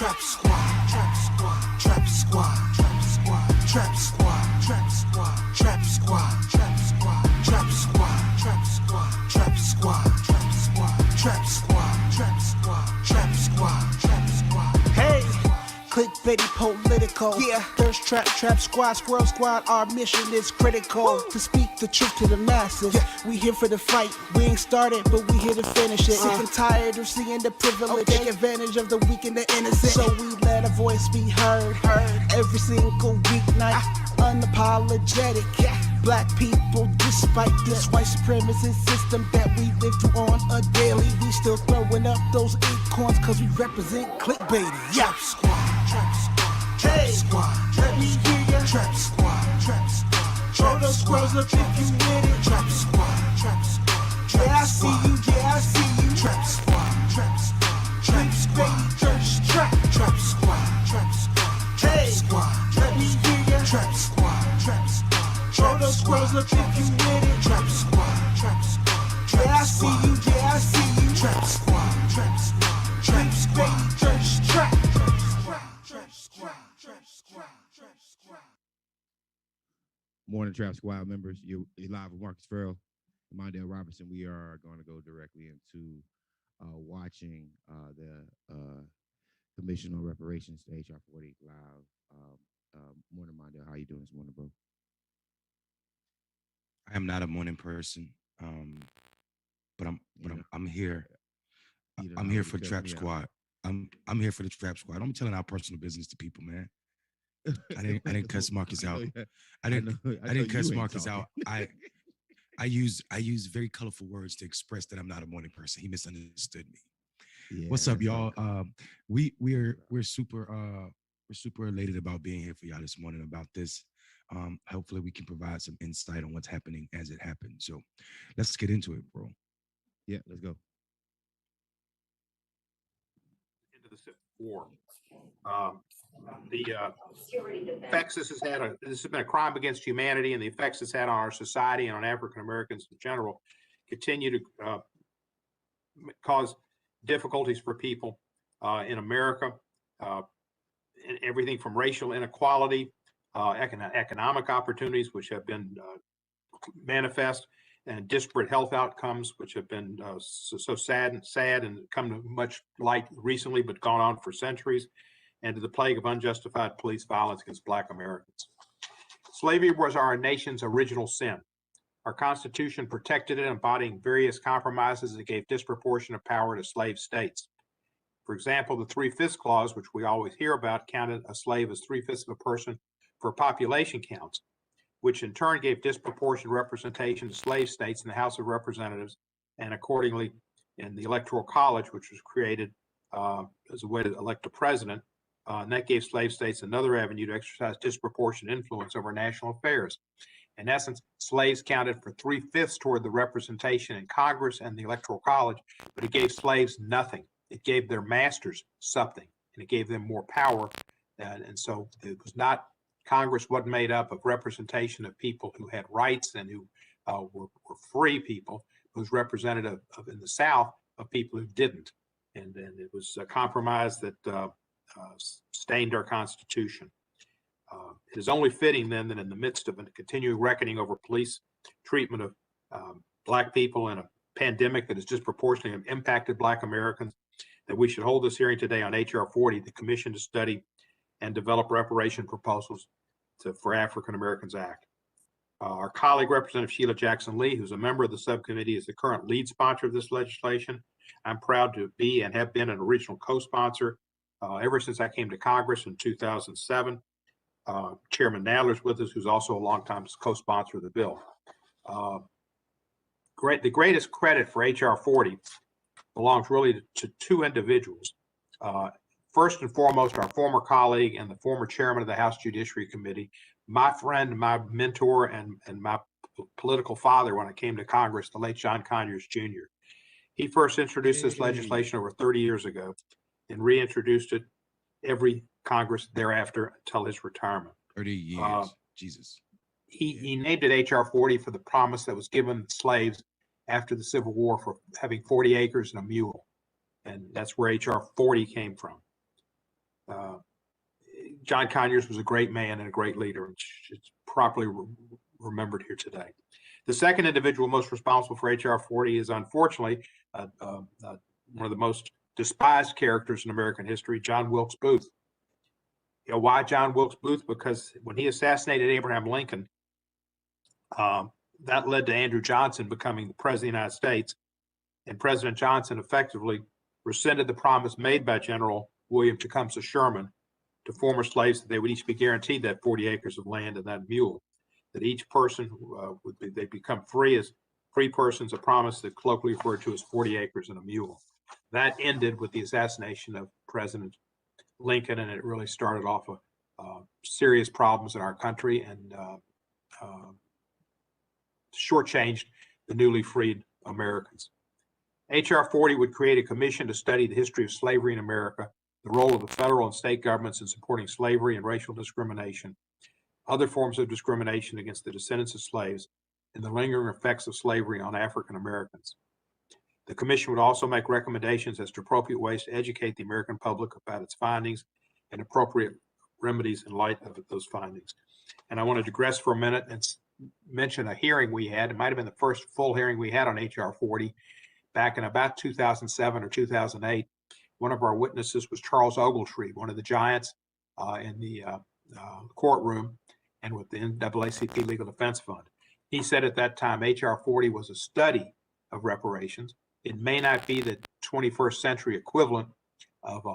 Trap squad, trap squad, trap squad, trap squad, trap squad, trap squad, trap squad, trap squad, trap squad, trap squad, trap squad, trap squad, trap squad, trap squad, trap squad, trap squad. Hey, clickbaity political. Yeah, thirst trap, trap squad, squirrel squad. Our mission is critical to speak the truth to the masses. Yeah. We here for the fight. We ain't started, but we here to finish it. Sick and tired of seeing the privilege. Take advantage of the weak and the innocent. So we let our voice be heard. Every single weeknight. Unapologetic. Yeah. Black people, despite this white supremacist system that we live through on a daily, we still throwing up those acorns cause we represent clickbaity. Yeah. Trap squad, trap squad, trap squad, let me hear ya. Trap squad, trap squad, throw those squirrels up if you with it. Trap squad, trap squad, yeah I see you, yeah I see you. Trap squad, trap squad, trap squad, trap squad, trap squad, trap squad, let me hear ya. Trap squad, trap squad, throw those squirrels up if you with it. Trap squad, yeah I see you, yeah I see you. Trap squad, trap squad, trap squad, trap squad, trap squad, trap squad. Morning, Trap Squad members. You're live with Marcus Farrell and Mondale Robertson. We are going to go directly into watching the Commission on Reparations, the HR 40 live. Morning, Mondale. How you doing this morning, bro? I am not a morning person, but I'm here. I'm here for Trap Squad. I'm here for the Trap Squad. I'm telling our personal business to people, man. I didn't cuss Marcus out. I didn't cuss Marcus out. I use very colorful words to express that I'm not a morning person. He misunderstood me. Yeah, what's up, y'all? We're super elated about being here for y'all this morning about this. Hopefully we can provide some insight on what's happening as it happens. So let's get into it, bro. Yeah, let's go. Into the Civil War. The effects this has had, this has been a crime against humanity, and the effects it's had on our society and on African Americans in general continue to cause difficulties for people in America, and everything from racial inequality, economic opportunities, which have been manifest, and disparate health outcomes, which have been so sad and come to much light recently, but gone on for centuries, and to the plague of unjustified police violence against Black Americans. Slavery was our nation's original sin. Our Constitution protected it, embodying various compromises that gave disproportionate power to slave states. For example, the 3/5 clause, which we always hear about, counted a slave as 3/5 of a person for population counts, which in turn gave disproportionate representation to slave states in the House of Representatives, and accordingly in the Electoral College, which was created as a way to elect a president, and that gave slave states another avenue to exercise disproportionate influence over national affairs. In essence, slaves counted for 3/5 toward the representation in Congress and the Electoral College, but it gave slaves nothing. It gave their masters something, and it gave them more power. And so it was not, Congress wasn't made up of representation of people who had rights and who were free people. It was representative of, in the South, of people who didn't. And it was a compromise that stained our Constitution. It is only fitting then that in the midst of a continuing reckoning over police treatment of Black people in a pandemic that has disproportionately impacted Black Americans, that we should hold this hearing today on HR 40, the Commission to Study and Develop Reparation Proposals for African Americans Act. Our colleague, Representative Sheila Jackson Lee, who's a member of the subcommittee, is the current lead sponsor of this legislation. I'm proud to be and have been an original co-sponsor ever since I came to Congress in 2007. Chairman Nadler's with us, who's also a longtime co-sponsor of the bill. The greatest credit for HR 40 belongs really to two individuals. First and foremost, our former colleague and the former chairman of the House Judiciary Committee, my friend, my mentor, and my political father when I came to Congress, the late John Conyers Jr. He first introduced this legislation over 30 years ago and reintroduced it every Congress thereafter until his retirement. 30 years, Jesus. He named it HR 40 for the promise that was given slaves after the Civil War for having 40 acres and a mule. And that's where HR 40 came from. John Conyers was a great man and a great leader, and it's properly remembered here today. The second individual most responsible for H.R. 40 is unfortunately one of the most despised characters in American history, John Wilkes Booth. You know, why John Wilkes Booth? Because when he assassinated Abraham Lincoln, that led to Andrew Johnson becoming the president of the United States. And President Johnson effectively rescinded the promise made by General William Tecumseh Sherman to former slaves that they would each be guaranteed that 40 acres of land and that mule, that each person they become free as free persons, a promise that colloquially referred to as 40 acres and a mule. That ended with the assassination of President Lincoln, and it really started off serious problems in our country and shortchanged the newly freed Americans. H.R. 40 would create a commission to study the history of slavery in America, the role of the federal and state governments in supporting slavery and racial discrimination, other forms of discrimination against the descendants of slaves, and the lingering effects of slavery on African Americans. The commission would also make recommendations as to appropriate ways to educate the American public about its findings and appropriate remedies in light of those findings. And I want to digress for a minute and mention a hearing we had. It might have been the first full hearing we had on H.R. 40 back in about 2007 or 2008. One of our witnesses was Charles Ogletree, one of the giants in the courtroom and with the NAACP Legal Defense Fund. He said at that time, H.R. 40 was a study of reparations. It may not be the 21st century equivalent of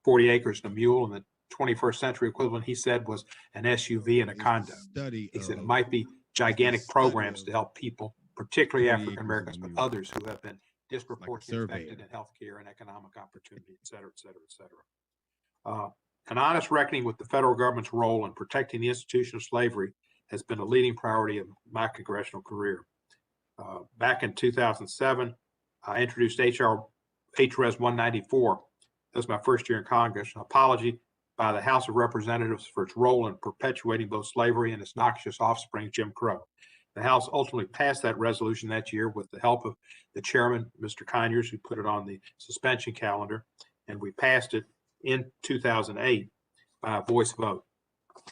40 acres and a mule, and the 21st century equivalent, he said, was an SUV and a condo. He said it might be gigantic programs to help people, particularly African Americans, but others who have been disproportionately affected in healthcare and economic opportunity, et cetera, et cetera, et cetera. An honest reckoning with the federal government's role in protecting the institution of slavery has been a leading priority of my congressional career. Back in 2007, I introduced HRS 194. That was my first year in Congress, an apology by the House of Representatives for its role in perpetuating both slavery and its noxious offspring, Jim Crow. The House ultimately passed that resolution that year with the help of the chairman, Mr. Conyers, who put it on the suspension calendar, and we passed it in 2008 by a voice vote.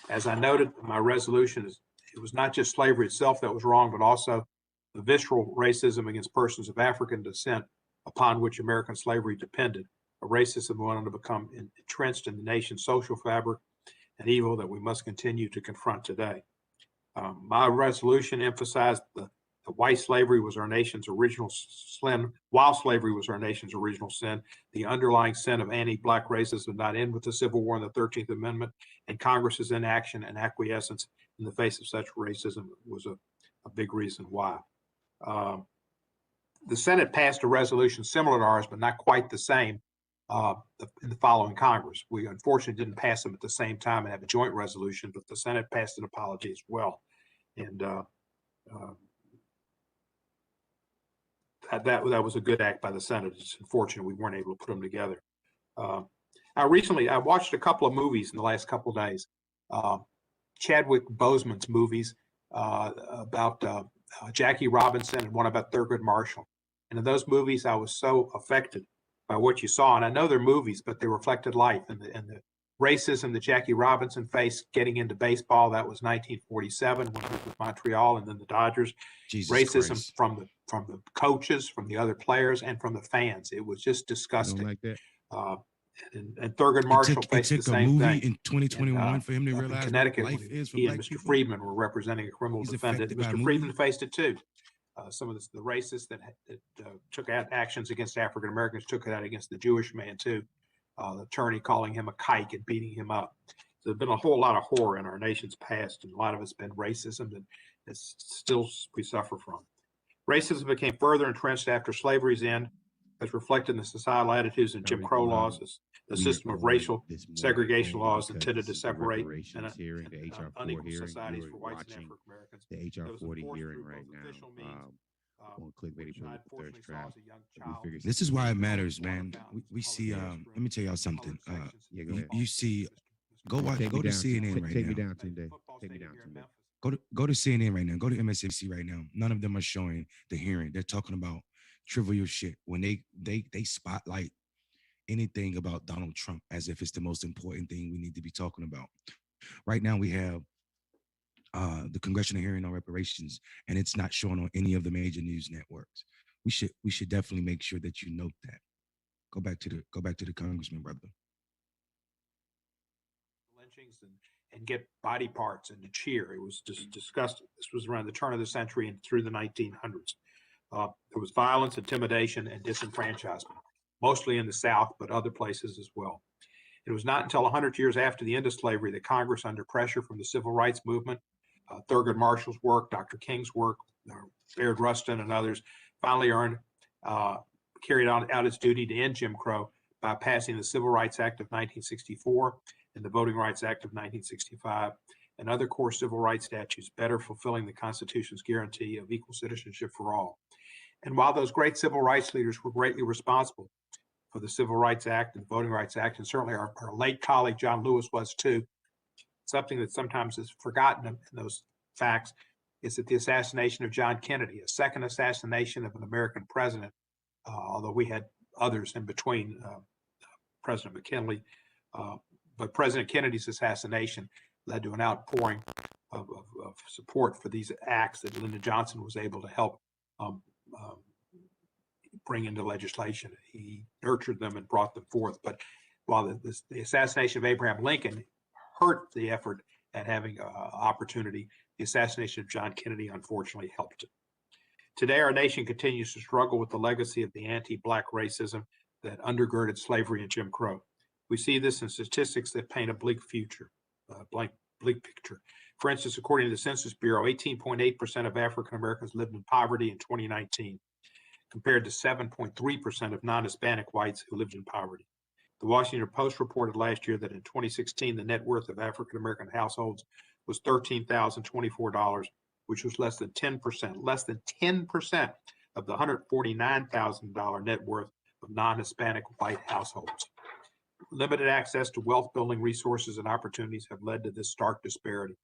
As I noted, my resolution is it was not just slavery itself that was wrong, but also the visceral racism against persons of African descent upon which American slavery depended, a racism that went on to become entrenched in the nation's social fabric, an evil that we must continue to confront today. My resolution emphasized the white slavery was our nation's original sin, while slavery was our nation's original sin. The underlying sin of anti-Black racism did not end with the Civil War and the 13th Amendment, and Congress's inaction and acquiescence in the face of such racism was a big reason why. The Senate passed a resolution similar to ours, but not quite the same in the following Congress. We unfortunately didn't pass them at the same time and have a joint resolution, but the Senate passed an apology as well. And that was a good act by the Senate. It's unfortunate we weren't able to put them together. I watched a couple of movies in the last couple of days. Chadwick Boseman's movies about Jackie Robinson and one about Thurgood Marshall. And in those movies, I was so affected by what you saw. And I know they're movies, but they reflected life. And the racism that Jackie Robinson faced getting into baseball, that was 1947 when he was with Montreal and then the Dodgers. Racism from the coaches, from the other players, and from the fans. It was just disgusting. Like that. And Thurgood Marshall faced the same thing in 2021 for him to realize Connecticut, life is for he and Black Mr. people. Friedman were representing a criminal defendant. Mr. Friedman faced it too. Some of the racists that took out actions against African Americans took it out against the Jewish man too. The attorney calling him a kike and beating him up. So there's been a whole lot of horror in our nation's past, and a lot of it's been racism that still we suffer from. Racism became further entrenched after slavery's end, as reflected in the societal attitudes and Jim Crow laws, the system of racial segregation laws intended to separate unequal societies for whites and African Americans. The HR 40 hearing right now on Clickbaity Third Draft. This is why it matters, man. We see. Let me tell y'all something. You see, go to CNN right now. Take me down today. Take me down today. Go to CNN right now. Go to MSNBC right now. None of them are showing the hearing. They're talking about trivial shit when they spotlight anything about Donald Trump as if it's the most important thing we need to be talking about. Right now, we have the congressional hearing on reparations, and it's not shown on any of the major news networks. We should definitely make sure that you note that. Go back to the congressman, brother. Lynchings and get body parts and to cheer. It was just disgusting. This was around the turn of the century and through the 1900s. There was violence, intimidation, and disenfranchisement, mostly in the South, but other places as well. It was not until 100 years after the end of slavery that Congress, under pressure from the civil rights movement, Thurgood Marshall's work, Dr. King's work, Baird Rustin, and others, finally carried out its duty to end Jim Crow by passing the Civil Rights Act of 1964 and the Voting Rights Act of 1965 and other core civil rights statutes, better fulfilling the Constitution's guarantee of equal citizenship for all. And while those great civil rights leaders were greatly responsible for the Civil Rights Act and the Voting Rights Act, and certainly our late colleague John Lewis was too, something that sometimes is forgotten in those facts is that the assassination of John Kennedy, a second assassination of an American president, although we had others in between, President McKinley, but President Kennedy's assassination led to an outpouring of support for these acts that Lyndon Johnson was able to help bring into legislation. He nurtured them and brought them forth. But while the assassination of Abraham Lincoln hurt the effort at having opportunity, the assassination of John Kennedy unfortunately helped it. Today, our nation continues to struggle with the legacy of the anti-Black racism that undergirded slavery and Jim Crow. We see this in statistics that paint a bleak future, bleak picture. For instance, according to the Census Bureau, 18.8% of African Americans lived in poverty in 2019, compared to 7.3% of non-Hispanic whites who lived in poverty. The Washington Post reported last year that in 2016, the net worth of African American households was $13,024, which was less than 10% of the $149,000 net worth of non-Hispanic white households. Limited access to wealth-building resources and opportunities have led to this stark disparity.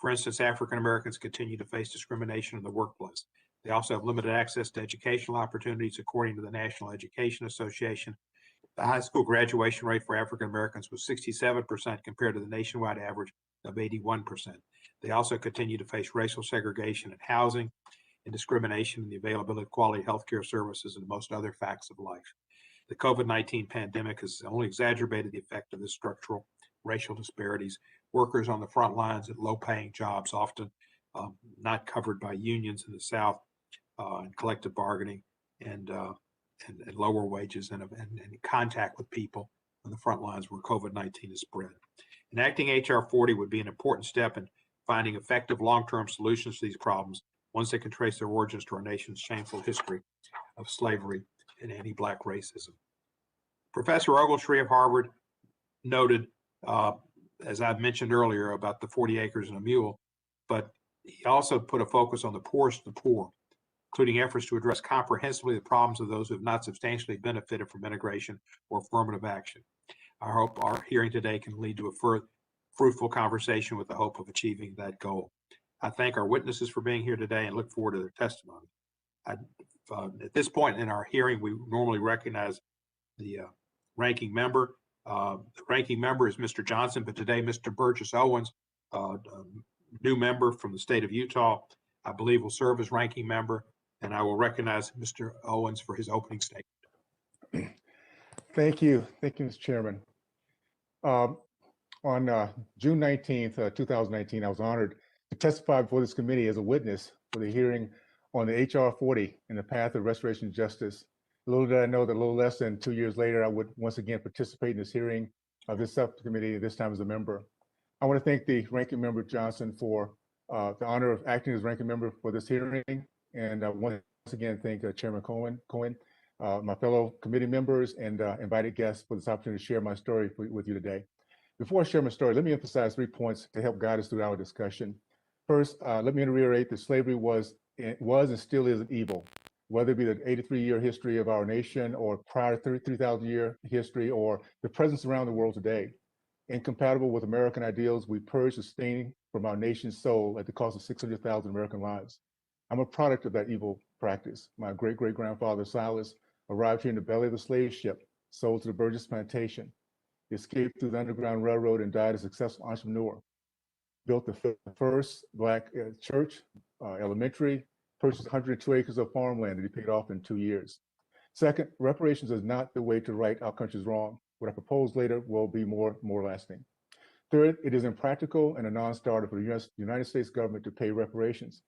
For instance, African Americans continue to face discrimination in the workplace. They also have limited access to educational opportunities. According to the National Education Association, the high school graduation rate for African Americans was 67% compared to the nationwide average of 81%. They also continue to face racial segregation in housing and discrimination in the availability of quality healthcare services and most other facts of life. The COVID-19 pandemic has only exacerbated the effect of this structural racial disparities. Workers on the front lines at low-paying jobs, often not covered by unions in the South and collective bargaining and lower wages and contact with people on the front lines where COVID-19 is spread. Enacting H.R. 40 would be an important step in finding effective long-term solutions to these problems, ones that can trace their origins to our nation's shameful history of slavery and anti-Black racism. Professor Ogletree of Harvard noted, as I've mentioned earlier, about the 40 acres and a mule, but he also put a focus on the poorest of the poor, including efforts to address comprehensively the problems of those who have not substantially benefited from integration or affirmative action. I hope our hearing today can lead to a fruitful conversation with the hope of achieving that goal. I thank our witnesses for being here today and look forward to their testimony. At this point in our hearing, we normally recognize the ranking member. The ranking member is Mr. Johnson, but today Mr. Burgess Owens, new member from the state of Utah, I believe will serve as ranking member, and I will recognize Mr. Owens for his opening statement. Thank you, Mr. Chairman. On June 19th, 2019, I was honored to testify before this committee as a witness for the hearing on the H.R. 40 and the path of restoration of justice. Little did I know that a little less than 2 years later, I would once again participate in this hearing of this subcommittee, this time as a member. I want to thank the ranking member Johnson for the honor of acting as ranking member for this hearing. And once again, thank Chairman Cohen, my fellow committee members and invited guests for this opportunity to share my story with you today. Before I share my story, let me emphasize 3 points to help guide us through our discussion. First, let me reiterate that slavery was and still is an evil, whether it be the 83-year history of our nation or prior 3,000-year history or the presence around the world today. Incompatible with American ideals, we purged the stain from our nation's soul at the cost of 600,000 American lives. I'm a product of that evil practice. My great-great-grandfather, Silas, arrived here in the belly of the slave ship sold to the Burgess Plantation. He escaped through the Underground Railroad and died a successful entrepreneur. Built the first Black church, elementary, purchased 102 acres of farmland that he paid off in 2 years. Second, reparations is not the way to right our country's wrong. What I propose later will be more lasting. Third, it is impractical and a non-starter for the United States government to pay reparations.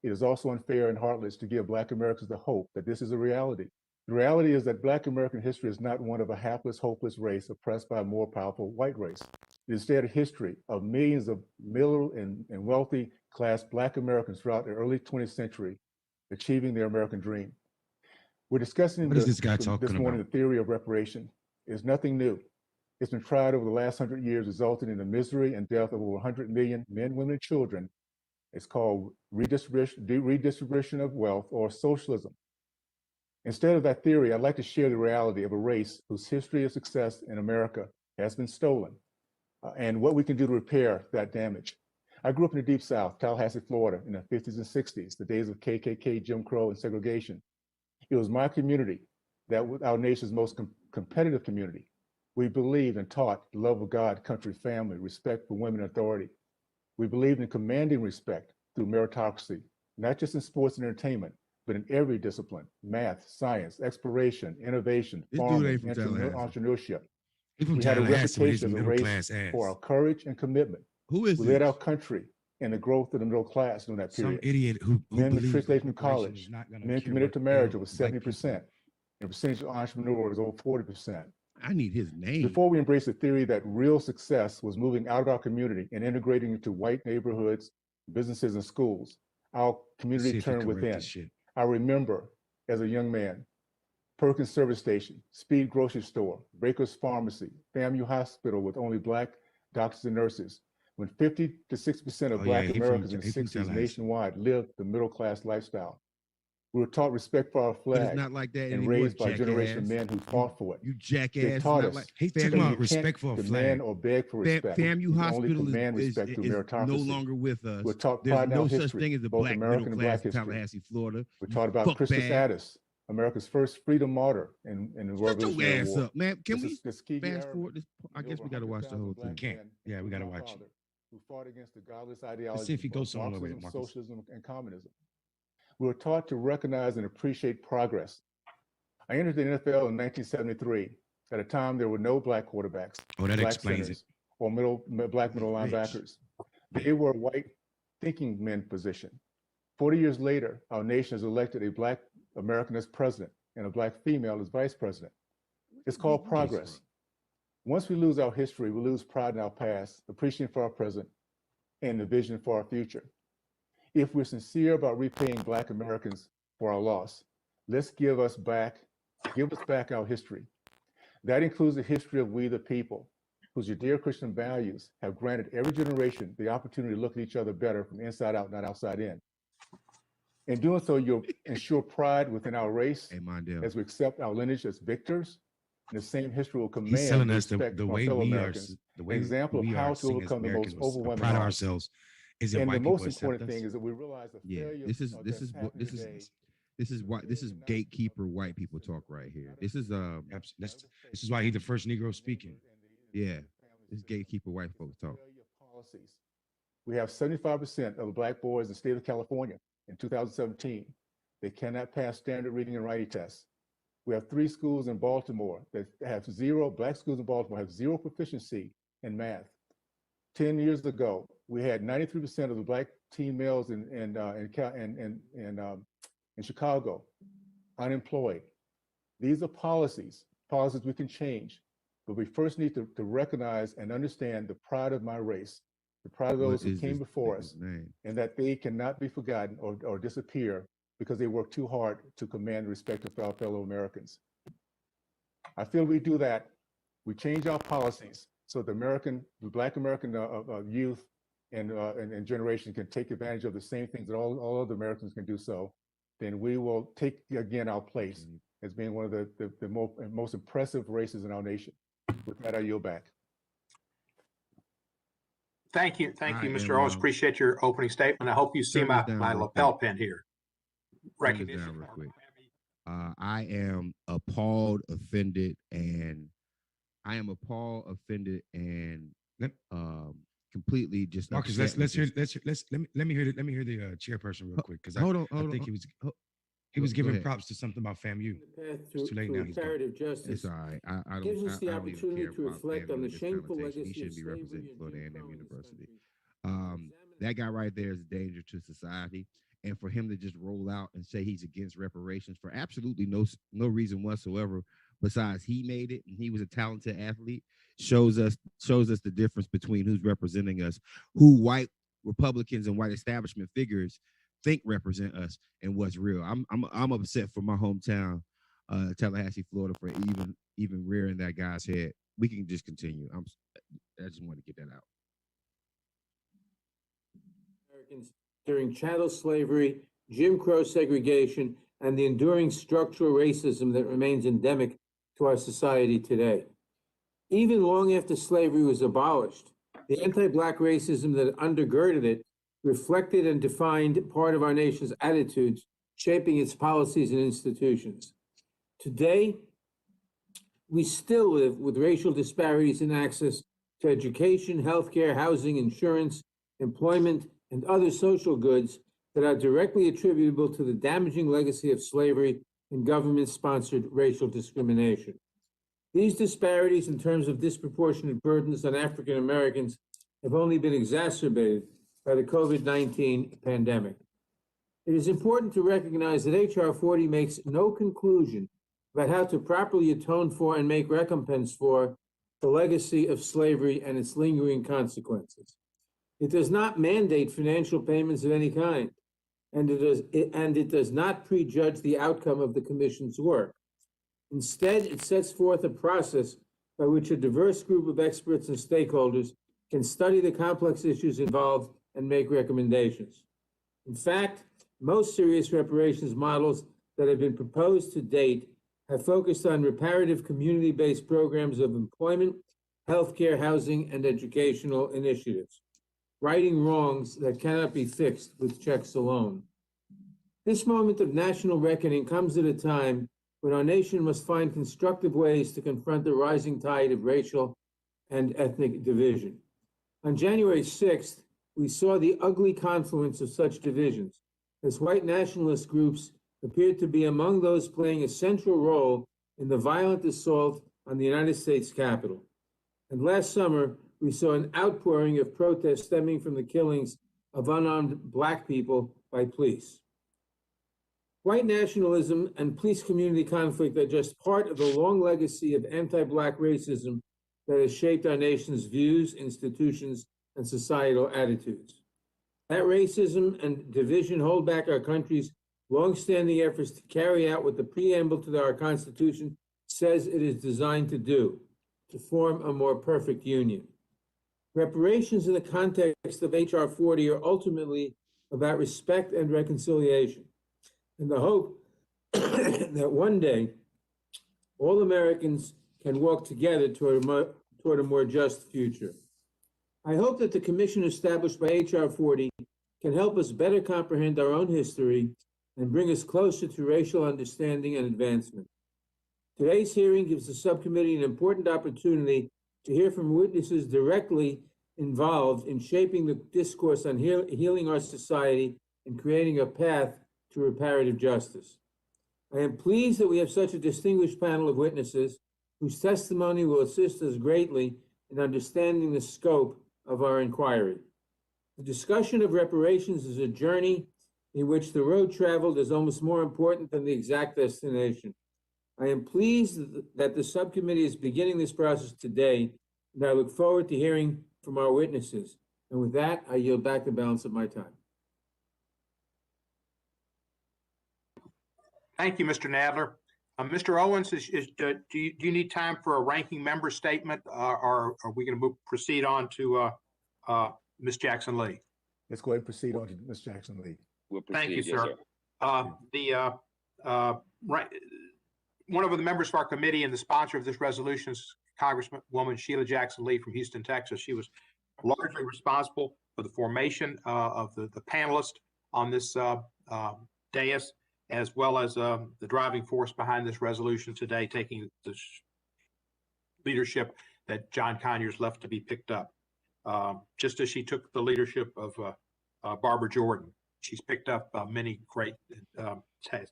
It is also unfair and heartless to give Black Americans the hope that this is a reality. The reality is that Black American history is not one of a hapless, hopeless race oppressed by a more powerful white race. It is instead a history of millions of middle and wealthy class Black Americans throughout the early 20th century achieving their American dream. We're discussing What is this guy talking this morning about? the theory of reparation. It's nothing new. It's been tried over the last 100 years, resulting in the misery and death of over 100 million men, women, and children. It's called redistribution of wealth, or socialism. Instead of that theory, I'd like to share the reality of a race whose history of success in America has been stolen, and what we can do to repair that damage. I grew up in the Deep South, Tallahassee, Florida, in the 50s and 60s, the days of KKK, Jim Crow, and segregation. It was my community that was our nation's most competitive community. We believed and taught the love of God, country, family, respect for women and authority. We believed in commanding respect through meritocracy, not just in sports and entertainment, but in every discipline: math, science, exploration, innovation, farming, entrepreneurship. We had a reputation as a race for our courage and commitment. Who is We led our country in the growth of the middle class during that period. Some idiot who men believes matriculated from reparation college, is not gonna men cure committed to marriage ill over Black 70%, people. and the percentage of entrepreneurs over 40%. I need his name. Before we embraced the theory that real success was moving out of our community and integrating into white neighborhoods, businesses, and schools, our See community if you turned correct within. this shit. I remember as a young man, Perkins Service Station, Speed Grocery Store, Baker's Pharmacy, FAMU Hospital with only Black doctors and nurses, when 50 to 60% of Oh, Black yeah, he Americans from- in the he from 60s Tallahassee. nationwide lived the middle class lifestyle. We were taught respect for our But flag it's not like that and anymore, raised by a generation of jackass. men who fought for it. You They jackass. taught Not us like He's that talking you about can't respect for a demand flag. or beg for respect. FAMU You can only Hospital command is respect through no meritocracy. longer with us. We're taught There's pride in our no such history, thing as a both Black American middle and class Black in history. Tallahassee, Florida. We're You taught about fuck Crispus bag. Attucks, America's first freedom martyr in the Shut your Revolutionary ass War. up, man. Can This we is Tuskegee fast Airmen forward this? I and guess over we got to watch the 100,000 whole Black thing. men, Yeah, we got to including my watch it. father, who fought against the godless Let's see ideology if he goes of somewhere with it, Marxism, Marcus. socialism, and communism. We were taught to recognize and appreciate progress. I entered the NFL in 1973. At a time, there were no Black quarterbacks, Oh, that Black explains centers, it. or Black middle Rich. linebackers. They were a white thinking men position. 40 years later, our nation has elected a Black American as president and a Black female as vice president. It's called progress. Once we lose our history, we lose pride in our past, appreciation for our present, and the vision for our future. If we're sincere about repaying Black Americans for our loss, let's give us back our history. That includes the history of we the people, whose Judeo-Christian values have granted every generation the opportunity to look at each other better from inside out, not outside in. In doing so, you'll ensure pride within our race Hey, Mondale. as we accept our lineage as victors, and the same history will command He's telling us the respect from our way fellow we are, Americans, the an way example of we how are to seen as overcome the most Americans was overwhelming proud of odds. ourselves. Is that And the white people most accept important us? thing is that we realize the Yeah, failure this is of this that's is what happening this is. today. This is why this is gatekeeper white people talk right here. This is This is why he's the first Negro speaking. yeah, this is gatekeeper white folks talk. Policies. We have 75% of the Black boys in the state of California in 2017. They cannot pass standard reading and writing tests. We have 3 schools in Baltimore that have Black schools in Baltimore have zero proficiency in math. 10 years ago, we had 93% of the Black teen males in Chicago unemployed. These are policies we can change, but we first need to recognize and understand the pride of my race, the pride of those who came before us, and that they cannot be forgotten or disappear because they worked too hard to command the respect of our fellow Americans. I feel we do that. We change our policies so the Black American youth and generation can take advantage of the same things that all other Americans can do so. Then we will take again our place as being one of the most impressive races in our nation. With that, I yield back. Thank you, Mr. Owens. Appreciate your opening statement. I hope you see my lapel pin here. Recognition. I am appalled, offended, and Let, completely just Marcus, upset. let's hear let me hear the chairperson real quick because I Hold on, I hold think on. he was Go giving ahead. props to something about FAMU. The path It's too late now. He's gone. reparative It's justice all right. I gives don't. us the I don't even opportunity care to about reflect FAMU on the in this shameful conversation. He legacy of shouldn't be slavery representing and Florida Jim A&M Crow in this University. country. That guy right there is a danger to society, and for him to just roll out and say he's against reparations for absolutely no reason whatsoever, besides he made it and he was a talented athlete, shows us the difference between who's representing us, who white Republicans and white establishment figures think represent us, and what's real. I'm upset for my hometown, Tallahassee, Florida, for even rearing that guy's head. We can just continue. I just want to get that out. Americans during chattel slavery, Jim Crow segregation, and the enduring structural racism that remains endemic to our society today. Even long after slavery was abolished, the anti-Black racism that undergirded it reflected and defined part of our nation's attitudes, shaping its policies and institutions. Today, we still live with racial disparities in access to education, healthcare, housing, insurance, employment, and other social goods that are directly attributable to the damaging legacy of slavery and government-sponsored racial discrimination. These disparities in terms of disproportionate burdens on African Americans have only been exacerbated by the COVID-19 pandemic. It is important to recognize that H.R. 40 makes no conclusion about how to properly atone for and make recompense for the legacy of slavery and its lingering consequences. It does not mandate financial payments of any kind, and it does not prejudge the outcome of the Commission's work. Instead, it sets forth a process by which a diverse group of experts and stakeholders can study the complex issues involved and make recommendations. In fact, most serious reparations models that have been proposed to date have focused on reparative community-based programs of employment, healthcare, housing, and educational initiatives, righting wrongs that cannot be fixed with checks alone. This moment of national reckoning comes at a time when our nation must find constructive ways to confront the rising tide of racial and ethnic division. On January 6th, we saw the ugly confluence of such divisions, as white nationalist groups appeared to be among those playing a central role in the violent assault on the United States Capitol. And last summer, we saw an outpouring of protests stemming from the killings of unarmed Black people by police. White nationalism and police community conflict are just part of the long legacy of anti-Black racism that has shaped our nation's views, institutions, and societal attitudes. That racism and division hold back our country's longstanding efforts to carry out what the preamble to our Constitution says it is designed to do, to form a more perfect union. Reparations in the context of H.R. 40 are ultimately about respect and reconciliation, and the hope that one day all Americans can walk together toward a more just future. I hope that the commission established by H.R. 40 can help us better comprehend our own history and bring us closer to racial understanding and advancement. Today's hearing gives the subcommittee an important opportunity to hear from witnesses directly involved in shaping the discourse on healing our society and creating a path to reparative justice. I am pleased that we have such a distinguished panel of witnesses whose testimony will assist us greatly in understanding the scope of our inquiry. The discussion of reparations is a journey in which the road traveled is almost more important than the exact destination. I am pleased that the subcommittee is beginning this process today, and I look forward to hearing from our witnesses. And with that, I yield back the balance of my time. Thank you, Mr. Nadler. Mr. Owens, do you need time for a ranking member statement, or are we going to proceed on to Ms. Jackson Lee? Let's go ahead and proceed on to Ms. Jackson Lee. We'll proceed. Thank you, yes, sir. One of the members of our committee and the sponsor of this resolution is Congresswoman Sheila Jackson Lee from Houston, Texas. She was largely responsible for the formation of the panelists on this dais. as well as the driving force behind this resolution today, taking the leadership that John Conyers left to be picked up. Just as she took the leadership of Barbara Jordan, she's picked up many great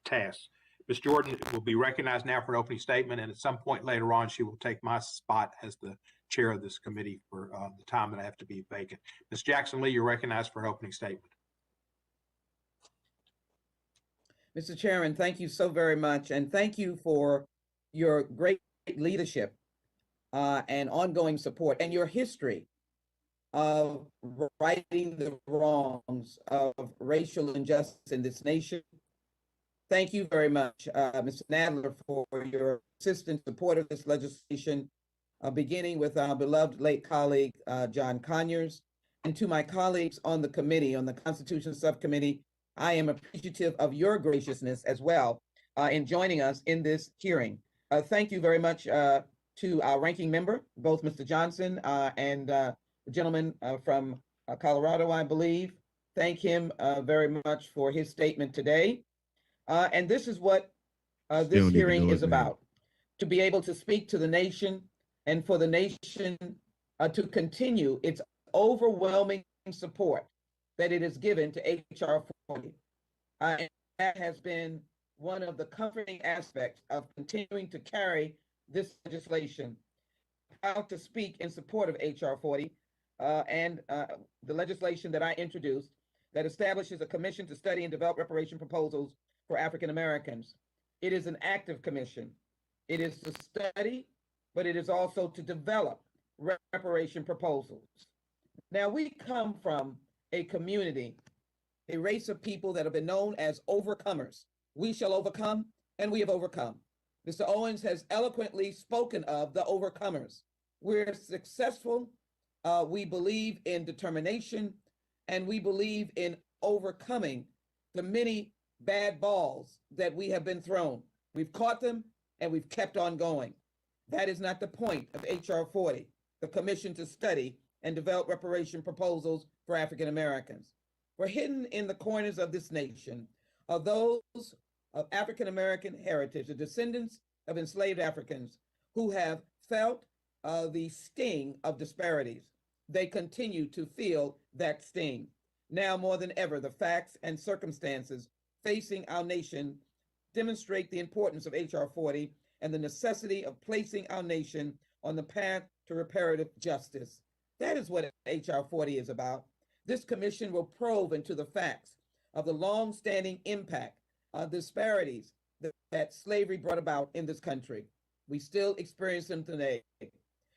tasks. Ms. Jordan will be recognized now for an opening statement, and at some point later on, she will take my spot as the chair of this committee for the time that I have to be vacant. Ms. Jackson Lee, you're recognized for an opening statement. Mr. Chairman, thank you so very much, and thank you for your great leadership and ongoing support and your history of righting the wrongs of racial injustice in this nation. Thank you very much, Mr. Nadler, for your consistent support of this legislation, beginning with our beloved late colleague, John Conyers, and to my colleagues on the committee, on the Constitution Subcommittee. I am appreciative of your graciousness as well in joining us in this hearing. Thank you very much to our ranking member, both Mr. Johnson and the gentleman from Colorado, I believe. Thank him very much for his statement today. And this is what this hearing is about, to be able to speak to the nation and for the nation to continue its overwhelming support that it has given to H.R. 40. And that has been one of the comforting aspects of continuing to carry this legislation. I'm proud to speak in support of H.R. 40 and the legislation that I introduced that establishes a commission to study and develop reparation proposals for African Americans. It is an active commission. It is to study, but it is also to develop reparation proposals. Now, we come from a community, a race of people that have been known as overcomers. We shall overcome, and we have overcome. Mr. Owens has eloquently spoken of the overcomers. We're successful. We believe in determination, and we believe in overcoming the many bad balls that we have been thrown. We've caught them, and we've kept on going. That is not the point of H.R. 40, the commission to study and develop reparation proposals for African Americans. For hidden in the corners of this nation are those of African American heritage, the descendants of enslaved Africans who have felt the sting of disparities. They continue to feel that sting. Now more than ever, the facts and circumstances facing our nation demonstrate the importance of H.R. 40 and the necessity of placing our nation on the path to reparative justice. That is what H.R. 40 is about. This commission will probe into the facts of the long-standing impact of disparities that slavery brought about in this country. We still experience them today.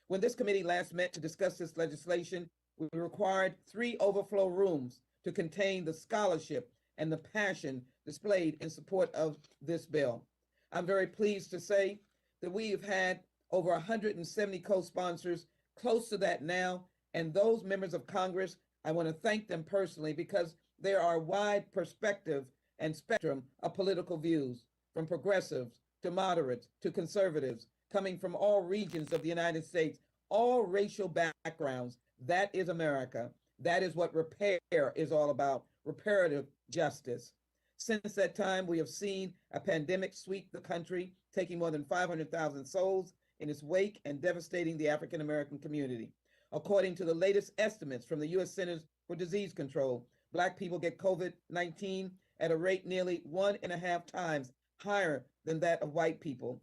When this committee last met to discuss this legislation, we required 3 overflow rooms to contain the scholarship and the passion displayed in support of this bill. I'm very pleased to say that we have had over 170 co-sponsors, close to that now, and those members of Congress, I want to thank them personally because there are a wide perspective and spectrum of political views, from progressives to moderates to conservatives, coming from all regions of the United States, all racial backgrounds. That is America. That is what repair is all about, reparative justice. Since that time, we have seen a pandemic sweep the country, taking more than 500,000 souls in its wake and devastating the African American community. According to the latest estimates from the U.S. Centers for Disease Control, Black people get COVID-19 at a rate nearly 1.5 times higher than that of white people.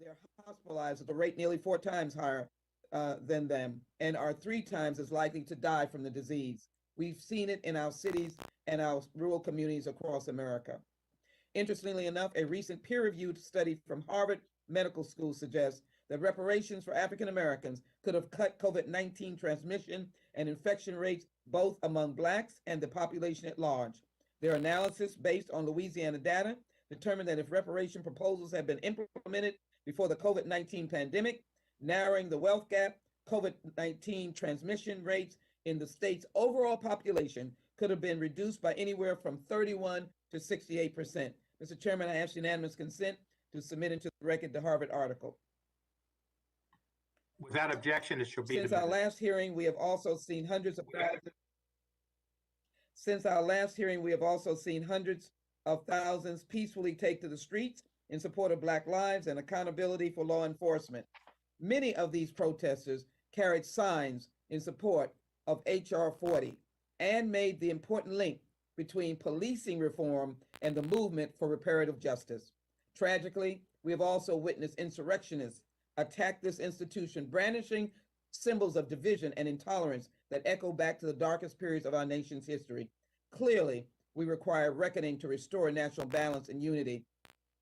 They're hospitalized at a rate nearly 4 times higher than them and are 3 times as likely to die from the disease. We've seen it in our cities and our rural communities across America. Interestingly enough, a recent peer-reviewed study from Harvard Medical School suggests that reparations for African Americans could have cut COVID-19 transmission and infection rates both among Blacks and the population at large. Their analysis, based on Louisiana data, determined that if reparation proposals had been implemented before the COVID-19 pandemic, narrowing the wealth gap, COVID-19 transmission rates in the state's overall population could have been reduced by anywhere from 31 to 68%. Mr. Chairman, I ask unanimous consent to submit into the record the Harvard article. Without objection, it shall be Since our last hearing, we have also seen hundreds of thousands. Since our last hearing, we have also seen hundreds of thousands peacefully take to the streets in support of Black lives and accountability for law enforcement. Many of these protesters carried signs in support of H.R. 40 and made the important link between policing reform and the movement for reparative justice. Tragically, we have also witnessed insurrectionists attack this institution, brandishing symbols of division and intolerance that echo back to the darkest periods of our nation's history. Clearly, we require reckoning to restore national balance and unity.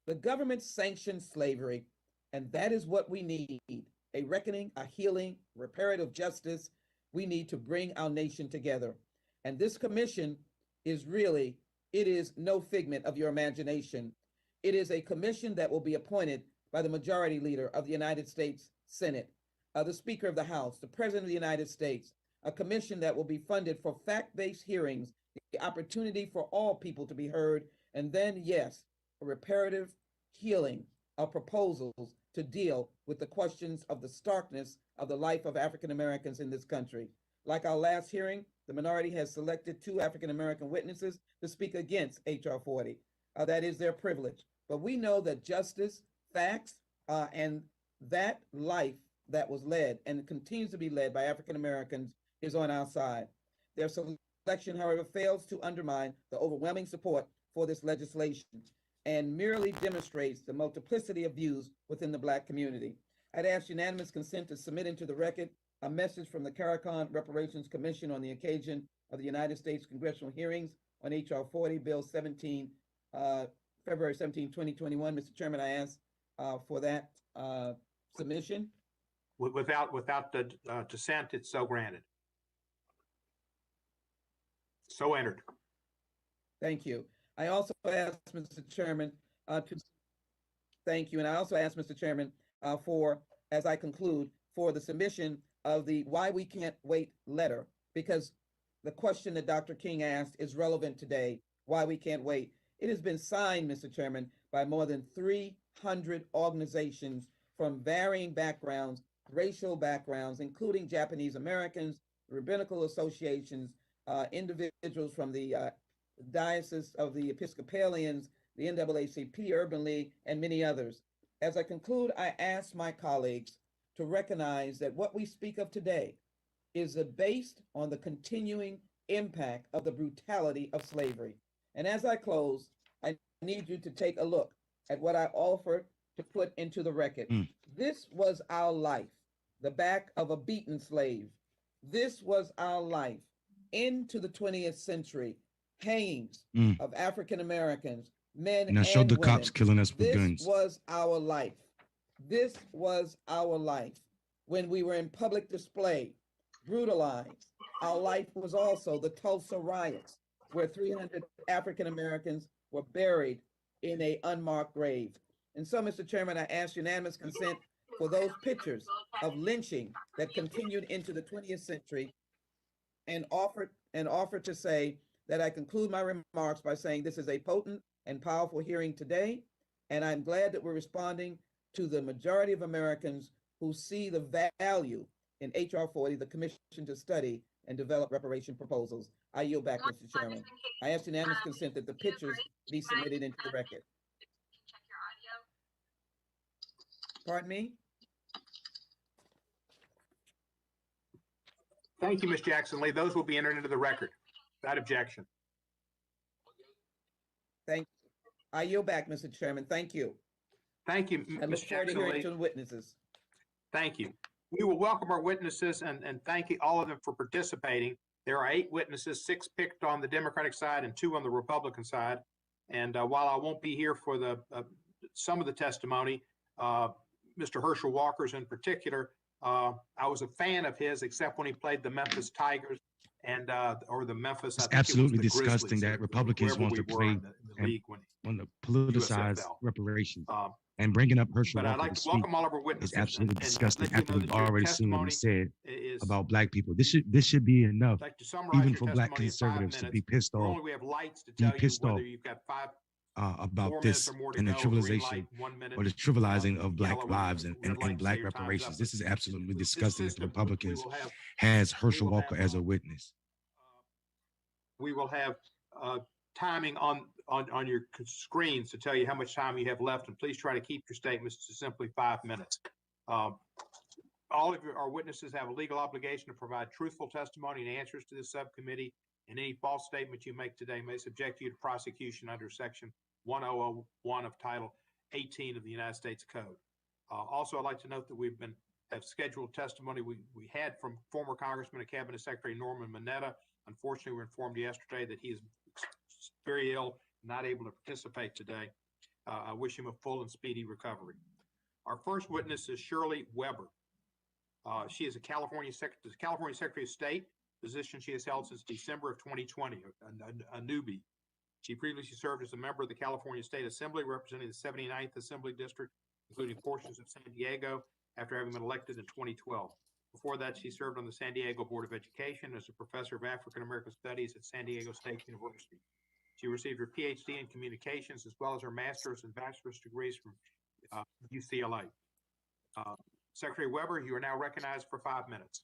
The government sanctioned slavery, and that is what we need: a reckoning, a healing, reparative justice. We need to bring our nation together. And this commission is really, it is no figment of your imagination. It is a commission that will be appointed by the majority leader of the United States Senate, the Speaker of the House, the President of the United States, a commission that will be funded for fact-based hearings, the opportunity for all people to be heard, and then, yes, a reparative healing of proposals to deal with the questions of the starkness of the life of African Americans in this country. Like our last hearing, the minority has selected 2 African American witnesses to speak against H.R. 40. That is their privilege. But we know that justice, facts, and that life that was led and continues to be led by African Americans is on our side. Their selection, however, fails to undermine the overwhelming support for this legislation and merely demonstrates the multiplicity of views within the Black community. I'd ask unanimous consent to submit into the record a message from the CARICON Reparations Commission on the occasion of the United States congressional hearings on H.R. 40, Bill 17, February 17, 2021. Mr. Chairman, I ask for that submission. Without the dissent, it's so granted. So entered. Thank you. I also ask Mr. Chairman thank you. And I also ask Mr. Chairman for, as I conclude, for the submission of the Why We Can't Wait letter, because the question that Dr. King asked is relevant today. Why we can't wait. It has been signed, Mr. Chairman, by more than 300 organizations from varying backgrounds, racial backgrounds, including Japanese Americans, rabbinical associations, individuals from the Diocese of the Episcopalians, the NAACP, Urban League, and many others. As I conclude, I ask my colleagues to recognize that what we speak of today is based on the continuing impact of the brutality of slavery. And as I close, I need you to take a look at what I offer to put into the record. This was our life, the back of a beaten slave. This was our life into the 20th century, hangings of African Americans, men And I and showed the women. cops killing us with This guns. was our life. This was our life. When we were in public display, brutalized, our life was also the Tulsa riots, where 300 African Americans were buried in an unmarked grave. And so, Mr. Chairman, I ask unanimous consent for those pictures of lynching that continued into the 20th century, and offer to say that I conclude my remarks by saying this is a potent and powerful hearing today, and I'm glad that we're responding to the majority of Americans who see the value in H.R. 40, the commission to study and develop reparation proposals. I yield back, Mr. Chairman. I ask unanimous consent that the pictures be submitted into the record. Pardon me? Thank you, Ms. Jackson Lee. Those will be entered into the record. Without objection. I yield back, Mr. Chairman. Thank you. Thank you, I Ms. look forward to Jackson hearing Lee. from the witnesses. Thank you. We will welcome our witnesses and thank you, all of them, for participating. There are 8 witnesses, 6 picked on the Democratic side and 2 on the Republican side. And while I won't be here for the some of the testimony, Mr. Herschel Walker's in particular, I was a fan of his, except when he played the Memphis Tigers and or the Memphis. It's I think it was absolutely the disgusting Grizzlies, that Republicans wherever want we to were play in the league when on the politicized USFL. reparations. And bringing up Herschel But I'd Walker like to to speak welcome all of our is witnesses absolutely and disgusting let you after know we've that your already seen what he testimony said is. about Black people. This should be enough, I'd like to summarize even your for Black testimony in 5 conservatives, to minutes. be pissed off, Normally we have lights to tell you pissed whether off you've got 5 about 4 minutes this or more to and the go. Green trivialization light, 1 minute. or the trivializing of Black yellow, lives and red light to say Black your time's reparations. up. This is absolutely This disgusting that the system, Republicans we will have, has Herschel will Walker have, as a witness. we will have timing on on your screens to tell you how much time you have left, and please try to keep your statements to simply 5 minutes. All of our witnesses have a legal obligation to provide truthful testimony and answers to this subcommittee, and any false statement you make today may subject you to prosecution under Section 1001 of Title 18 of the United States Code. Also, I'd like to note that have scheduled testimony we had from former Congressman and Cabinet Secretary Norman Mineta. Unfortunately, we were informed yesterday that he is very ill, not able to participate today. I wish him a full and speedy recovery. Our first witness is Shirley Weber. She is the California Secretary of State, position she has held since December of 2020, a newbie. She previously served as a member of the California State Assembly, representing the 79th Assembly District, including portions of San Diego, after having been elected in 2012. Before that, she served on the San Diego Board of Education as a professor of African American Studies at San Diego State University. She received her PhD in communications as well as her master's and bachelor's degrees from UCLA. Secretary Weber, you are now recognized for 5 minutes.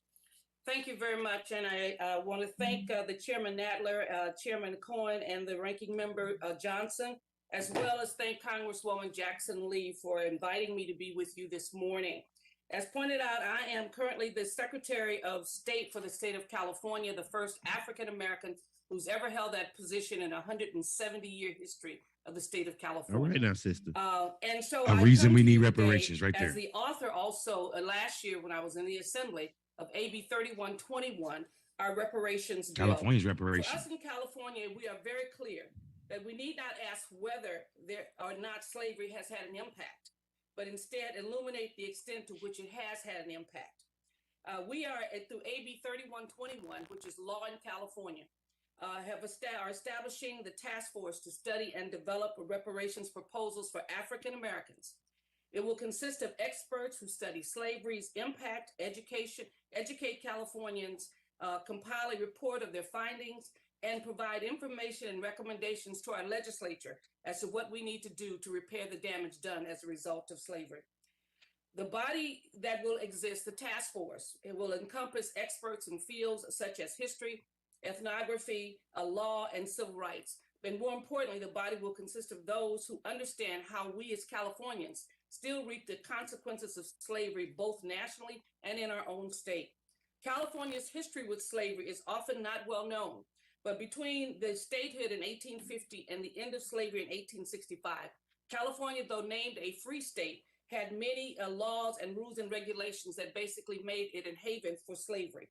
Thank you very much. And I want to thank the Chairman Nadler, Chairman Cohen, and the Ranking Member Johnson, as well as thank Congresswoman Jackson Lee for inviting me to be with you this morning. As pointed out, I am currently the Secretary of State for the state of California, the first African-American who's ever held that position in a 170-year history of the state of California. All right now, sister. And so A I reason come we to need you reparations today right there. as the author also last year when I was in the Assembly of AB 3121, our reparations bill. California's For reparations. us in California, we are very clear that we need not ask whether there or not slavery has had an impact, but instead illuminate the extent to which it has had an impact. We are through AB 3121, which is law in California, are establishing the task force to study and develop reparations proposals for African Americans. It will consist of experts who study slavery's impact, educate Californians, compile a report of their findings, and provide information and recommendations to our legislature as to what we need to do to repair the damage done as a result of slavery. The body that will exist, the task force, it will encompass experts in fields such as history, ethnography, law, and civil rights. But more importantly, the body will consist of those who understand how we as Californians still reap the consequences of slavery, both nationally and in our own state. California's history with slavery is often not well known, but between the statehood in 1850 and the end of slavery in 1865, California, though named a free state, had many laws and rules and regulations that basically made it a haven for slavery.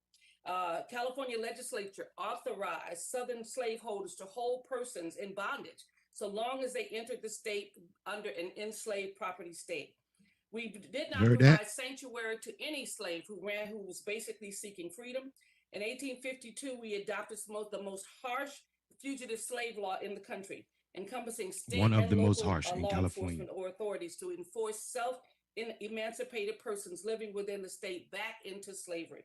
California legislature authorized Southern slaveholders to hold persons in bondage so long as they entered the state under an enslaved property state. We did not provide sanctuary to any slave who was basically seeking freedom. In 1852, we adopted the most harsh fugitive slave law in the country, encompassing state One of and the most local harsh in law California. enforcement or authorities to enforce self-emancipated persons living within the state back into slavery.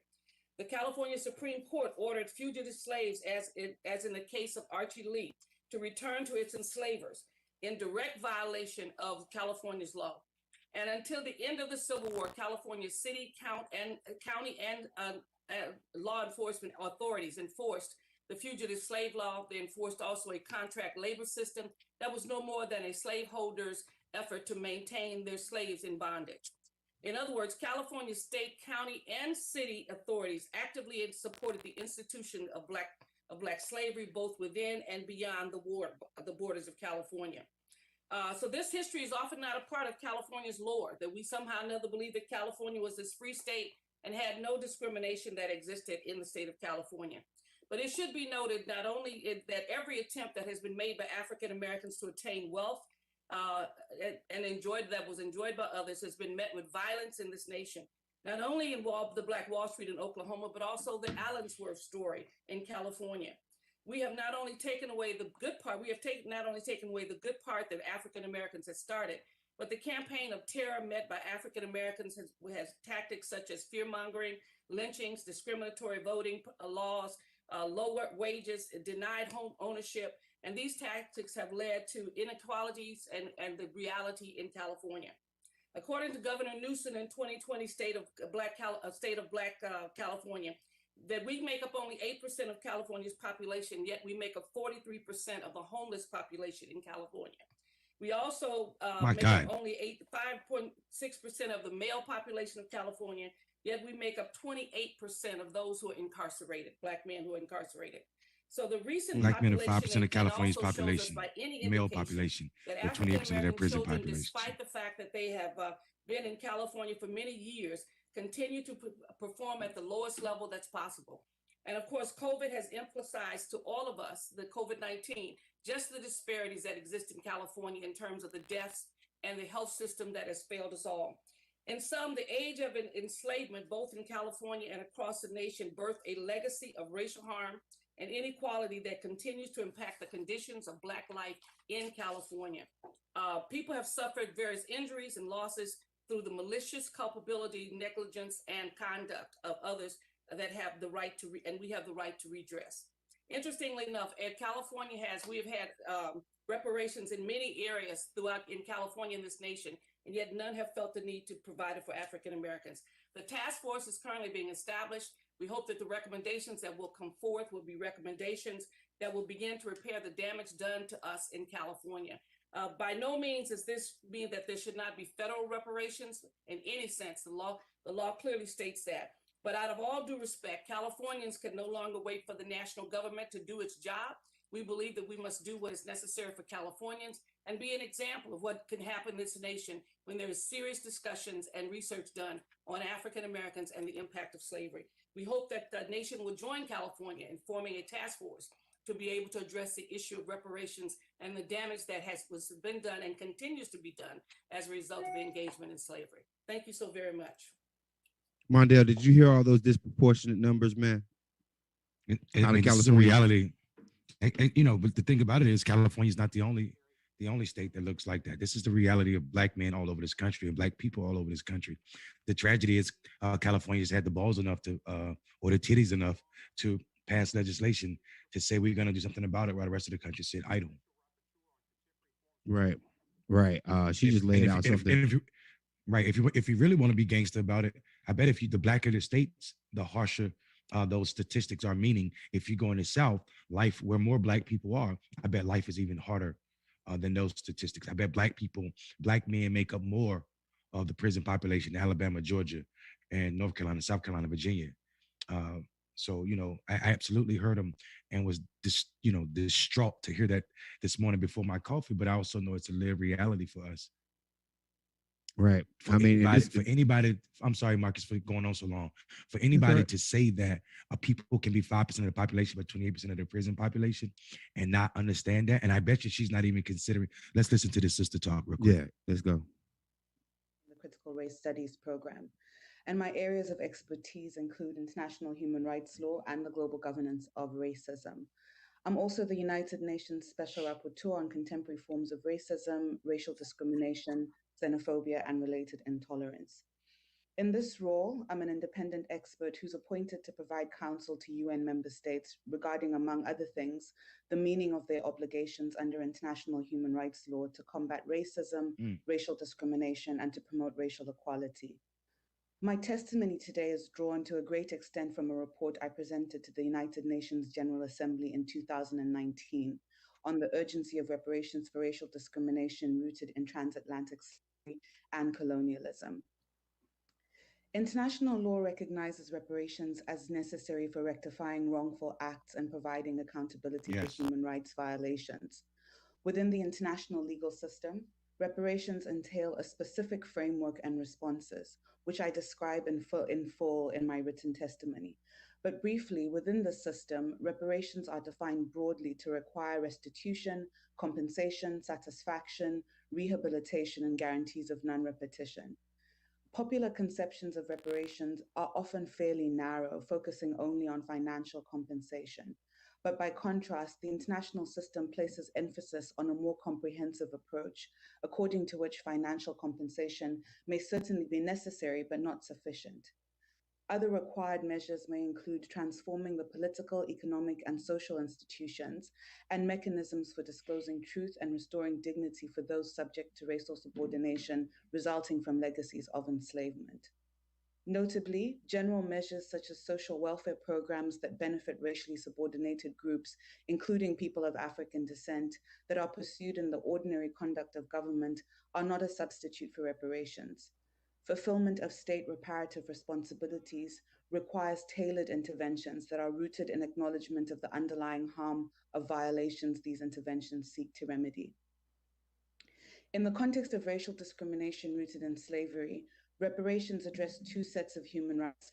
The California Supreme Court ordered fugitive slaves, as in the case of Archie Lee, to return to its enslavers in direct violation of California's law. And until the end of the Civil War, California's city, county, and law enforcement authorities enforced the fugitive slave law. They enforced also a contract labor system that was no more than a slaveholder's effort to maintain their slaves in bondage. In other words, California state, county, and city authorities actively supported the institution of black slavery, both within and beyond the borders of California. So this history is often not a part of California's lore, that we somehow or another believe that California was this free state and had no discrimination that existed in the state of California. But it should be noted not only that every attempt that has been made by African Americans to attain wealth that was enjoyed by others has been met with violence in this nation. Not only involved the Black Wall Street in Oklahoma, but also the Allensworth story in California. We have not only taken away the good part, the good part that African Americans had started, but the campaign of terror met by African Americans has tactics such as fear-mongering, lynchings, discriminatory voting laws, lower wages, denied home ownership, and these tactics have led to inequalities and the reality in California. According to Governor Newsom in 2020 State of Black California, that we make up only 8% of California's population, yet we make up 43% of the homeless population in California. We also My make God. up only 5.6% of the male population of California, yet we make up 28% of those who are incarcerated, Black men who are incarcerated. So the recent Black men are population 5% of California's also shows us population, by any male indication population, that with African 28% of their American prison children, population. despite the fact that they have been in California for many years, continue to perform at the lowest level that's possible. And of course, COVID has emphasized to all of us, the COVID-19, just the disparities that exist in California in terms of the deaths and the health system that has failed us all. In sum, the age of enslavement, both in California and across the nation, birthed a legacy of racial harm and inequality that continues to impact the conditions of Black life in California. People have suffered various injuries and losses through the malicious culpability, negligence, and conduct of others that have the right to, and we have the right to redress. Interestingly enough, we have had reparations in many areas throughout in California in this nation, and yet none have felt the need to provide it for African Americans. The task force is currently being established. We hope that the recommendations that will come forth will be recommendations that will begin to repair the damage done to us in California. By no means does this mean that there should not be federal reparations in any sense. The law clearly states that. But out of all due respect, Californians can no longer wait for the national government to do its job. We believe that we must do what is necessary for Californians and be an example of what can happen in this nation when there is serious discussions and research done on African Americans and the impact of slavery. We hope that the nation will join California in forming a task force to be able to address the issue of reparations and the damage that has been done and continues to be done as a result of the engagement in slavery. Thank you so very much. Mondale, did you hear all those disproportionate numbers, man? I mean, this is a reality. And, you know, but the thing about it is California is not the only state that looks like that. This is the reality of Black men all over this country and Black people all over this country. The tragedy is California's had the balls enough to, or the titties enough to pass legislation to say we're going to do something about it while the rest of the country sit idle. Right. She just laid out something. If you really want to be gangster about it, I bet the blacker the states, the harsher those statistics are. Meaning, if you go in the South, life where more Black people are, I bet life is even harder than those statistics. I bet Black men make up more of the prison population in Alabama, Georgia, and North Carolina, South Carolina, Virginia. So, you know, I absolutely heard him and was distraught to hear that this morning before my coffee, but I also know it's a live reality for us. Right. For anybody, I'm sorry, Marcus, for going on so long. For anybody to say that people can be 5% of the population, but 28% of the prison population and not understand that. And I bet you she's not even considering. Let's listen to this sister talk real quick. Yeah, let's go. The Critical Race Studies program. And my areas of expertise include international human rights law and the global governance of racism. I'm also the United Nations Special Rapporteur on contemporary forms of racism, racial discrimination, xenophobia, and related intolerance. In this role, I'm an independent expert who's appointed to provide counsel to UN member states regarding, among other things, the meaning of their obligations under international human rights law to combat racism, racial discrimination, and to promote racial equality. My testimony today is drawn to a great extent from a report I presented to the United Nations General Assembly in 2019 on the urgency of reparations for racial discrimination rooted in transatlantic slavery and colonialism. International law recognizes reparations as necessary for rectifying wrongful acts and providing accountability for human rights violations. Within the international legal system, reparations entail a specific framework and responses, which I describe in full in my written testimony. But briefly, within the system, reparations are defined broadly to require restitution, compensation, satisfaction, rehabilitation, and guarantees of non-repetition. Popular conceptions of reparations are often fairly narrow, focusing only on financial compensation. But by contrast, the international system places emphasis on a more comprehensive approach, according to which financial compensation may certainly be necessary but not sufficient. Other required measures may include transforming the political, economic, and social institutions and mechanisms for disclosing truth and restoring dignity for those subject to racial subordination resulting from legacies of enslavement. Notably, general measures such as social welfare programs that benefit racially subordinated groups, including people of African descent, that are pursued in the ordinary conduct of government are not a substitute for reparations. Fulfillment of state reparative responsibilities requires tailored interventions that are rooted in acknowledgement of the underlying harm of violations these interventions seek to remedy. In the context of racial discrimination rooted in slavery, reparations address two sets of human rights.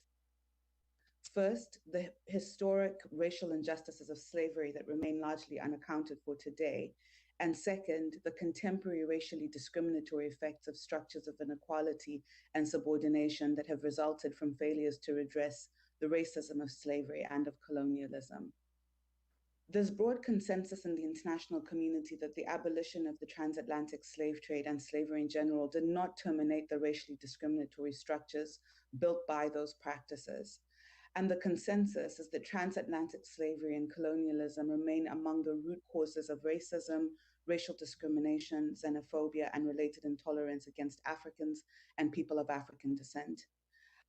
First, the historic racial injustices of slavery that remain largely unaccounted for today. And second, the contemporary racially discriminatory effects of structures of inequality and subordination that have resulted from failures to redress the racism of slavery and of colonialism. There's broad consensus in the international community that the abolition of the transatlantic slave trade and slavery in general did not terminate the racially discriminatory structures built by those practices. And the consensus is that transatlantic slavery and colonialism remain among the root causes of racism, racial discrimination, xenophobia, and related intolerance against Africans and people of African descent.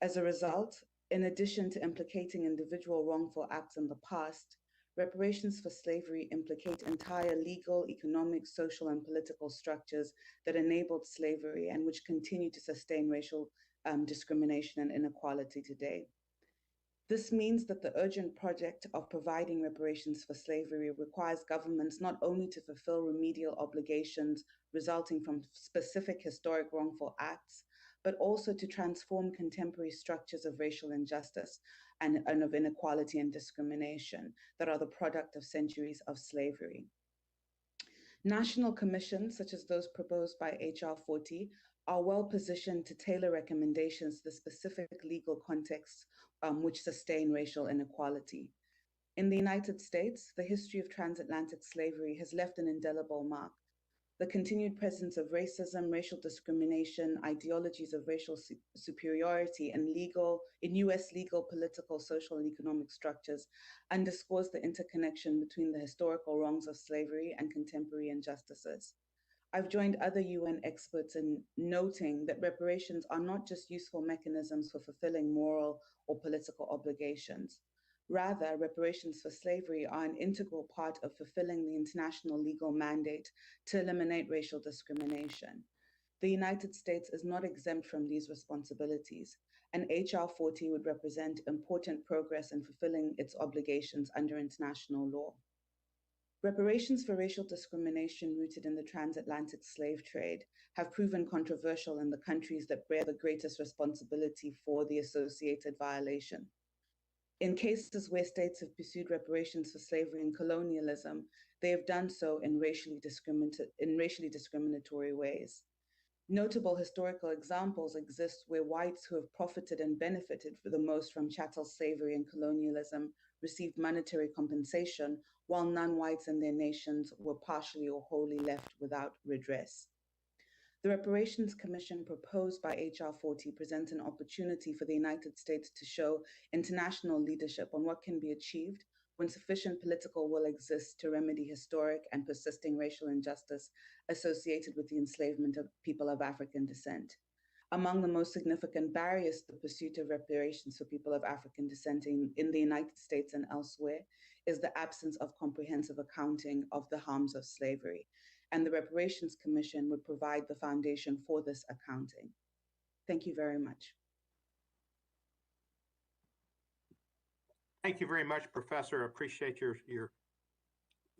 As a result, in addition to implicating individual wrongful acts in the past, reparations for slavery implicate entire legal, economic, social, and political structures that enabled slavery and which continue to sustain racial discrimination and inequality today. This means that the urgent project of providing reparations for slavery requires governments not only to fulfill remedial obligations resulting from specific historic wrongful acts, but also to transform contemporary structures of racial injustice and of inequality and discrimination that are the product of centuries of slavery. National commissions, such as those proposed by HR 40, are well positioned to tailor recommendations to the specific legal contexts which sustain racial inequality. In the United States, the history of transatlantic slavery has left an indelible mark. The continued presence of racism, racial discrimination, ideologies of racial superiority in US legal, political, social, and economic structures underscores the interconnection between the historical wrongs of slavery and contemporary injustices. I've joined other UN experts in noting that reparations are not just useful mechanisms for fulfilling moral or political obligations. Rather, reparations for slavery are an integral part of fulfilling the international legal mandate to eliminate racial discrimination. The United States is not exempt from these responsibilities, and HR 40 would represent important progress in fulfilling its obligations under international law. Reparations for racial discrimination rooted in the transatlantic slave trade have proven controversial in the countries that bear the greatest responsibility for the associated violation. In cases where states have pursued reparations for slavery and colonialism, they have done so in racially discriminatory ways. Notable historical examples exist where whites who have profited and benefited for the most from chattel slavery and colonialism received monetary compensation, while non-whites in their nations were partially or wholly left without redress. The Reparations Commission proposed by HR 40 presents an opportunity for the United States to show international leadership on what can be achieved when sufficient political will exists to remedy historic and persisting racial injustice associated with the enslavement of people of African descent. Among the most significant barriers to the pursuit of reparations for people of African descent in the United States and elsewhere is the absence of comprehensive accounting of the harms of slavery, and the Reparations Commission would provide the foundation for this accounting. Thank you very much. Thank you very much, Professor. I appreciate your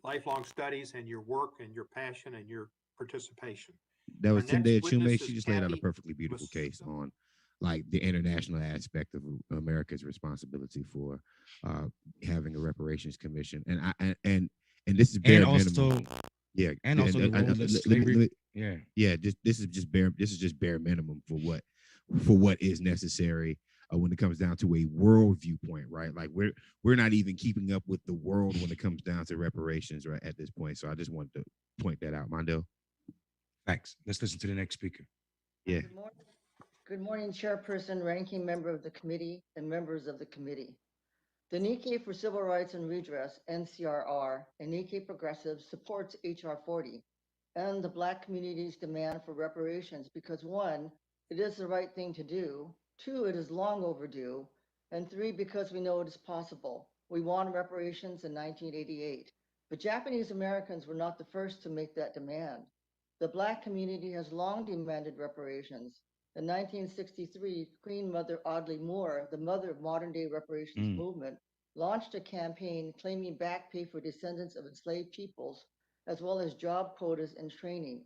lifelong studies and your work and your passion and your participation. That was Our next Tunde Achume. witness She is just laid out a Kathy perfectly beautiful case on like the international aspect of America's responsibility for having a reparations commission, and this is bare minimum. Yeah, and also the role that slavery. This is just bare minimum for what is necessary when it comes down to a world viewpoint, right? Like we're not even keeping up with the world when it comes down to reparations, right, at this point. So I just wanted to point that out, Mondo. Facts. Let's listen to the next speaker. Yeah. Good morning, Chairperson, Ranking Member of the committee, and members of the committee. The Nikkei for Civil Rights and Redress, NCRR, and Nikkei Progressive supports HR 40 and the Black community's demand for reparations because, one, it is the right thing to do, 2, it is long overdue. And 3, because we know it is possible. We won reparations in 1988, but Japanese Americans were not the first to make that demand. The Black community has long demanded reparations. In 1963, Queen Mother Audley Moore, the mother of modern-day reparations movement, launched a campaign claiming back pay for descendants of enslaved peoples, as well as job quotas and training.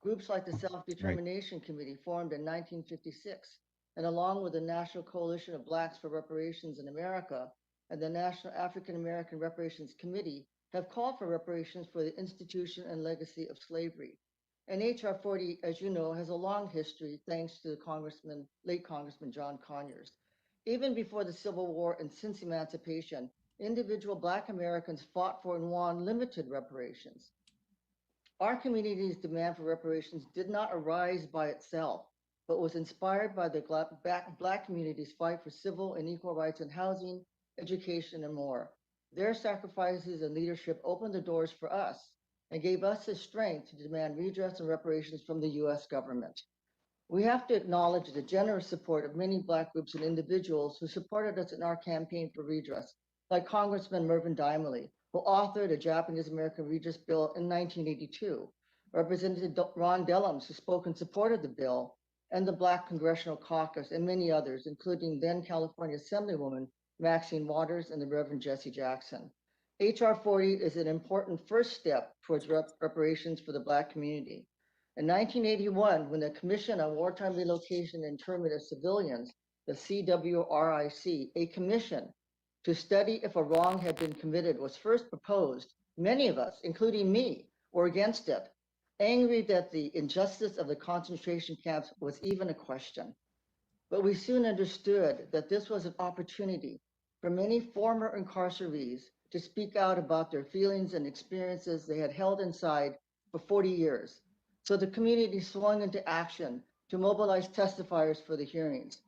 Groups like the Self-Determination Committee formed in 1956, and along with the National Coalition of Blacks for Reparations in America and the National African American Reparations Committee, have called for reparations for the institution and legacy of slavery. And H.R. 40, as you know, has a long history thanks to the late Congressman John Conyers. Even before the Civil War and since emancipation, individual Black Americans fought for and won limited reparations. Our community's demand for reparations did not arise by itself, but was inspired by the Black community's fight for civil and equal rights in housing, education, and more. Their sacrifices and leadership opened the doors for us and gave us the strength to demand redress and reparations from the U.S. government. We have to acknowledge the generous support of many Black groups and individuals who supported us in our campaign for redress, like Congressman Mervyn Dimely, who authored a Japanese American Redress Bill in 1982, Representative Ron Dellums, who spoke in support of the bill, and the Black Congressional Caucus, and many others, including then California Assemblywoman Maxine Waters and the Reverend Jesse Jackson. H.R. 40 is an important first step towards reparations for the Black community. In 1981, when the Commission on Wartime Relocation and Internment of Civilians, the CWRIC, a commission to study if a wrong had been committed, was first proposed, many of us, including me, were against it, angry that the injustice of the concentration camps was even a question. But we soon understood that this was an opportunity for many former incarcerees to speak out about their feelings and experiences they had held inside for 40 years. So the community swung into action to mobilize testifiers for the hearings.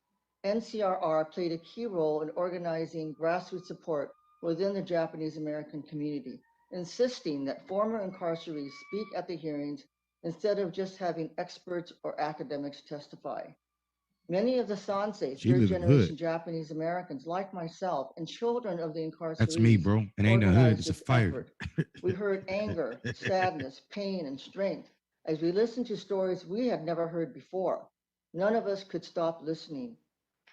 NCRR played a key role in organizing grassroots support within the Japanese American community, insisting that former incarcerees speak at the hearings instead of just having experts or academics testify. Many of the Sansei, third-generation Japanese Americans like myself and children of the incarcerated. That's me, bro. It ain't a hood, it's a fire. We heard anger, sadness, pain, and strength as we listened to stories we had never heard before. None of us could stop listening.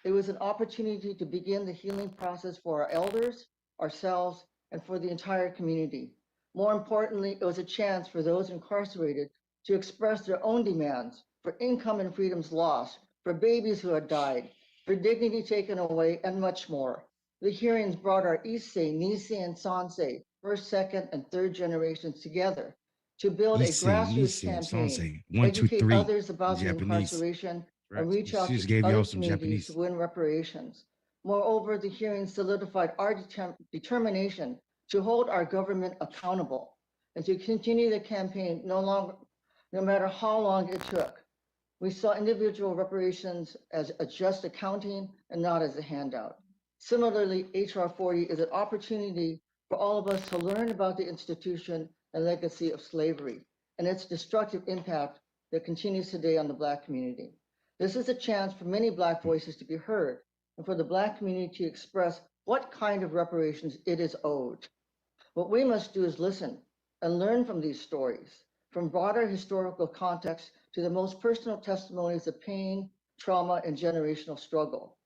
It was an opportunity to begin the healing process for our elders, ourselves, and for the entire community. More importantly, it was a chance for those incarcerated to express their own demands for income and freedoms lost, for babies who had died, for dignity taken away, and much more. The hearings brought our Issei, Nisei, and Sansei, first, second, and third generations together to build a grassroots campaign, educate others about the incarceration, and reach out to other communities to win reparations. Moreover, the hearings solidified our determination to hold our government accountable and to continue the campaign no matter how long it took. We saw individual reparations as a just accounting and not as a handout. Similarly, H.R. 40 is an opportunity for all of us to learn about the institution and legacy of slavery and its destructive impact that continues today on the Black community. This is a chance for many Black voices to be heard and for the Black community to express what kind of reparations it is owed. What we must do is listen and learn from these stories, from broader historical context to the most personal testimonies of pain, trauma, and generational struggle.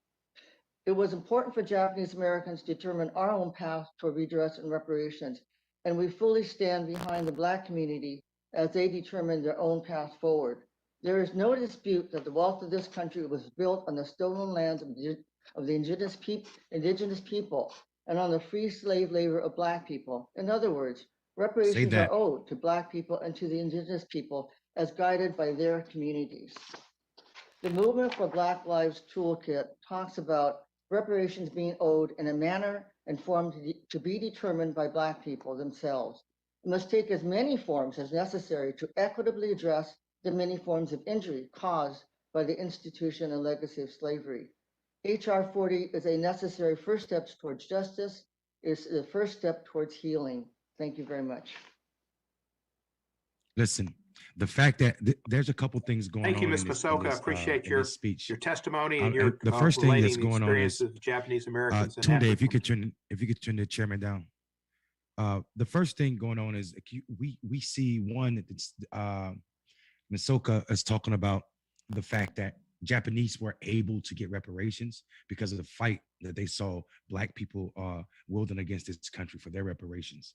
It was important for Japanese Americans to determine our own path toward redress and reparations, and we fully stand behind the Black community as they determine their own path forward. There is no dispute that the wealth of this country was built on the stolen lands of the indigenous people and on the free slave labor of Black people. In other words, reparations are owed to Black people and to the indigenous people as guided by their communities. The Movement for Black Lives Toolkit talks about reparations being owed in a manner and form to be determined by Black people themselves. It must take as many forms as necessary to equitably address the many forms of injury caused by the institution and legacy of slavery. H.R. 40 is a necessary first step towards justice. It's the first step towards healing. Thank you very much. Listen, the fact that there's a couple things going Thank you, on Ms. in this, Masoka. I appreciate your speech. testimony and your The first thing that's relating the going on is experiences of Japanese Americans and Tunde, if you African. could turn the chairman down. The first thing going on is we see one that's Masoka is talking about the fact that Japanese were able to get reparations because of the fight that they saw Black people wielding against this country for their reparations.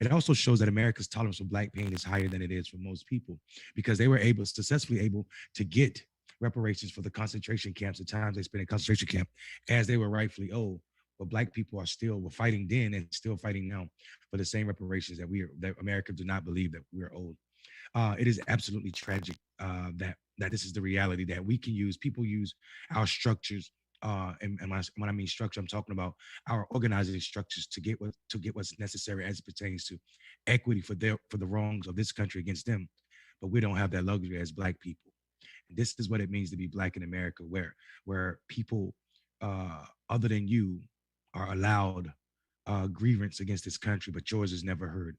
It also shows that America's tolerance for Black pain is higher than it is for most people because they were successfully able to get reparations for the concentration camps, the times they spent in concentration camp, as they were rightfully owed. But Black people were fighting then and still fighting now for the same reparations that America do not believe that we're owed. It is absolutely tragic that this is the reality that people use our structures. And when I mean structure, I'm talking about our organizing structures to get what's necessary as it pertains to equity for the wrongs of this country against them. But we don't have that luxury as Black people. And this is what it means to be Black in America, where people other than you are allowed grievance against this country, but yours is never heard.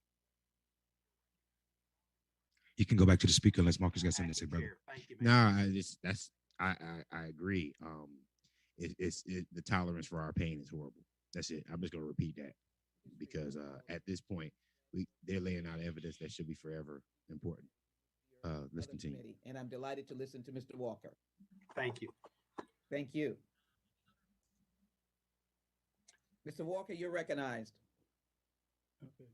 You can go back to the speaker unless Marcus got something to say, brother. No, I agree. The tolerance for our pain is horrible. That's it. I'm just gonna repeat that because at this point, they're laying out evidence that should be forever important. Let's continue. And I'm delighted to listen to Mr. Walker. Thank you. Thank you. Mr. Walker, you're recognized. Okay.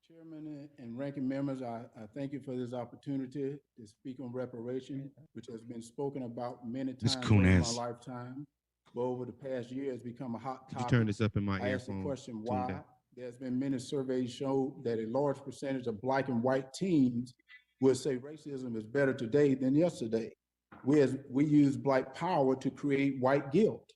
Chairman and ranking members, I thank you for this opportunity to speak on reparation, which has been spoken about many times in my lifetime. But over the past year, it's become a hot topic. Could you turn this up in my I asked the earphone? question why. There's been many surveys show that a large percentage of Black and white teens would say racism is better today than yesterday. We use Black power to create white guilt.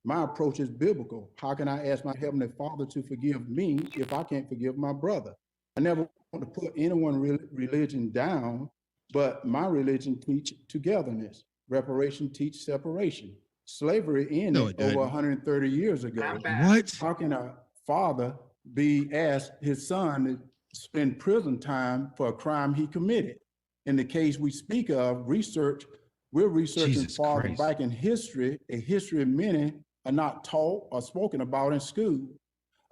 My approach is biblical. How can I ask my Heavenly Father to forgive me if I can't forgive my brother? I never want to put anyone's religion down, but my religion teaches togetherness. Reparation teaches separation. Slavery ended over 130 years ago. What? How can a father be asked his son to spend prison time for a crime he committed? In the case we speak of, we're researching farther back in history, a history many are not taught or spoken about in school.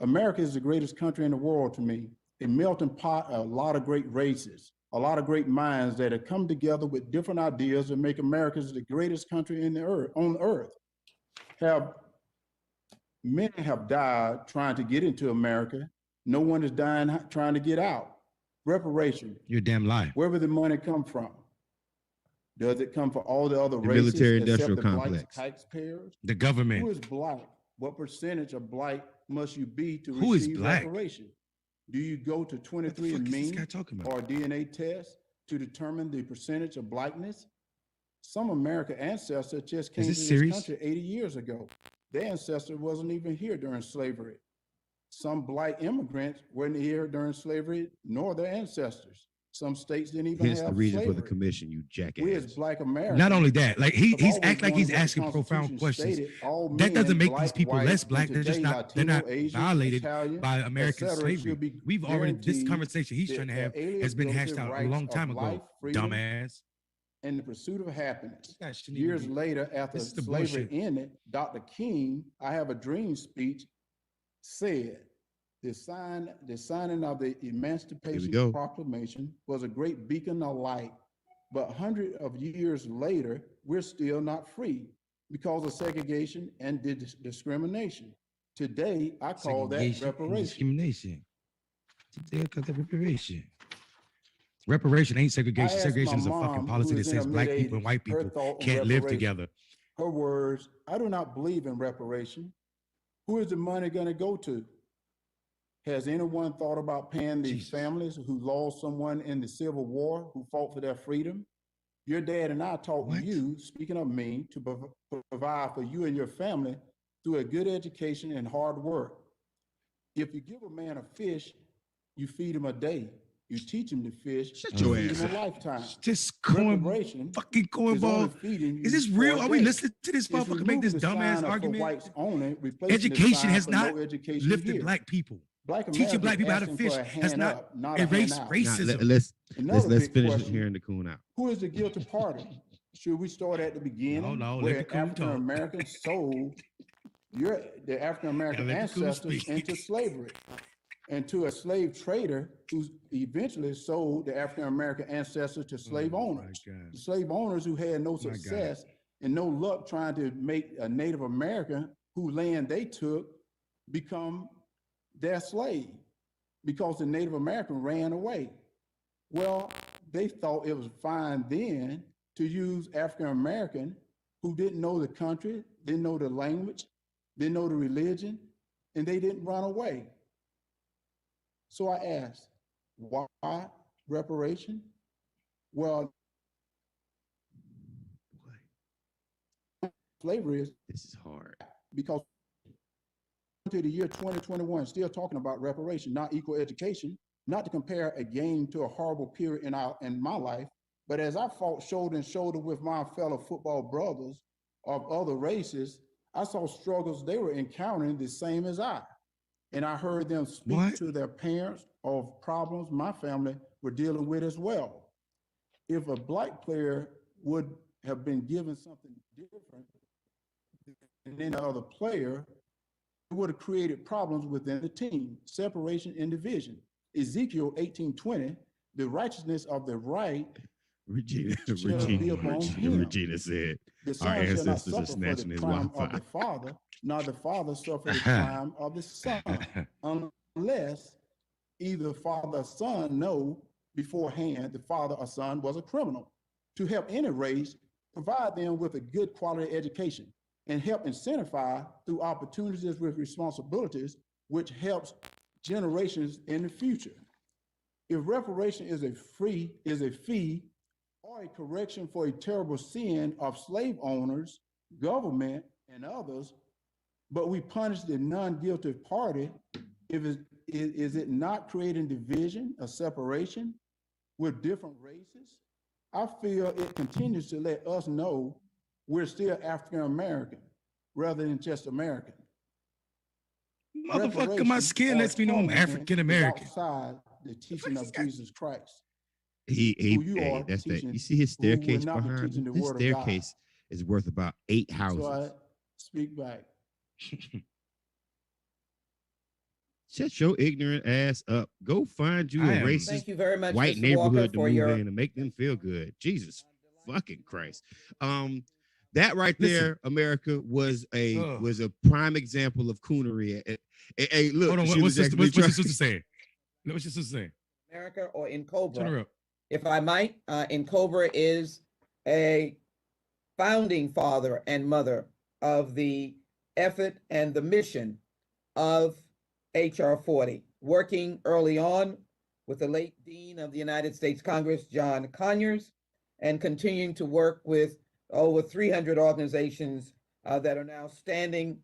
America is the greatest country in the world to me. A melting pot of a lot of great races, a lot of great minds that have come together with different ideas to make America the greatest country on earth. Many have died trying to get into America. No one is dying trying to get out. Reparation. You're a damn lie. Where will the money come from? Does it come for all the other races? Military-industrial except the complex. Black taxpayers? The government. Who is Black? What percentage of Black must you be to Who is receive Black? reparation? Do you go to What the fuck is this guy 23andMe talking about? or DNA test to determine the percentage of Blackness? Some American ancestors just came to this country 80 years ago. Their ancestor wasn't even here during slavery. Some Black immigrants weren't here during slavery, nor their ancestors. Some states didn't even Hence have the reason slavery. for the commission, you jackass. We as Black Americans. Not only that, like he's have always act like he's known what the asking profound Constitution questions. stated, all That doesn't men, make Black, these people white, less and Black. They're just today not. They're not Latino, Asian, violated Italian, by American etc. slavery. should be We've already this guaranteed conversation he's the trying to have has been hashed out a alienable long rights time of ago. life, freedom, Dumbass. and the pursuit of happiness. This guy shouldn't even Years be- later, after This is the slavery bullshit. ended, Dr. King, I Have a Dream speech, said, the signing of the Emancipation go. Proclamation was a great beacon of light, but hundreds of years later, we're still not free because of segregation and discrimination. Today, I call that Segregation and reparation. discrimination. Today I call that reparation. Reparation ain't segregation. I asked Segregation my is a fucking mom, policy who that is in says her Black people mid-80s, and white her people thought on can't live reparation. together. Her words, I do not believe in reparation. Who is the money going to go to? Has anyone thought about paying the Jesus. families who lost someone in the Civil War, who fought for their freedom? Your dad and I taught What? you, speaking of me, to provide for you and your family through a good education and hard work. If you give a man a fish, you feed him a day. You teach him to fish, Shut you your feed ass him a up. lifetime. Just Reparation fucking is only cornball. feeding you Is this for real? a Are we day. listening to this It's motherfucker make removing this the dumbass sign of for argument? whites only, replacing the Education sign has for not no education lifted here. Black people. Black Teaching Americans black people how to asking fish for a has hand not up, not a erased handout. Now, racism. let's Big finish question, hearing the coon out. who is the guilty party? Should we start at the beginning no, let the where coon African talk. Americans sold the African American Gotta let the coon ancestors speak. into slavery and to a slave trader who eventually sold the African American ancestors to slave Oh, my owners? God. The slave owners who had no My God. success and no luck trying to make a Native American whose land they took become their slave because the Native American ran away. Well, they thought it was fine then to use African American who didn't know the country, didn't know the language, didn't know the religion, and they didn't run away. So I asked, why reparation? Well, slavery is This is hard. because to the year 2021, still talking about reparation, not equal education, not to compare a game to a horrible period in my life, but as I fought shoulder and shoulder with my fellow football brothers of other races, I saw struggles they were encountering the same as I. And I heard them speak to their parents of problems my family were dealing with as well. If a Black player would have been given something different than any other player, it would have created problems within the team, separation and division. Ezekiel 18:20, the righteousness of the right Regina shall be upon him. Regina said The our son shall not ancestors are suffer for snatching the his crime Wi-Fi. of the father, nor the father suffer the crime of the son, unless either father or son know beforehand the father or son was a criminal. To help any race, provide them with a good quality education and help incentivize through opportunities with responsibilities, which helps generations in the future. If reparation is a fee or a correction for a terrible sin of slave owners, government, and others, but we punish the non-guilty party, is it not creating division or separation with different races? I feel it continues to let us know we're still African American rather than just American. Motherfucker, my skin lets me know I'm African American. Outside the teaching of Jesus Christ. That's that. You see his staircase behind him? This staircase is worth about 8 houses. So I speak back. Shut your ignorant ass up. Go find you a racist Thank you very much, white Mr. neighborhood Walker, to move in and make them feel good. Jesus fucking Christ. That right there, America, was a prime example of coonery. Hey, look, hold on, what's your sister saying? What's your sister saying? America or in Cobra. Turn her up. If I might, in Cobra is a founding father and mother of the effort and the mission of HR 40, working early on with the late Dean of the United States Congress, John Conyers, and continuing to work with over 300 organizations that are now standing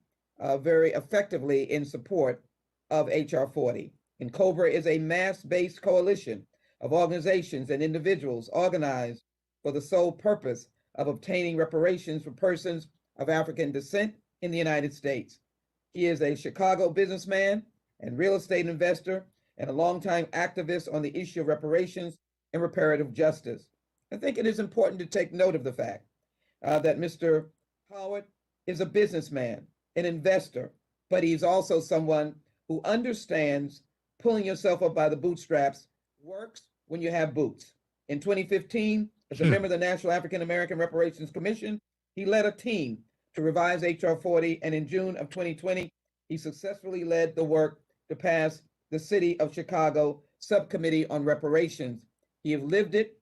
very effectively in support of HR 40. And COBRA is a mass-based coalition of organizations and individuals organized for the sole purpose of obtaining reparations for persons of African descent in the United States. He is a Chicago businessman and real estate investor and a longtime activist on the issue of reparations and reparative justice. I think it is important to take note of the fact that Mr. Howard is a businessman, an investor, but he's also someone who understands pulling yourself up by the bootstraps works when you have boots. In 2015, as a member of the National African American Reparations Commission, he led a team to revise HR 40, and in June of 2020, he successfully led the work to pass the City of Chicago Subcommittee on Reparations. He has lived it,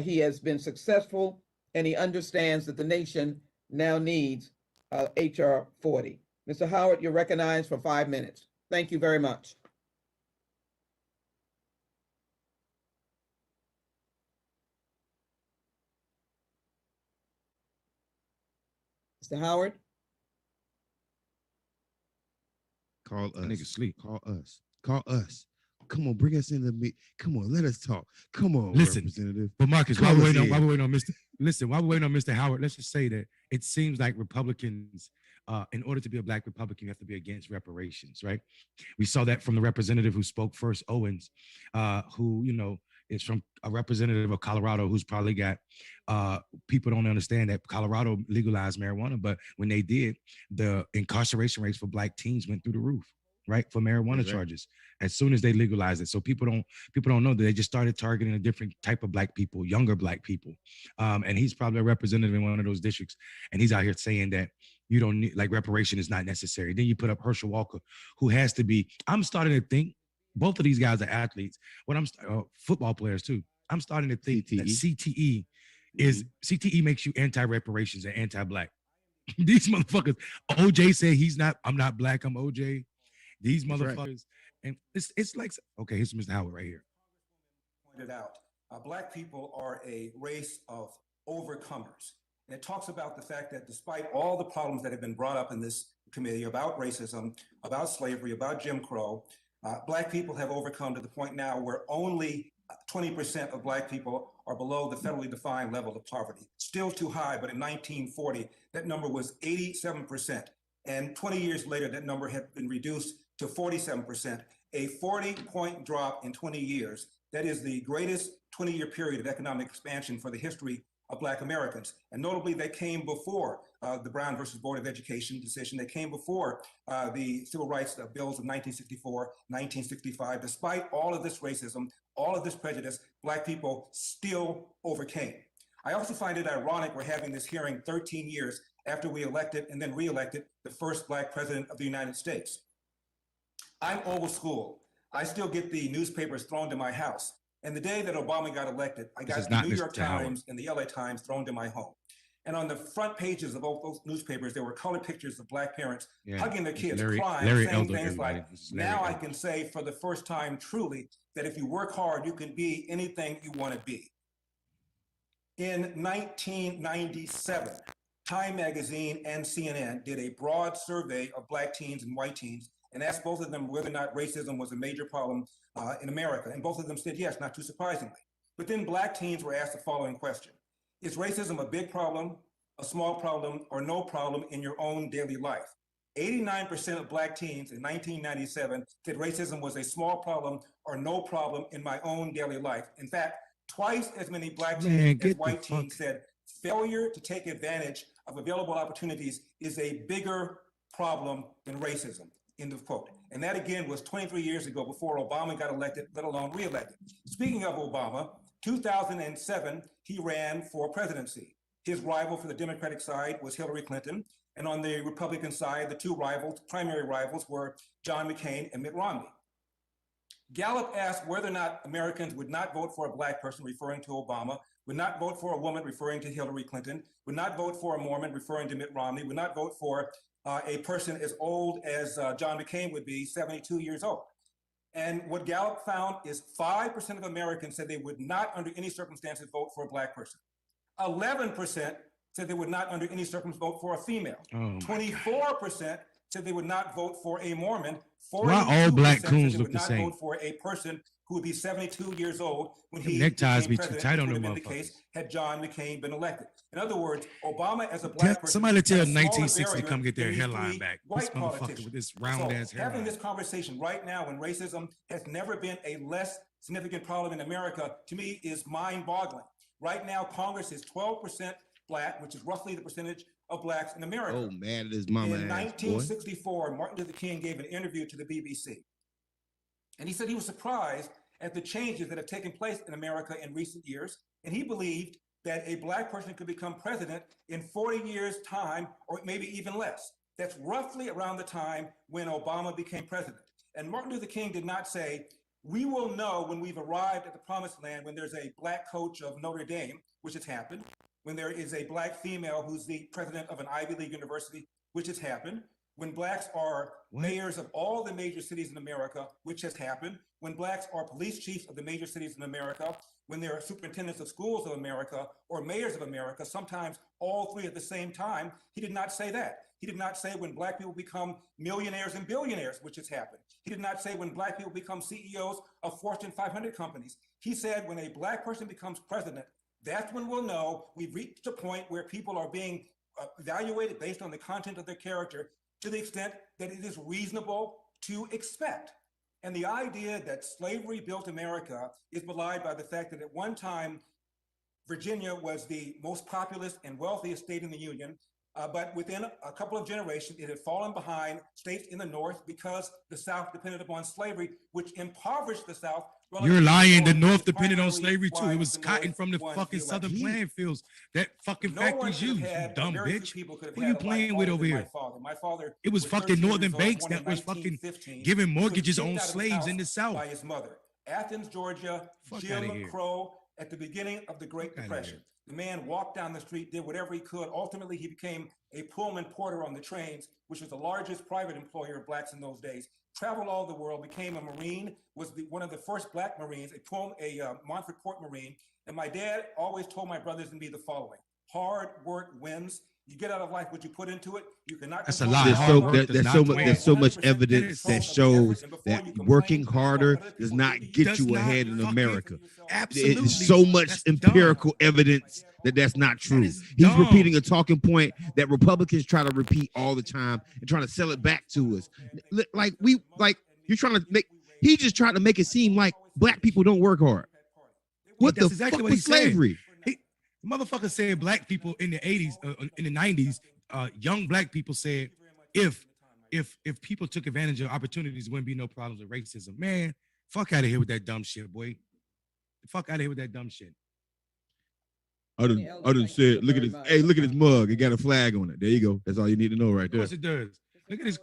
he has been successful, and he understands that the nation now needs HR 40. Mr. Howard, you're recognized for 5 minutes. Thank you very much. Mr. Howard? Call us. Nigga sleep. Call us. Call us. Come on, bring us in the meet. Come on, let us talk. Come on, listen, Representative. But Marcus, while we're waiting on Mr. Listen, while we're waiting on Mr. Howard, let's just say that it seems like Republicans in order to be a Black Republican, you have to be against reparations, right? We saw that from the representative who spoke first, Owens, who, you know, is from a representative of Colorado who's probably got, people don't understand that Colorado legalized marijuana, but when they did, the incarceration rates for Black teens went through the roof, right? For marijuana charges as soon as they legalized it. So people don't know that they just started targeting a different type of Black people, younger Black people. And he's probably a representative in one of those districts. And he's out here saying that you don't need, like, reparation is not necessary. Then you put up Herschel Walker, who has to be, I'm starting to think, both of these guys are athletes. What I'm football players too. I'm starting to think that CTE is CTE makes you anti-reparations and anti-Black. These motherfuckers. OJ said he's not. I'm not Black. I'm OJ. These motherfuckers, and it's like, okay. Here's Mr. Howard right here. Pointed out, Black people are a race of overcomers. And it talks about the fact that despite all the problems that have been brought up in this committee about racism, about slavery, about Jim Crow, Black people have overcome to the point now where only 20% of Black people are below the federally defined level of poverty. Still too high, but in 1940, that number was 87%. And 20 years later, that number had been reduced to 47%, a 40-point drop in 20 years. That is the greatest 20-year period of economic expansion for the history of Black Americans. And notably, they came before the Brown versus Board of Education decision. They came before the Civil Rights Bills of 1964, 1965. Despite all of this racism, all of this prejudice, Black people still overcame. I also find it ironic we're having this hearing 13 years after we elected and then re-elected the first Black president of the United States. I'm old school. I still get the newspapers thrown to my house. And the day that Obama got elected, I got the New York Times and the LA Times thrown to my home. And on the front pages of both those newspapers, there were colored pictures of Black parents hugging their kids, crying, saying things like, now I can say for the first time truly that if you work hard, you can be anything you want to be. In 1997, Time Magazine and CNN did a broad survey of Black teens and white teens and asked both of them whether or not racism was a major problem in America. And both of them said yes, not too surprisingly. But then Black teens were asked the following question. Is racism a big problem, a small problem, or no problem in your own daily life? 89% of Black teens in 1997 said racism was a small problem or no problem in my own daily life. In fact, twice as many Black teens as white teens said failure to take advantage of available opportunities is a bigger problem than racism, end of quote. And that again was 23 years ago before Obama got elected, let alone re-elected. Speaking of Obama, 2007, he ran for presidency. His rival for the Democratic side was Hillary Clinton. And on the Republican side, the two rivals, primary rivals, were John McCain and Mitt Romney. Gallup asked whether or not Americans would not vote for a Black person, referring to Obama, would not vote for a woman, referring to Hillary Clinton, would not vote for a Mormon, referring to Mitt Romney, would not vote for a person as old as John McCain would be, 72 years old. And what Gallup found is 5% of Americans said they would not under any circumstances vote for a Black person. 11% said they would not under any circumstances vote for a female. 24% said they would not vote for a Mormon. Why all Black coons look the same? Vote for a person who would be 72 years old when Them he neckties became be too president, tight on which them would have been the motherfuckers. case had John McCain been elected. In other words, Obama as a Black person, Somebody tell had a smaller 1960 to come get their barrier than hairline three back. This white motherfucker politicians. with this round ass Having hairline. this conversation right now when racism has never been a less significant problem in America, to me, is mind-boggling. Right now, Congress is 12% Black, which is roughly the percentage of Blacks in America. Oh, man, this mama In ass, boy. 1964, Martin Luther King gave an interview to the BBC. And he said he was surprised at the changes that have taken place in America in recent years. And he believed that a Black person could become president in 40 years' time, or maybe even less. That's roughly around the time when Obama became president. And Martin Luther King did not say, we will know when we've arrived at the promised land, when there's a Black coach of Notre Dame, which has happened, when there is a Black female who's the president of an Ivy League university, which has happened, when Blacks are mayors of all the major cities in America, which has happened, when Blacks are police chiefs of the major cities in America, when there are superintendents of schools of America or mayors of America, sometimes all three at the same time. He did not say that. He did not say when Black people become millionaires and billionaires, which has happened. He did not say when Black people become CEOs of Fortune 500 companies. He said when a Black person becomes president, that's when we'll know we've reached a point where people are being evaluated based on the content of their character to the extent that it is reasonable to expect. And the idea that slavery built America is belied by the fact that at one time, Virginia was the most populous and wealthiest state in the Union. But within a couple of generations, it had fallen behind states in the North because the South depended upon slavery, which impoverished the South. You're lying. The North depended on slavery too. It was cotton from the fucking southern playing fields. That fucking factories used, you dumb bitch. Who you playing with over here? My father, it was fucking Northern banks that was fucking giving mortgages on slaves in the South. By his mother. Athens, Georgia, Jim Crow at the beginning of the Great Depression. The man walked down the street, did whatever he could. Ultimately, he became a Pullman porter on the trains, which was the largest private employer of blacks in those days. Traveled all over the world, became a Marine, was one of the first black Marines, a Montford Port Marine. And my dad always told my brothers and me the following: hard work wins. You get out of life what you put into it. You cannot. That's a lie. There's so much evidence that shows that working harder does not get you ahead in America. Absolutely. There's so much empirical evidence that that's not true. He's repeating a talking point that Republicans try to repeat all the time and trying to sell it back to us. You're trying to make. He just tried to make it seem like black people don't work hard. What the fuck was slavery? Motherfucker said black people in the 80s, in the 90s, young black people said, if people took advantage of opportunities, there wouldn't be no problems with racism. Man, fuck out of here with that dumb shit, boy. Fuck out of here with that dumb shit. I done said, look at this. Hey, look at his mug. It got a flag on it. There you go. That's all you need to know right there. Of course it does.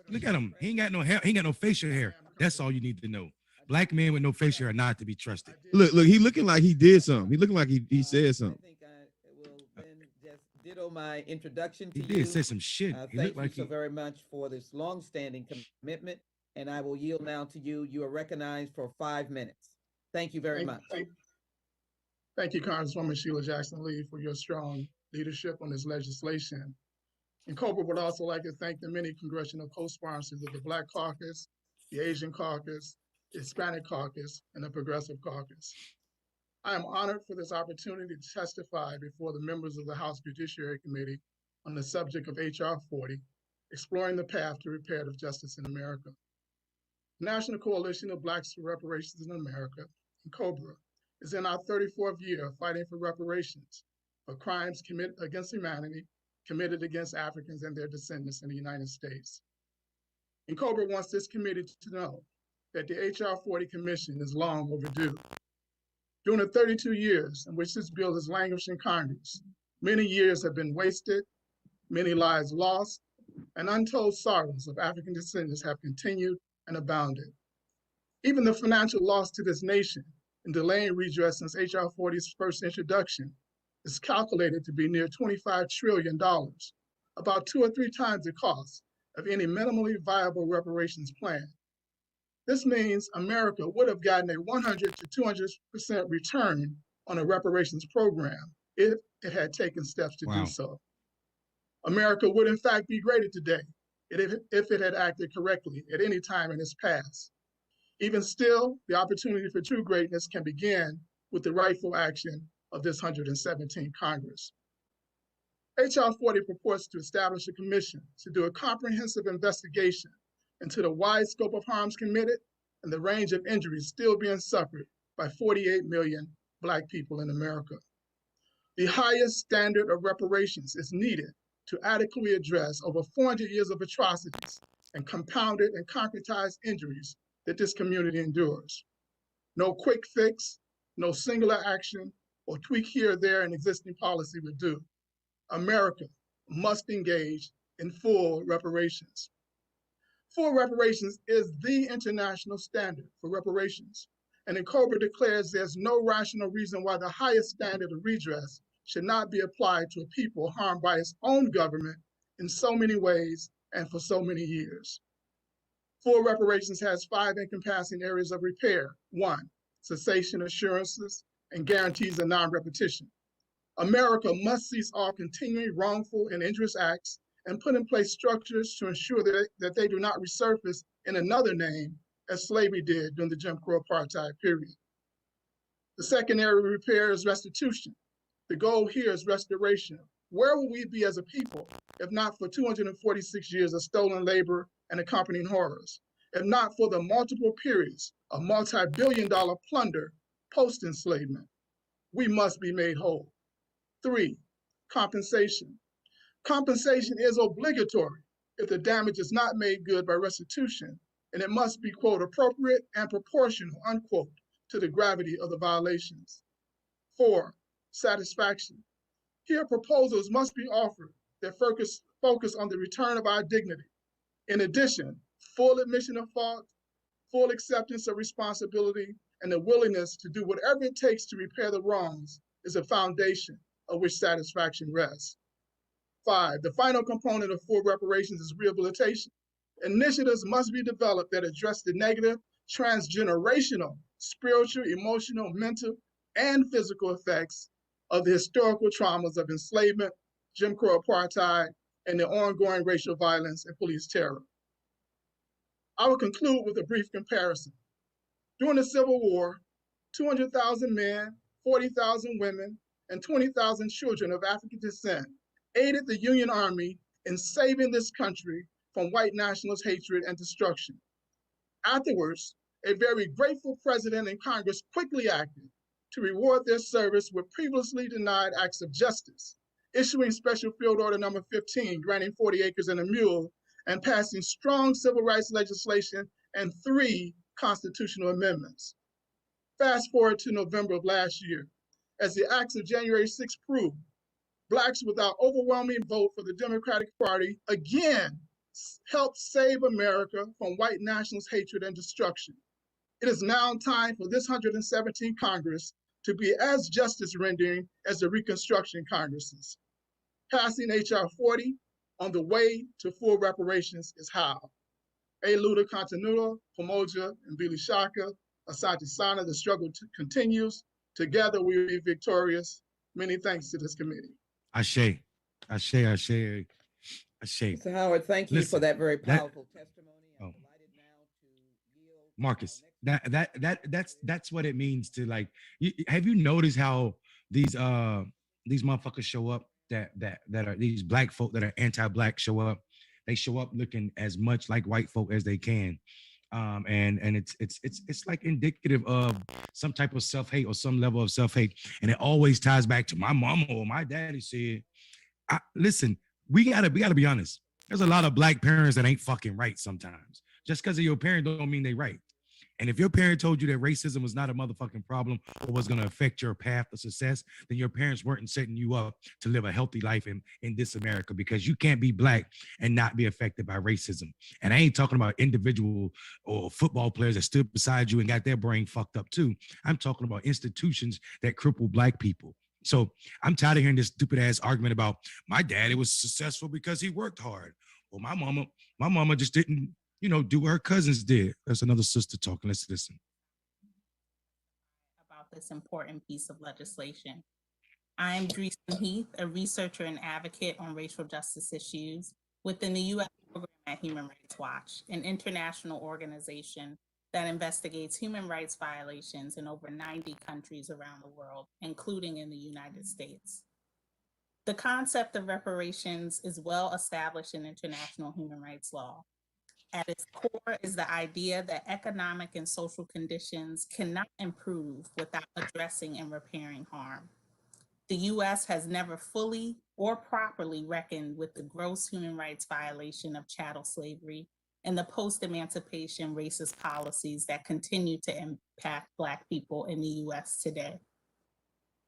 Look at him. He ain't got no hair. He ain't got no facial hair. That's all you need to know. Black men with no facial hair are not to be trusted. Look, he looking like he did something. He looking like he said something. I think I will then just ditto my introduction to He you. did say some shit. Thank you so very much for this long-standing commitment, and I will yield now to you. You are recognized for 5 minutes. Thank you very much. Thank you, Congresswoman Sheila Jackson Lee, for your strong leadership on this legislation. And COBRA would also like to thank the many congressional co-sponsors of the Black Caucus, the Asian Caucus, the Hispanic Caucus, and the Progressive Caucus. I am honored for this opportunity to testify before the members of the House Judiciary Committee on the subject of H.R. 40, exploring the path to reparative justice in America. The National Coalition of Blacks for Reparations in America, COBRA, is in our 34th year of fighting for reparations for crimes committed against humanity, committed against Africans and their descendants in the United States. And COBRA wants this committee to know that the H.R. 40 Commission is long overdue. During the 32 years in which this bill has languished in Congress, many years have been wasted, many lives lost, and untold sorrows of African descendants have continued and abounded. Even the financial loss to this nation in delaying redress since H.R. 40's first introduction is calculated to be near $25 trillion, about 2 or 3 times the cost of any minimally viable reparations plan. This means America would have gotten a 100 to 200% return on a reparations program if it had taken steps to do so. America would in fact be greater today if it had acted correctly at any time in its past. Even still, the opportunity for true greatness can begin with the rightful action of this 117th Congress. H.R. 40 purports to establish a commission to do a comprehensive investigation into the wide scope of harms committed and the range of injuries still being suffered by 48 million Black people in America. The highest standard of reparations is needed to adequately address over 400 years of atrocities and compounded and concretized injuries that this community endures. No quick fix, no singular action, or tweak here or there in existing policy would do. America must engage in full reparations. Full reparations is the international standard for reparations, and COBRA declares there's no rational reason why the highest standard of redress should not be applied to a people harmed by its own government in so many ways and for so many years. Full reparations has 5 encompassing areas of repair. 1, cessation assurances and guarantees of non-repetition. America must cease all continuing wrongful and injurious acts and put in place structures to ensure that they do not resurface in another name as slavery did during the Jim Crow apartheid period. The second area of repair is restitution. The goal here is restoration, Where would we be as a people if not for 246 years of stolen labor and accompanying horrors? If not for the multiple periods of multi-billion-dollar plunder post-enslavement? We must be made whole. 3, compensation. Compensation is obligatory if the damage is not made good by restitution, and it must be, quote, appropriate and proportional, unquote, to the gravity of the violations. 4, satisfaction. Here, proposals must be offered that focus on the return of our dignity. In addition, full admission of fault, full acceptance of responsibility, and the willingness to do whatever it takes to repair the wrongs is a foundation of which satisfaction rests. 5, the final component of full reparations is rehabilitation. Initiatives must be developed that address the negative, transgenerational, spiritual, emotional, mental, and physical effects of the historical traumas of enslavement, Jim Crow apartheid, and the ongoing racial violence and police terror. I will conclude with a brief comparison. During the Civil War, 200,000 men, 40,000 women, and 20,000 children of African descent aided the Union Army in saving this country from white nationalist hatred and destruction. Afterwards, a very grateful president and Congress quickly acted to reward their service with previously denied acts of justice, issuing Special Field Order Number 15, granting 40 acres and a mule, and passing strong civil rights legislation and 3 constitutional amendments. Fast forward to November of last year. As the acts of January 6 proved, Blacks without overwhelming vote for the Democratic Party again helped save America from white nationalist hatred and destruction. It is now time for this 117th Congress to be as justice rendering as the Reconstruction Congresses. Passing H.R. 40 on the way to full reparations is how. A Luda Continua, Pomoja, and Billy Shaka, Asante Sana, the struggle continues. Together we will be victorious. Many thanks to this committee. Ashe. Mr. Howard, thank you for that very powerful testimony. I'm delighted now to yield. Marcus, that's what it means to, like, have you noticed how these motherfuckers show up that are these black folk that are anti-black show up? They show up looking as much like white folk as they can. And it's like indicative of some type of self-hate or some level of self-hate. And it always ties back to my mama or my daddy said. Listen, we gotta be honest. There's a lot of black parents that ain't fucking right sometimes. Just because of your parent don't mean they right. And if your parent told you that racism was not a motherfucking problem or was going to affect your path of success, then your parents weren't setting you up to live a healthy life in this America, because you can't be black and not be affected by racism. And I ain't talking about individual or football players that stood beside you and got their brain fucked up too. I'm talking about institutions that cripple black people. So I'm tired of hearing this stupid ass argument about my daddy was successful because he worked hard. Or my mama just didn't, do what her cousins did. That's another sister talking. Let's listen. About this important piece of legislation. I'm Dreesen Heath, a researcher and advocate on racial justice issues within the U.S. program at Human Rights Watch, an international organization that investigates human rights violations in over 90 countries around the world, including in the United States. The concept of reparations is well established in international human rights law. At its core is the idea that economic and social conditions cannot improve without addressing and repairing harm. The U.S. has never fully or properly reckoned with the gross human rights violation of chattel slavery and the post-emancipation racist policies that continue to impact Black people in the U.S. today.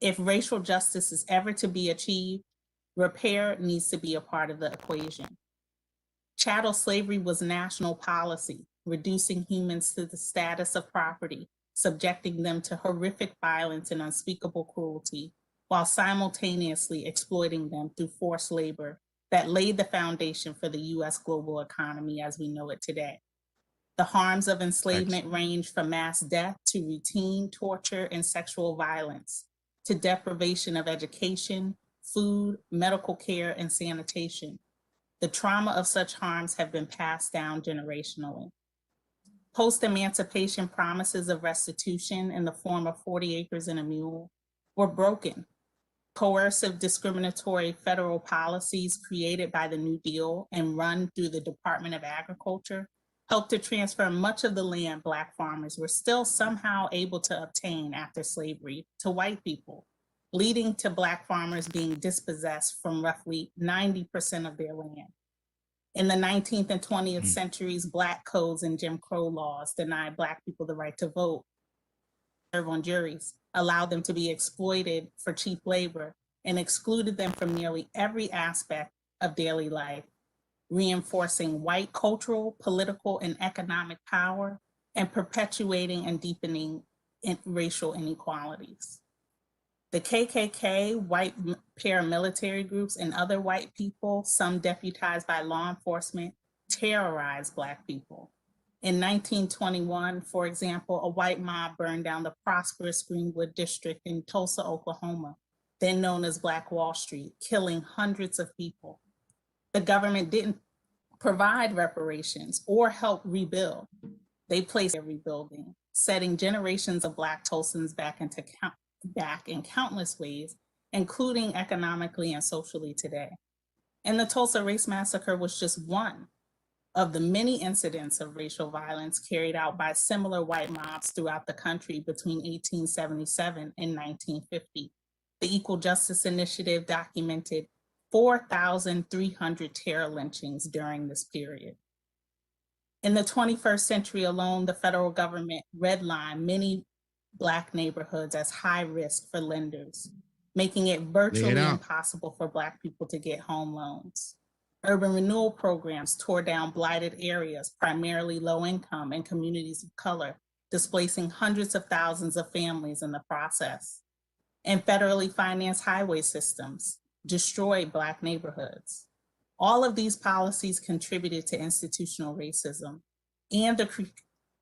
If racial justice is ever to be achieved, repair needs to be a part of the equation. Chattel slavery was national policy, reducing humans to the status of property, subjecting them to horrific violence and unspeakable cruelty, while simultaneously exploiting them through forced labor that laid the foundation for the U.S. global economy as we know it today. The harms of enslavement range from mass death to routine torture and sexual violence, to deprivation of education, food, medical care, and sanitation. The trauma of such harms have been passed down generationally. Post-emancipation promises of restitution in the form of 40 acres and a mule were broken. coercive discriminatory federal policies created by the New Deal and run through the Department of Agriculture helped to transfer much of the land Black farmers were still somehow able to obtain after slavery to white people, leading to Black farmers being dispossessed from roughly 90% of their land. In the 19th and 20th centuries, Black codes and Jim Crow laws denied Black people the right to vote, serve on juries, allowed them to be exploited for cheap labor, and excluded them from nearly every aspect of daily life, reinforcing white cultural, political, and economic power, and perpetuating and deepening racial inequalities. The KKK, white paramilitary groups, and other white people, some deputized by law enforcement, terrorized Black people. In 1921, for example, a white mob burned down the prosperous Greenwood district in Tulsa, Oklahoma, then known as Black Wall Street, killing hundreds of people. The government didn't provide reparations or help rebuild. They placed their rebuilding, setting generations of Black Tulsans back in countless ways, including economically and socially today. And the Tulsa Race Massacre was just one of the many incidents of racial violence carried out by similar white mobs throughout the country between 1877 and 1950. The Equal Justice Initiative documented 4,300 terror lynchings during this period. In the 21st century alone, the federal government redlined many Black neighborhoods as high risk for lenders, making it virtually impossible for Black people to get home loans. Urban renewal programs tore down blighted areas, primarily low income and communities of color, displacing hundreds of thousands of families in the process. And federally financed highway systems destroyed Black neighborhoods. All of these policies contributed to institutional racism and the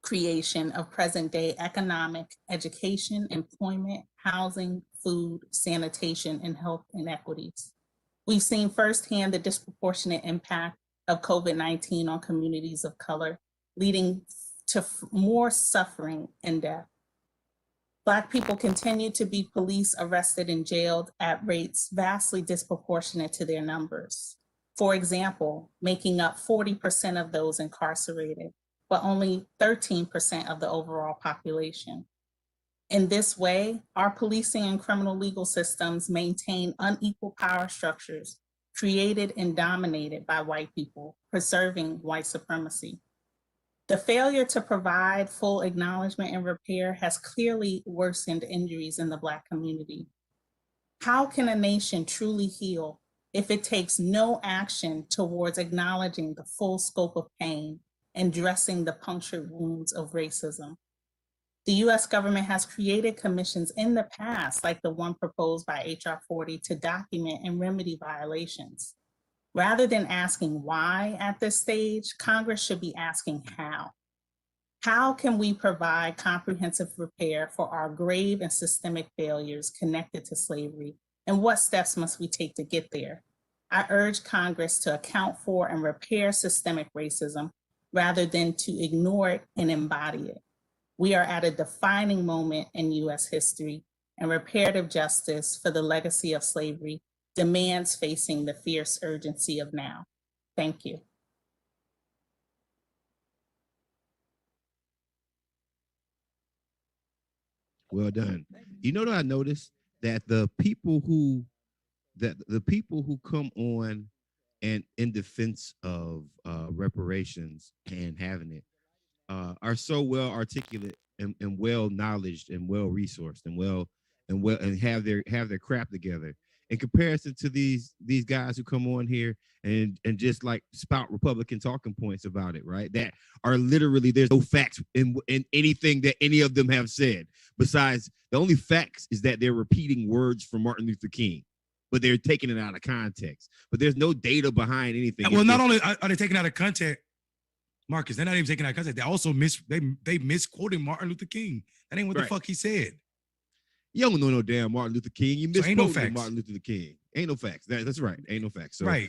creation of present-day economic, education, employment, housing, food, sanitation, and health inequities. We've seen firsthand the disproportionate impact of COVID-19 on communities of color, leading to more suffering and death. Black people continue to be police arrested and jailed at rates vastly disproportionate to their numbers. For example, making up 40% of those incarcerated, but only 13% of the overall population. In this way, our policing and criminal legal systems maintain unequal power structures created and dominated by white people, preserving white supremacy. The failure to provide full acknowledgement and repair has clearly worsened injuries in the Black community. How can a nation truly heal if it takes no action towards acknowledging the full scope of pain and dressing the punctured wounds of racism? The US government has created commissions in the past, like the one proposed by HR 40, to document and remedy violations. Rather than asking why at this stage, Congress should be asking how. How can we provide comprehensive repair for our grave and systemic failures connected to slavery? And what steps must we take to get there? I urge Congress to account for and repair systemic racism rather than to ignore it and embody it. We are at a defining moment in US history, and reparative justice for the legacy of slavery demands facing the fierce urgency of now. Thank you. Well done. You know what I noticed? That the people who come on and in defense of reparations and having it are so well articulate and well knowledged and well resourced and have their crap together in comparison to these guys who come on here and just like spout Republican talking points about it, right? That are literally, there's no facts in anything that any of them have said. Besides, the only facts is that they're repeating words from Martin Luther King, but they're taking it out of context. But there's no data behind anything. Well, not only are they taking out of context, Marcus, they're not even taking out of context. They also they misquoted Martin Luther King. That ain't what the fuck he said. You don't know no damn Martin Luther King. You misquoted no facts. Martin Luther King. Ain't no facts. That's right. Ain't no facts. So, right.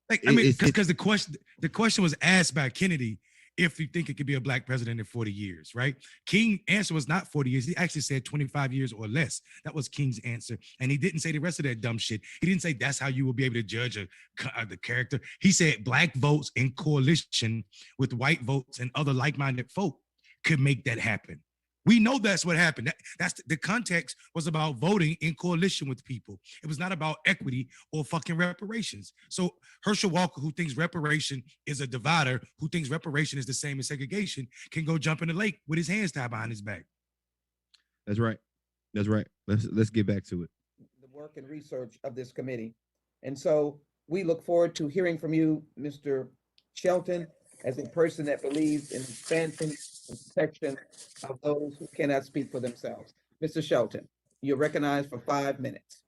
Because the question was asked by Kennedy, if you think it could be a black president in 40 years, right? King's answer was not 40 years. He actually said 25 years or less. That was King's answer. And he didn't say the rest of that dumb shit. He didn't say that's how you will be able to judge the character. He said black votes in coalition with white votes and other like-minded folk could make that happen. We know that's what happened. That's the context was about voting in coalition with people. It was not about equity or fucking reparations. So Herschel Walker, who thinks reparation is a divider, who thinks reparation is the same as segregation, can go jump in the lake with his hands tied behind his back. That's right. That's right. Let's get back to it. The work and research of this committee. And so we look forward to hearing from you, Mr. Shelton, as a person that believes in expansion and protection of those who cannot speak for themselves. Mr. Shelton, you're recognized for 5 minutes.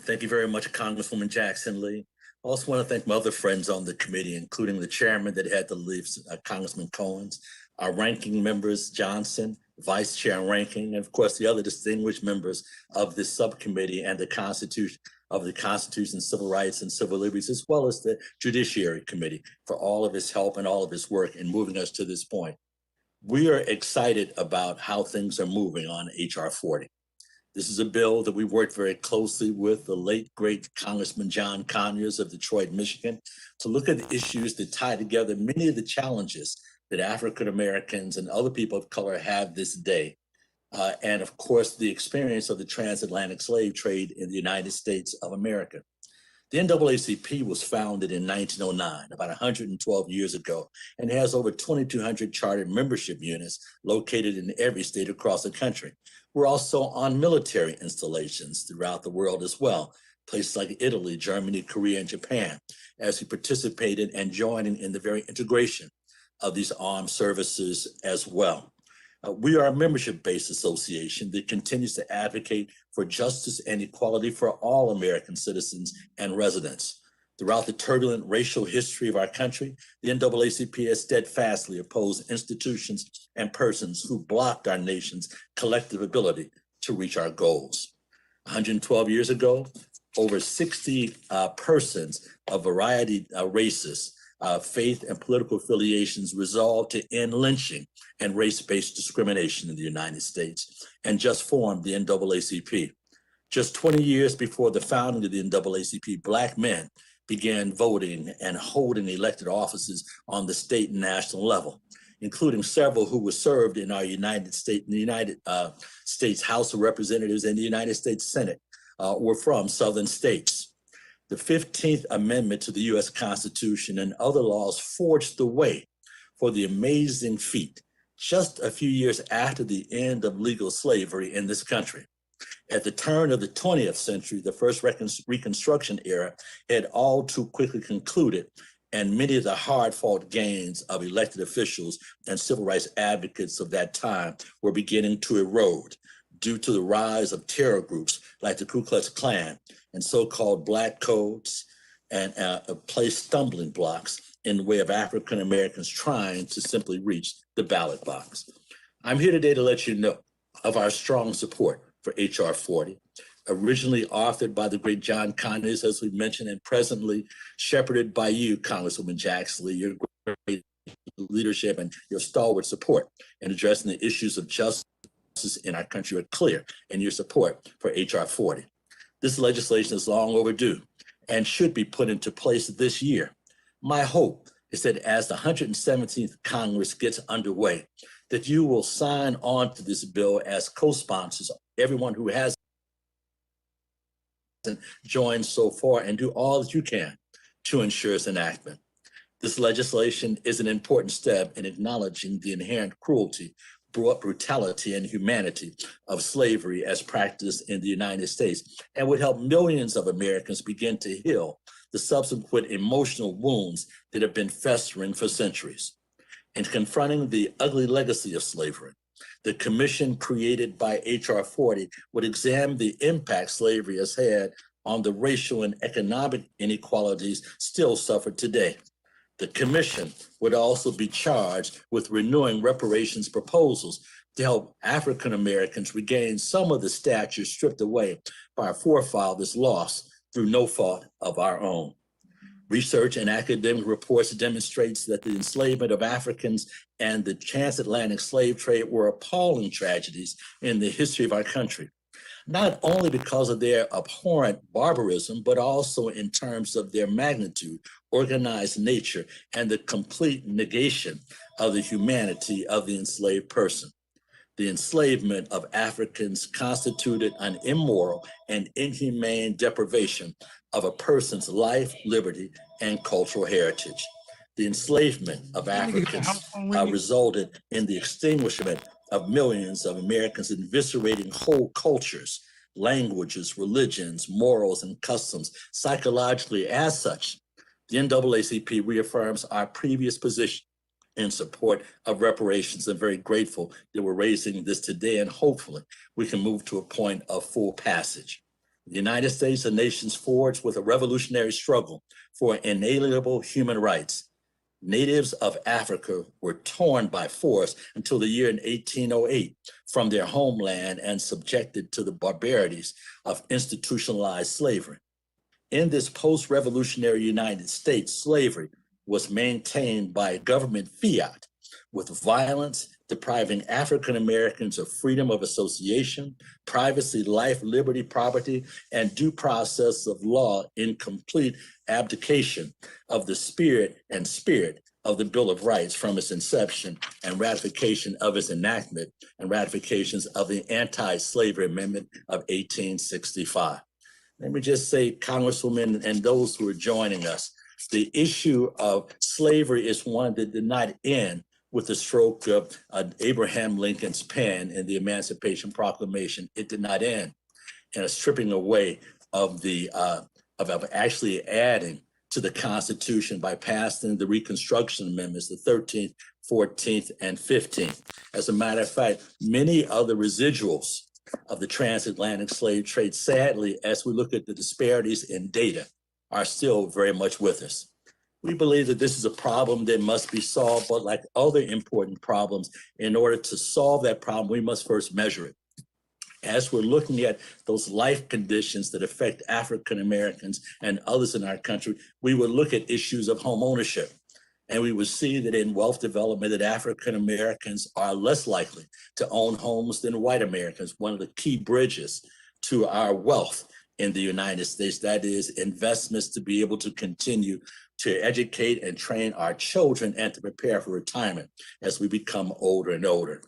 Thank you very much, Congresswoman Jackson Lee. I also want to thank my other friends on the committee, including the chairman that had to leave, Congressman Cohens, our ranking members, Johnson, Vice Chair and Ranking, and of course, the other distinguished members of this subcommittee and the Constitution, Civil Rights and Civil Liberties, as well as the Judiciary Committee for all of his help and all of his work in moving us to this point. We are excited about how things are moving on H.R. 40. This is a bill that we worked very closely with the late, great Congressman John Conyers of Detroit, Michigan, to look at the issues that tie together many of the challenges that African Americans and other people of color have this day. And of course, the experience of the transatlantic slave trade in the United States of America. The NAACP was founded in 1909, about 112 years ago, and has over 2,200 chartered membership units located in every state across the country. We're also on military installations throughout the world as well, places like Italy, Germany, Korea, and Japan, as we participated and joining in the very integration of these armed services as well. We are a membership-based association that continues to advocate for justice and equality for all American citizens and residents. Throughout the turbulent racial history of our country, the NAACP has steadfastly opposed institutions and persons who blocked our nation's collective ability to reach our goals. 112 years ago, over 60 persons of variety races, faith and political affiliations resolved to end lynching and race-based discrimination in the United States and just formed the NAACP. Just 20 years before the founding of the NAACP, Black men began voting and holding elected offices on the state and national level, including several who were served in our United States House of Representatives and the United States Senate were from Southern states. The 15th Amendment to the U.S. Constitution and other laws forged the way for the amazing feat just a few years after the end of legal slavery in this country. At the turn of the 20th century, the first Reconstruction era had all too quickly concluded, and many of the hard-fought gains of elected officials and civil rights advocates of that time were beginning to erode due to the rise of terror groups like the Ku Klux Klan and so-called Black codes, and placed stumbling blocks in the way of African Americans trying to simply reach the ballot box. I'm here today to let you know of our strong support for H.R. 40, originally authored by the great John Conyers, as we mentioned, and presently shepherded by you, Congresswoman Jackson Lee, your great leadership and your stalwart support in addressing the issues of justice in our country are clear, and your support for H.R. 40. This legislation is long overdue and should be put into place this year. My hope is that as the 117th Congress gets underway, that you will sign on to this bill as co-sponsors, everyone who has joined so far, and do all that you can to ensure its enactment. This legislation is an important step in acknowledging the inherent cruelty, brutality, and humanity of slavery as practiced in the United States, and would help millions of Americans begin to heal the subsequent emotional wounds that have been festering for centuries. In confronting the ugly legacy of slavery, the commission created by H.R. 40 would examine the impact slavery has had on the racial and economic inequalities still suffered today. The commission would also be charged with renewing reparations proposals to help African Americans regain some of the stature stripped away by our forefathers lost through no fault of our own. Research and academic reports demonstrates that the enslavement of Africans and the transatlantic slave trade were appalling tragedies in the history of our country, not only because of their abhorrent barbarism, but also in terms of their magnitude, organized nature, and the complete negation of the humanity of the enslaved person. The enslavement of Africans constituted an immoral and inhumane deprivation of a person's life, liberty, and cultural heritage. The enslavement of Africans resulted in the extinguishment of millions of Americans, eviscerating whole cultures, languages, religions, morals, and customs psychologically. As such, the NAACP reaffirms our previous position in support of reparations. I'm very grateful that we're raising this today, and hopefully we can move to a point of full passage. The United States, a nation's forged with a revolutionary struggle for inalienable human rights. Natives of Africa were torn by force until the year in 1808 from their homeland and subjected to the barbarities of institutionalized slavery. In this post-revolutionary United States, slavery was maintained by government fiat with violence, depriving African Americans of freedom of association, privacy, life, liberty, property, and due process of law, in complete abdication of the spirit of the Bill of Rights from its inception and ratification of its enactment and ratifications of the Anti-Slavery Amendment of 1865. Let me just say, Congresswoman, and those who are joining us, the issue of slavery is one that did not end with the stroke of Abraham Lincoln's pen in the Emancipation Proclamation. It did not end in a stripping away of the of actually adding to the Constitution by passing the Reconstruction Amendments, the 13th, 14th, and 15th. As a matter of fact, many of the residuals of the transatlantic slave trade, sadly, as we look at the disparities in data, are still very much with us. We believe that this is a problem that must be solved, but like other important problems, in order to solve that problem, we must first measure it. As we're looking at those life conditions that affect African Americans and others in our country, we would look at issues of home ownership. And we would see that in wealth development, that African Americans are less likely to own homes than white Americans. One of the key bridges to our wealth in the United States, that is investments to be able to continue to educate and train our children and to prepare for retirement as we become older and older.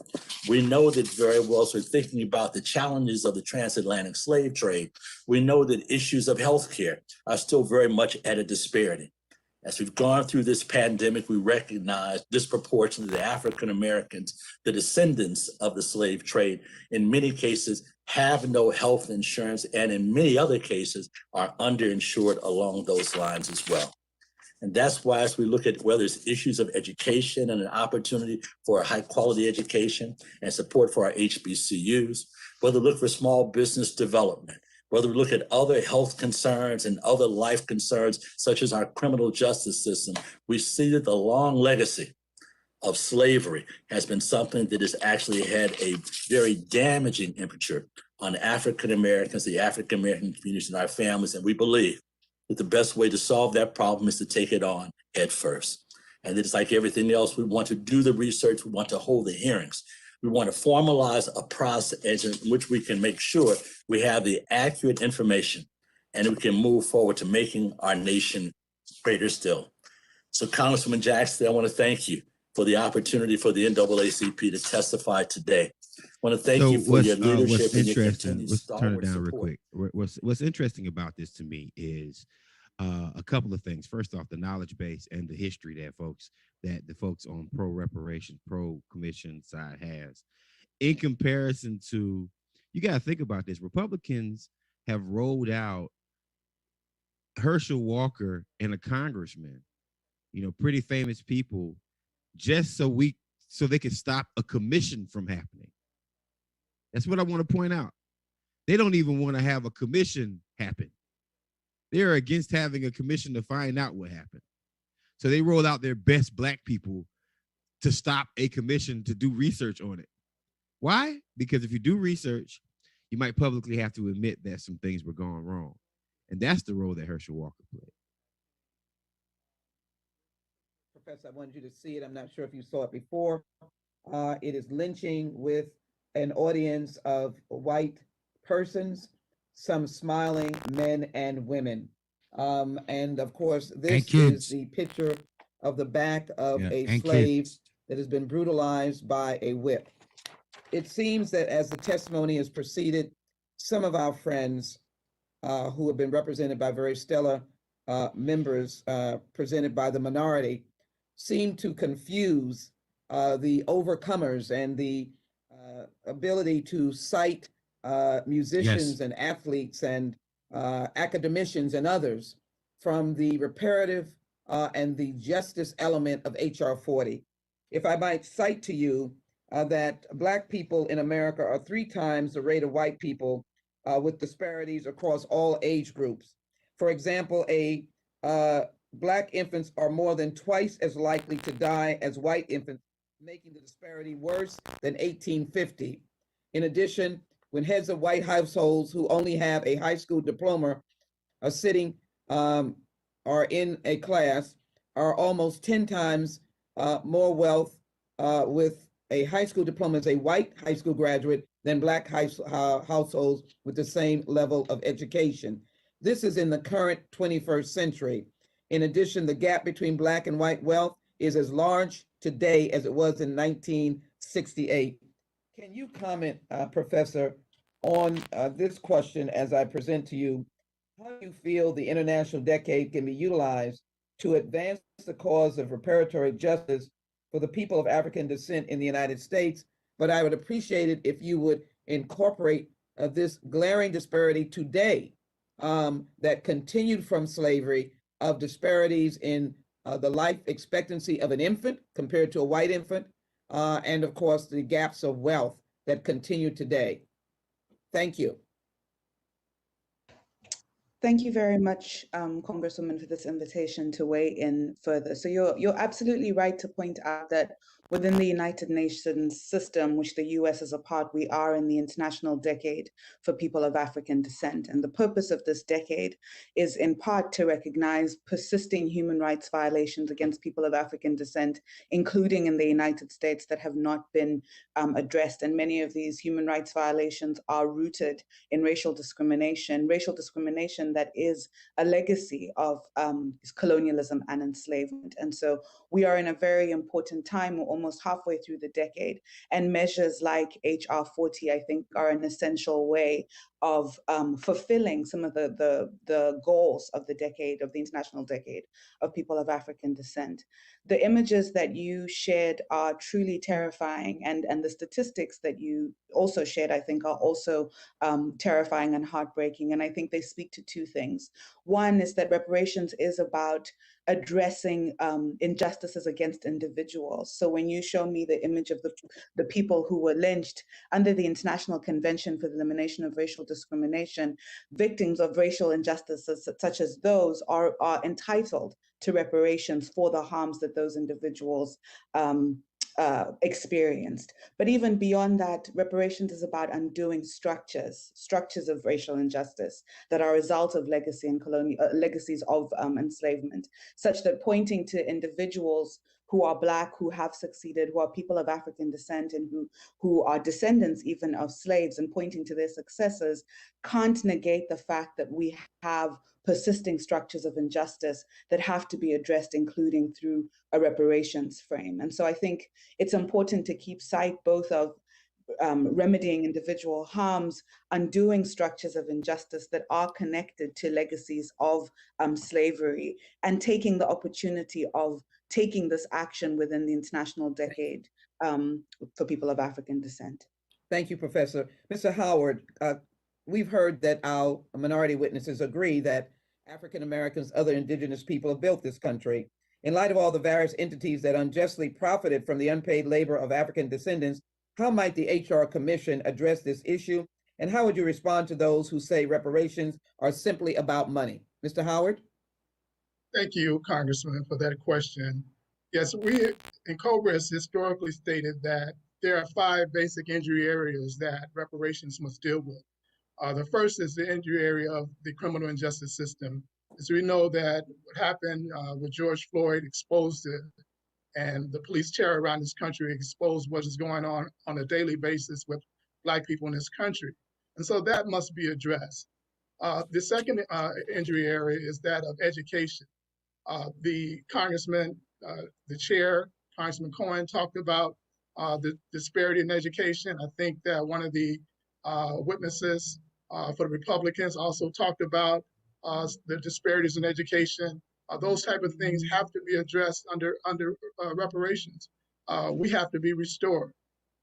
We know that very well, so thinking about the challenges of the transatlantic slave trade, we know that issues of healthcare are still very much at a disparity. As we've gone through this pandemic, we recognize disproportionately the African Americans, the descendants of the slave trade, in many cases have no health insurance, and in many other cases are underinsured along those lines as well. And that's why, as we look at whether it's issues of education and an opportunity for a high quality education and support for our HBCUs, whether we look for small business development, whether we look at other health concerns and other life concerns, such as our criminal justice system, we see that the long legacy of slavery has been something that has actually had a very damaging impact on African Americans, the African American communities, and our families. And we believe that the best way to solve that problem is to take it on head first. And it's like everything else, we want to do the research, we want to hold the hearings. We want to formalize a process in which we can make sure we have the accurate information and we can move forward to making our nation greater still. So Congresswoman Jackson, I want to thank you for the opportunity for the NAACP to testify today. I want to thank you for your leadership and your continued stalwart support. Real quick. What's interesting about this to me is a couple of things. First off, the knowledge base and the history that the folks on pro-reparations, pro-commission side has. In comparison to, you got to think about this, Republicans have rolled out Herschel Walker and a congressman, pretty famous people, just so they can stop a commission from happening. That's what I want to point out. They don't even want to have a commission happen. They're against having a commission to find out what happened. So they roll out their best Black people to stop a commission to do research on it. Why? Because if you do research, you might publicly have to admit that some things were going wrong. And that's the role that Herschel Walker played. Professor, I wanted you to see it. I'm not sure if you saw it before. It is lynching with an audience of white persons, some smiling men and women. And of course, this is the picture of the back of a slave that has been brutalized by a whip. It seems that as the testimony has proceeded, some of our friends who have been represented by very stellar members presented by the minority seem to confuse the overcomers and the ability to cite musicians and athletes and academicians and others from the reparative and the justice element of HR 40. If I might cite to you that Black people in America are 3 times the rate of white people with disparities across all age groups. For example, Black infants are more than twice as likely to die as white infants, making the disparity worse than 1850. In addition, when heads of white households who only have a high school diploma are sitting are in a class are almost 10 times more wealth with a high school diploma as a white high school graduate than Black households with the same level of education. This is in the current 21st century. In addition, the gap between Black and white wealth is as large today as it was in 1968. Can you comment, Professor, on this question as I present to you? How do you feel the International Decade can be utilized to advance the cause of reparatory justice for the people of African descent in the United States? But I would appreciate it if you would incorporate this glaring disparity today that continued from slavery, of disparities in the life expectancy of an infant compared to a white infant, and of course the gaps of wealth that continue today. Thank you. Thank you very much, Congresswoman, for this invitation to weigh in further. So you're absolutely right to point out that within the United Nations system, which the US is a part, we are in the International Decade for People of African Descent. And the purpose of this decade is in part to recognize persisting human rights violations against people of African descent, including in the United States, that have not been addressed. And many of these human rights violations are rooted in racial discrimination that is a legacy of colonialism and enslavement. And so we are in a very important time. We're almost halfway through the decade, and measures like HR 40, I think, are an essential way of fulfilling some of the goals of the decade, of the International Decade of People of African Descent. The images that you shared are truly terrifying, and the statistics that you also shared, I think, are also terrifying and heartbreaking. And I think they speak to 2 things. One is that reparations is about addressing injustices against individuals. So when you show me the image of the people who were lynched under the International Convention for the Elimination of Racial Discrimination, victims of racial injustices such as those are entitled to reparations for the harms that those individuals experienced. But even beyond that, reparations is about undoing structures of racial injustice that are a result of legacy and legacies of enslavement, such that pointing to individuals who are Black, who have succeeded, who are people of African descent, and who are descendants even of slaves, and pointing to their successes can't negate the fact that we have persisting structures of injustice that have to be addressed, including through a reparations frame. And so I think it's important to keep sight both of remedying individual harms, undoing structures of injustice that are connected to legacies of slavery, and taking the opportunity of taking this action within the International Decade for People of African Descent. Thank you, Professor. Mr. Howard, we've heard that our minority witnesses agree that African Americans, other indigenous people have built this country. In light of all the various entities that unjustly profited from the unpaid labor of African descendants, how might the HR Commission address this issue? And how would you respond to those who say reparations are simply about money? Mr. Howard? Thank you, Congressman, for that question. Yes, we in COBRA has historically stated that there are 5 basic injury areas that reparations must deal with. The first is the injury area of the criminal injustice system. As we know that what happened with George Floyd exposed and the police terror around this country expose what is going on a daily basis with Black people in this country. And so that must be addressed. The second injury area is that of education. The Congressman, the chair, Congressman Cohen, talked about the disparity in education. I think that one of the witnesses for the Republicans also talked about the disparities in education. Those type of things have to be addressed under reparations. We have to be restored.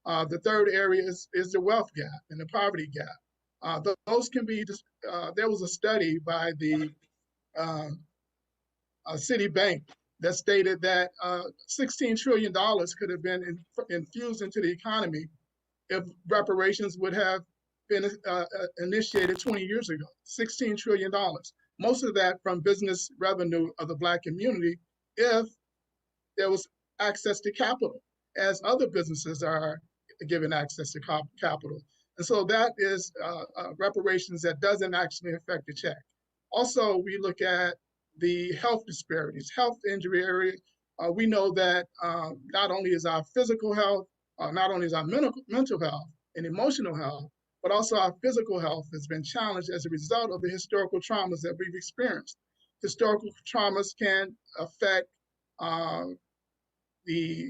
The third area is the wealth gap and the poverty gap. Those can be, there was a study by the Citibank that stated that $16 trillion could have been infused into the economy if reparations would have been initiated 20 years ago. $16 trillion. Most of that from business revenue of the Black community if there was access to capital, as other businesses are given access to capital. And so that is reparations that doesn't actually affect the check. Also, we look at the health disparities, health injury area. We know that not only is our physical health, not only is our mental health and emotional health, but also our physical health has been challenged as a result of the historical traumas that we've experienced. Historical traumas can affect the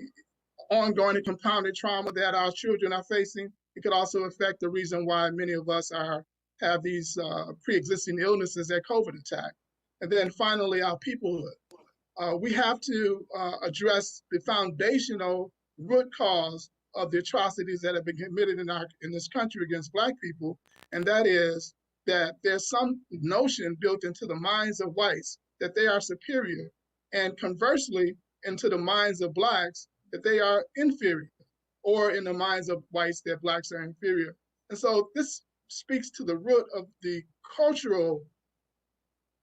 ongoing and compounded trauma that our children are facing. It could also affect the reason why many of us have these pre-existing illnesses that COVID attack. And then finally, our peoplehood. We have to address the foundational root cause of the atrocities that have been committed in this country against Black people, and that is that there's some notion built into the minds of whites that they are superior, and conversely, into the minds of Blacks that they are inferior, or in the minds of whites that Blacks are inferior. And so this speaks to the root of the cultural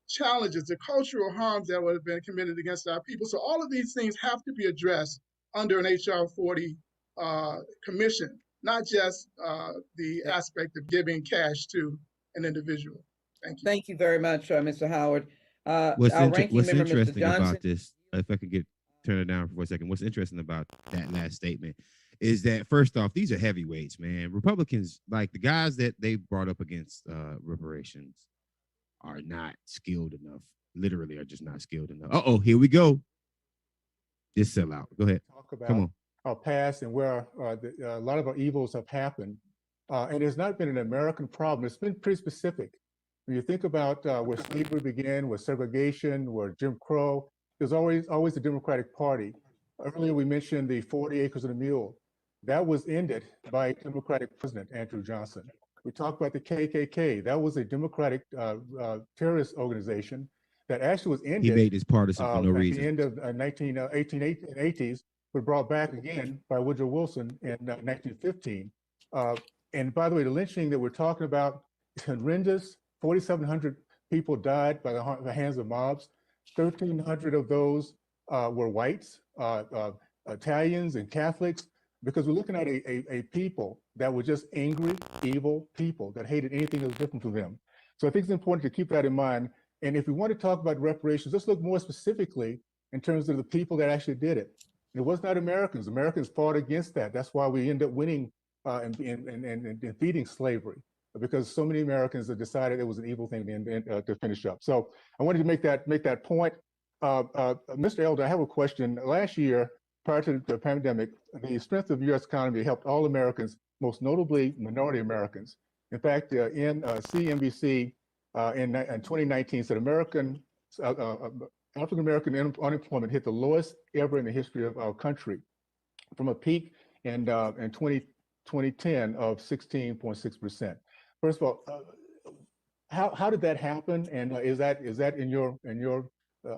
challenges, the cultural harms that would have been committed against our people. So all of these things have to be addressed under an HR 40 commission, not just the aspect of giving cash to an individual. Thank you. Thank you very much, Mr. Howard. What's Ranking member, Mr. interesting Johnson. about this, if I could turn it down for a second, what's interesting about that last statement is that, first off, these are heavyweights, man. Republicans, like the guys that they brought up against reparations, are not skilled enough. Literally, are just not skilled enough. Uh-oh, here we go. This sellout. Go ahead. Talk about Come on. our past and where a lot of our evils have happened. And it's not been an American problem. It's been pretty specific. When you think about where slavery began, where segregation, where Jim Crow, there's always the Democratic Party. Earlier, we mentioned the 40 acres and a mule. That was ended by Democratic President Andrew Johnson. We talked about the KKK. That was a Democratic terrorist organization that actually was ended. He made this partisan for no reason. At the end of 1880s, but brought back again by Woodrow Wilson in 1915. And by the way, the lynching that we're talking about is horrendous. 4,700 people died by the hands of mobs. 1,300 of those were whites, Italians and Catholics, because we're looking at a people that were just angry, evil people that hated anything that was different from them. So I think it's important to keep that in mind. And if we want to talk about reparations, let's look more specifically in terms of the people that actually did it. It was not Americans. Americans fought against that. That's why we end up winning and defeating slavery, because so many Americans have decided it was an evil thing to finish up. So I wanted to make that point. Mr. Elder, I have a question. Last year, prior to the pandemic, the strength of the U.S. economy helped all Americans, most notably minority Americans. In fact, in CNBC in 2019 said African-American unemployment hit the lowest ever in the history of our country, from a peak in 2010 of 16.6%. First of all, how did that happen? And is that in your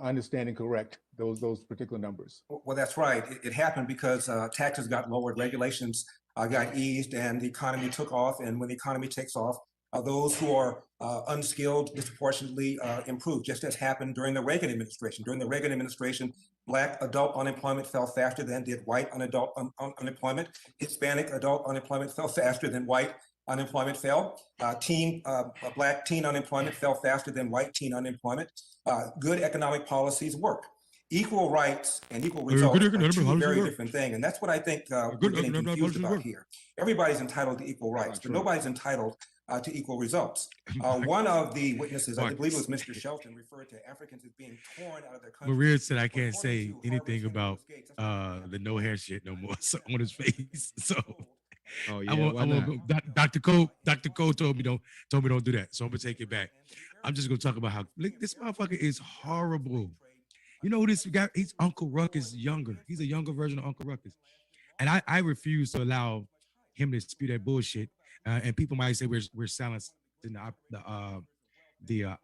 understanding correct, those particular numbers? Well, that's right. It happened because taxes got lowered, regulations got eased, and the economy took off. And when the economy takes off, those who are unskilled disproportionately improve, just as happened during the Reagan administration. During the Reagan administration, Black adult unemployment fell faster than did white adult unemployment. Hispanic adult unemployment fell faster than white unemployment fell. Black teen unemployment fell faster than white teen unemployment. Good economic policies work. equal rights and equal results are two very different things. And that's what I think we're getting confused about here. Everybody's entitled to equal rights, but nobody's entitled to equal results. One of the witnesses, I believe it was Mr. Shelton, referred to Africans as being torn out of their country. Maria said I can't say anything about the no hair shit no more on his face. So Oh yeah, I won't go. Dr. Cole told me don't do that. So I'm gonna take it back. I'm just gonna talk about how this motherfucker is horrible. You know who this guy? He's Uncle Ruckus younger. He's a younger version of Uncle Ruckus. And I refuse to allow him to spew that bullshit. And people might say we're silencing the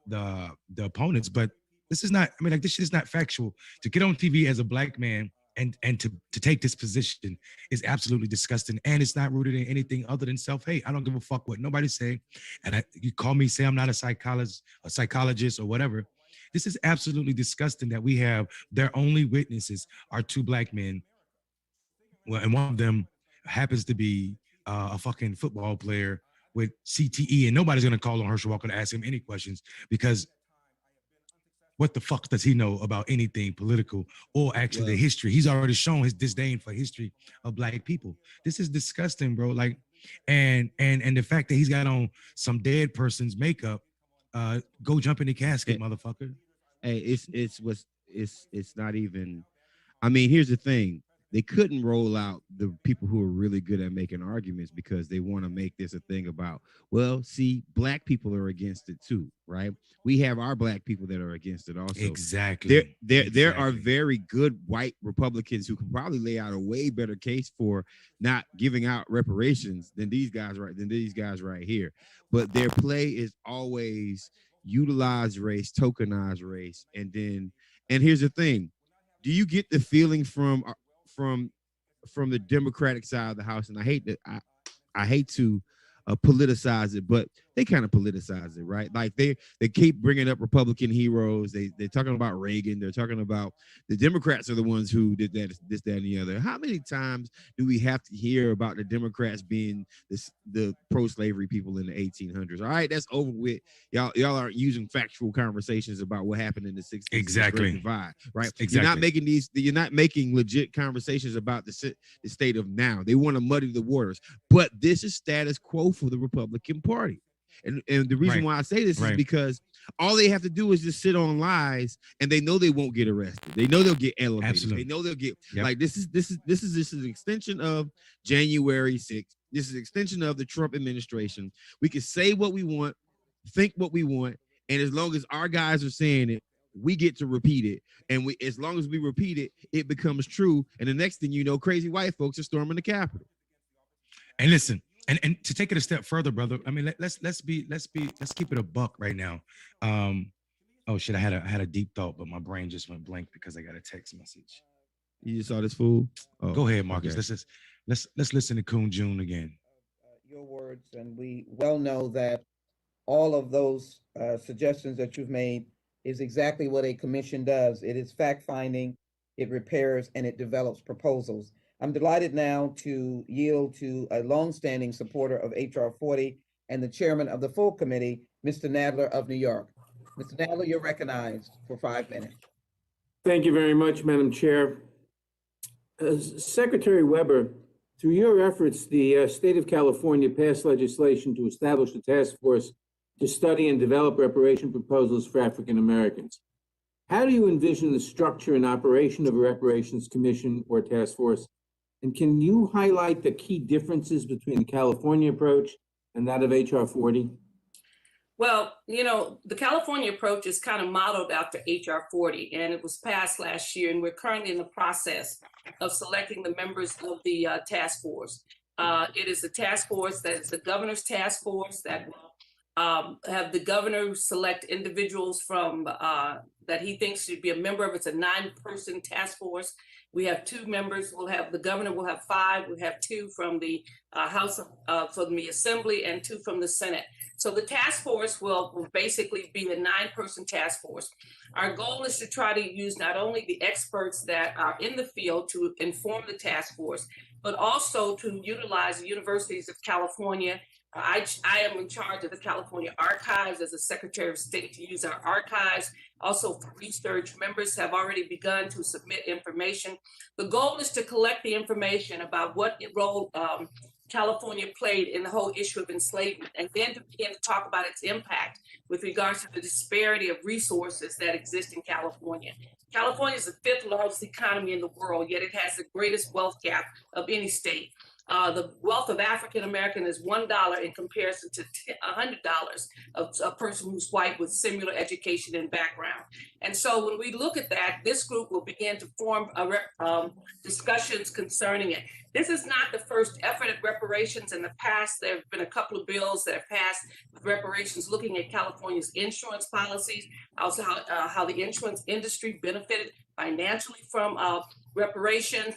opponents, but this is not. I mean, like this shit is not factual. To get on TV as a black man and to take this position is absolutely disgusting, and it's not rooted in anything other than self-hate. I don't give a fuck what nobody say, and you call me say I'm not a psychologist or whatever. This is absolutely disgusting that we have their only witnesses are two black men. Well, and one of them happens to be a fucking football player with CTE, and nobody's gonna call on Herschel Walker to ask him any questions because what the fuck does he know about anything political or actually the history? He's already shown his disdain for history of black people. This is disgusting, bro. Like, and the fact that he's got on some dead person's makeup, go jump in the casket, motherfucker. Hey, it's not even. I mean, here's the thing. They couldn't roll out the people who are really good at making arguments because they want to make this a thing about, well, see, black people are against it too, right? We have our black people that are against it also. Exactly. There are very good white Republicans who can probably lay out a way better case for not giving out reparations than these guys right here. But their play is always utilize race, tokenize race, and here's the thing. Do you get the feeling from the Democratic side of the House, and I hate to politicize it, but they kind of politicize it, right? Like they keep bringing up Republican heroes. They're talking about Reagan. They're talking about the Democrats are the ones who did that, this, that, and the other. How many times do we have to hear about the Democrats being the pro-slavery people in the 1800s? All right, that's over with. Y'all aren't using factual conversations about what happened in the 60s. Exactly. The Divide, right? Exactly. You're not making legit conversations about the state of now. They want to muddy the waters, but this is status quo for the Republican Party. And the reason why I say this is because all they have to do is just sit on lies, and they know they won't get arrested. They know they'll get elevated. Absolutely. They know they'll get like this is an extension of January 6th. This is an extension of the Trump administration. We can say what we want, think what we want, and as long as our guys are saying it, we get to repeat it. And as long as we repeat it, it becomes true. And the next thing you know, crazy white folks are storming the Capitol. And listen. And to take it a step further, brother, I mean, let's keep it a buck right now. Oh shit, I had a deep thought, but my brain just went blank because I got a text message. You just saw this fool? Oh, go ahead, Marcus. Okay. Let's listen to Kun Jun again. Your words, and we well know that all of those suggestions that you've made is exactly what a commission does. It is fact-finding, it repairs, and it develops proposals. I'm delighted now to yield to a longstanding supporter of H.R. 40 and the chairman of the full committee, Mr. Nadler of New York. Mr. Nadler, you're recognized for 5 minutes. Thank you very much, Madam Chair. Secretary Weber, through your efforts, the state of California passed legislation to establish a task force to study and develop reparation proposals for African Americans. How do you envision the structure and operation of a Reparations Commission or task force? And can you highlight the key differences between the California approach and that of H.R. 40? Well, you know, the California approach is kind of modeled after H.R. 40, and it was passed last year, and we're currently in the process of selecting the members of the task force. It is a task force that is the governor's task force that will have the governor select individuals from that he thinks should be a member of. It's a 9-person task force. We have 2 members. The governor will have 5. We have 2 from the House from the Assembly and 2 from the Senate. So the task force will basically be a 9-person task force. Our goal is to try to use not only the experts that are in the field to inform the task force, but also to utilize the universities of California I am in charge of the California Archives as a Secretary of State to use our archives. Also for research, members have already begun to submit information. The goal is to collect the information about what role California played in the whole issue of enslavement, and then to begin to talk about its impact with regards to the disparity of resources that exist in California. California is the 5th largest economy in the world, yet it has the greatest wealth gap of any state. The wealth of African American is $1 in comparison to $100 of a person who's white with similar education and background. And so when we look at that, this group will begin to form discussions concerning it. This is not the first effort at reparations. In the past, there have been a couple of bills that have passed with reparations looking at California's insurance policies, also how the insurance industry benefited financially from reparations.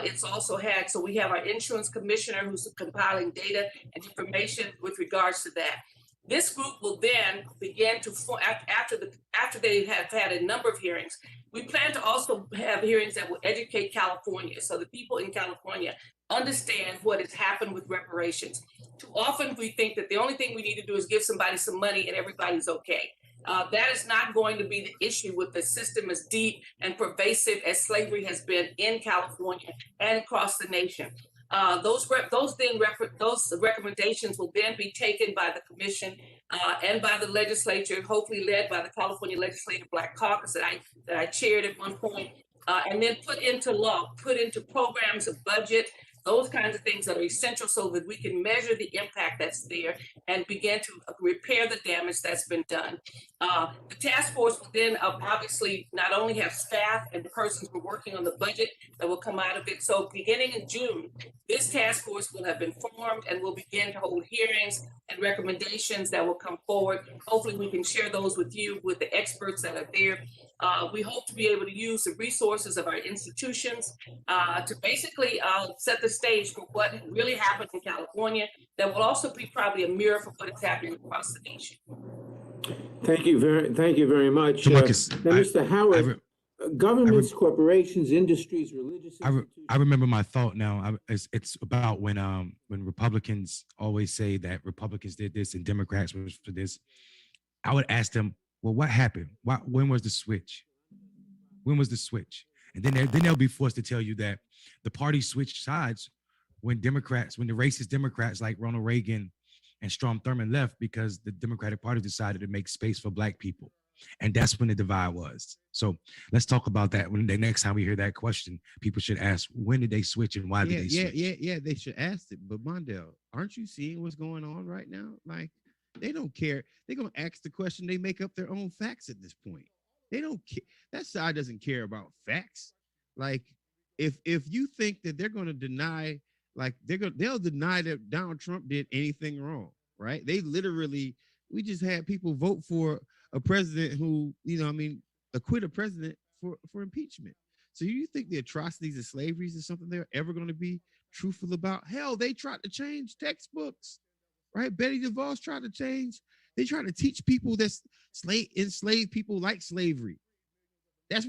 It's also had, so we have our insurance commissioner who's compiling data and information with regards to that. This group will then begin to, after they have had a number of hearings, we plan to also have hearings that will educate California so that people in California understand what has happened with reparations. Too often we think that the only thing we need to do is give somebody some money and everybody's okay. That is not going to be the issue with the system as deep and pervasive as slavery has been in California and across the nation. Those recommendations will then be taken by the commission and by the legislature, hopefully led by the California Legislative Black Caucus that I chaired at one point, and then put into law, put into programs of budget, those kinds of things that are essential so that we can measure the impact that's there and begin to repair the damage that's been done. The task force will then obviously not only have staff and the persons who are working on the budget that will come out of it. So beginning in June, this task force will have been formed and will begin to hold hearings and recommendations that will come forward. Hopefully we can share those with you, with the experts that are there. We hope to be able to use the resources of our institutions to basically set the stage for what really happened in California that will also be probably a mirror for what is happening across the nation. Thank you very much. So Marcus, now, Mr. Howard, governments, corporations, industries, religious institutions. I remember my thought now. It's about when Republicans always say that Republicans did this and Democrats was for this. I would ask them, well, what happened? When was the switch? When was the switch? And then they'll be forced to tell you that the party switched sides when the racist Democrats like Ronald Reagan and Strom Thurmond left because the Democratic Party decided to make space for Black people. And that's when the divide was. So let's talk about that. When the next time we hear that question, people should ask, when did they switch and why did they switch? Yeah, they should ask it. But Mondale, aren't you seeing what's going on right now? Like, they don't care. They're going to ask the question. They make up their own facts at this point. They don't care. That side doesn't care about facts. Like, if you think that they're going to deny, like they'll deny that Donald Trump did anything wrong, right? They literally, we just had people vote for a president who, acquit a president for impeachment. So you think the atrocities of slavery is something they're ever going to be truthful about? Hell, they tried to change textbooks, right? Betty DeVos tried to change. They try to teach people that enslaved people like slavery. This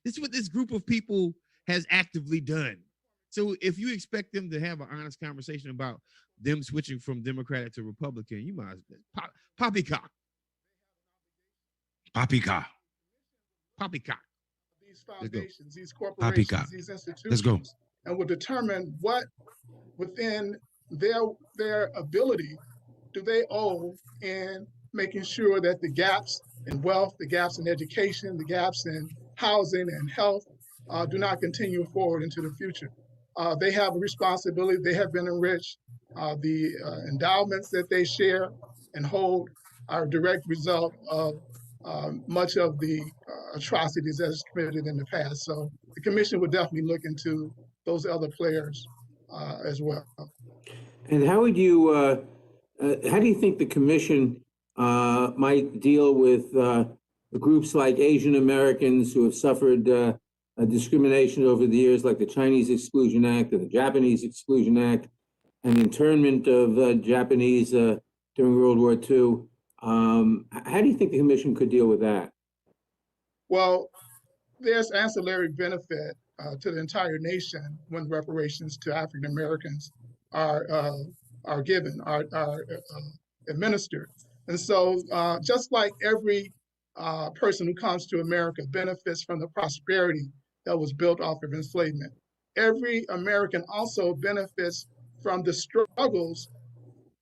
is what this group of people has actively done. So if you expect them to have an honest conversation about them switching from Democratic to Republican, you might poppycock. Poppycock. Poppycock. These foundations, these corporations, Poppycock. these institutions, Let's go. And will determine what within their ability do they owe in making sure that the gaps in wealth, the gaps in education, the gaps in housing and health do not continue forward into the future. They have a responsibility. They have been enriched. The endowments that they share and hold are a direct result of much of the atrocities that is committed in the past. So the commission would definitely look into those other players as well. And how would you, how do you think the commission might deal with groups like Asian Americans who have suffered discrimination over the years, like the Chinese Exclusion Act and the Japanese Exclusion Act, and the internment of Japanese during World War II? How do you think the commission could deal with that? Well, there's ancillary benefit to the entire nation when reparations to African Americans are are given, are administered. And so just like every person who comes to America benefits from the prosperity that was built off of enslavement, every American also benefits from the struggles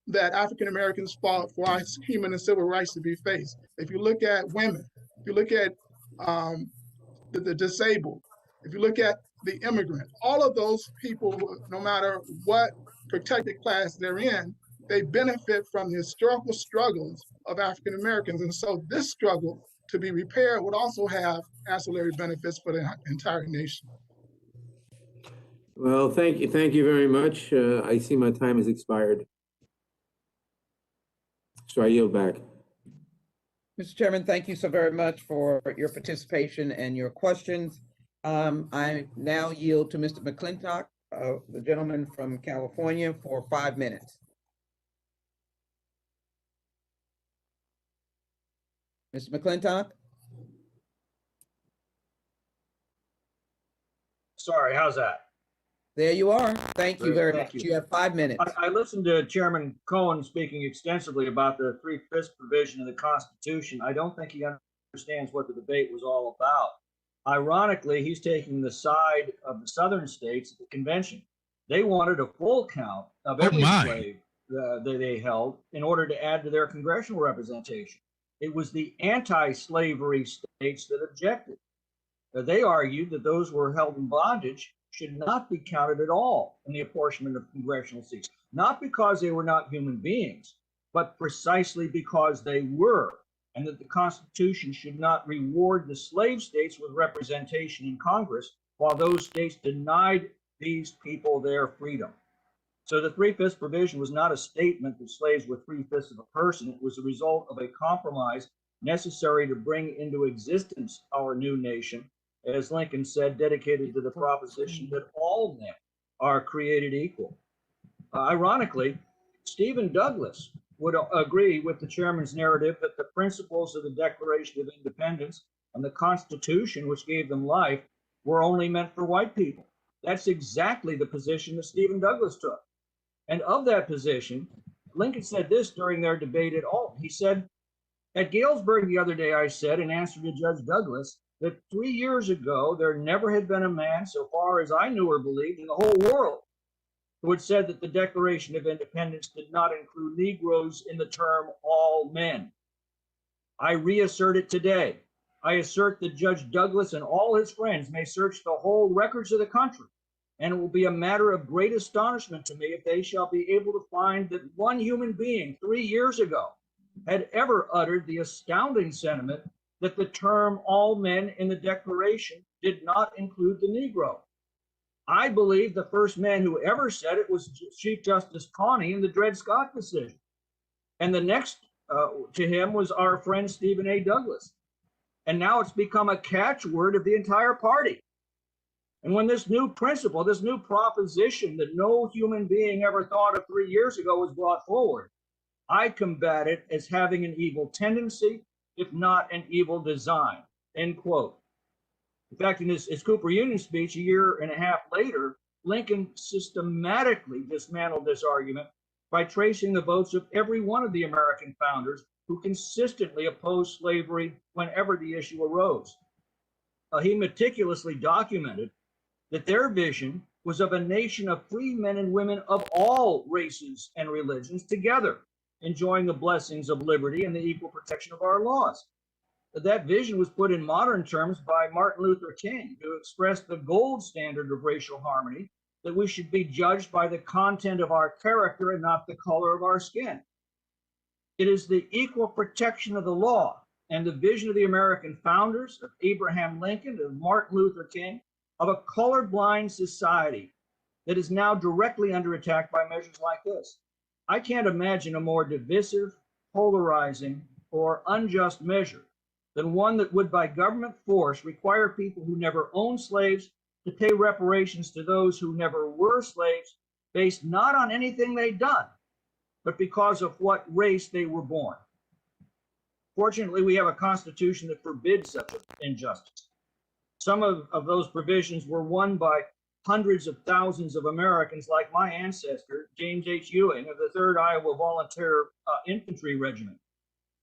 that African Americans fought for our human and civil rights to be faced. If you look at women, if you look at the disabled, if you look at the immigrant, all of those people, no matter what protected class they're in, they benefit from the historical struggles of African Americans. And so this struggle to be repaired would also have ancillary benefits for the entire nation. Well, thank you very much. I see my time has expired. So I yield back. Mr. Chairman, thank you so very much for your participation and your questions. I now yield to Mr. McClintock, the gentleman from California, for 5 minutes. Mr. McClintock? Sorry, how's that? There you are. Thank you very Thank much. You have 5 minutes. I listened to Chairman Cohen speaking extensively about the 3/5 provision of the Constitution. I don't think he understands what the debate was all about. Ironically, he's taking the side of the southern states at the convention. They wanted a full count of every slave that they held in order to add to their congressional representation. It was the anti-slavery states that objected. They argued that those who were held in bondage should not be counted at all in the apportionment of congressional seats, not because they were not human beings, but precisely because they were, and that the Constitution should not reward the slave states with representation in Congress while those states denied these people their freedom. So the 3/5 provision was not a statement that slaves were 3/5 of a person. It was a result of a compromise necessary to bring into existence our new nation, as Lincoln said, dedicated to the proposition that all men are created equal. Ironically, Stephen Douglas would agree with the chairman's narrative that the principles of the Declaration of Independence and the Constitution, which gave them life, were only meant for white people. That's exactly the position that Stephen Douglas took. And of that position, Lincoln said this during their debate at Alton. He said, at Galesburg the other day, I said in answer to Judge Douglas, that 3 years ago, there never had been a man, so far as I knew or believed, in the whole world who had said that the Declaration of Independence did not include Negroes in the term all men. I reassert it today. I assert that Judge Douglas and all his friends may search the whole records of the country, and it will be a matter of great astonishment to me if they shall be able to find that one human being 3 years ago had ever uttered the astounding sentiment that the term all men in the Declaration did not include the Negro. I believe the first man who ever said it was Chief Justice Taney in the Dred Scott decision. And the next to him was our friend Stephen A. Douglas. And now it's become a catchword of the entire party. And when this new principle, this new proposition that no human being ever thought of 3 years ago was brought forward, I combat it as having an evil tendency, if not an evil design, end quote. In fact, in his Cooper Union speech a year and a half later, Lincoln systematically dismantled this argument by tracing the votes of every one of the American founders who consistently opposed slavery whenever the issue arose. He meticulously documented that their vision was of a nation of free men and women of all races and religions together, enjoying the blessings of liberty and the equal protection of our laws. That vision was put in modern terms by Martin Luther King, who expressed the gold standard of racial harmony, that we should be judged by the content of our character and not the color of our skin. It is the equal protection of the law and the vision of the American founders, of Abraham Lincoln, of Martin Luther King, of a colorblind society that is now directly under attack by measures like this. I can't imagine a more divisive, polarizing, or unjust measure than one that would, by government force, require people who never owned slaves to pay reparations to those who never were slaves, based not on anything they'd done, but because of what race they were born. Fortunately, we have a constitution that forbids such injustice. Some of those provisions were won by hundreds of thousands of Americans like my ancestor, James H. Ewing of the 3rd Iowa Volunteer Infantry Regiment.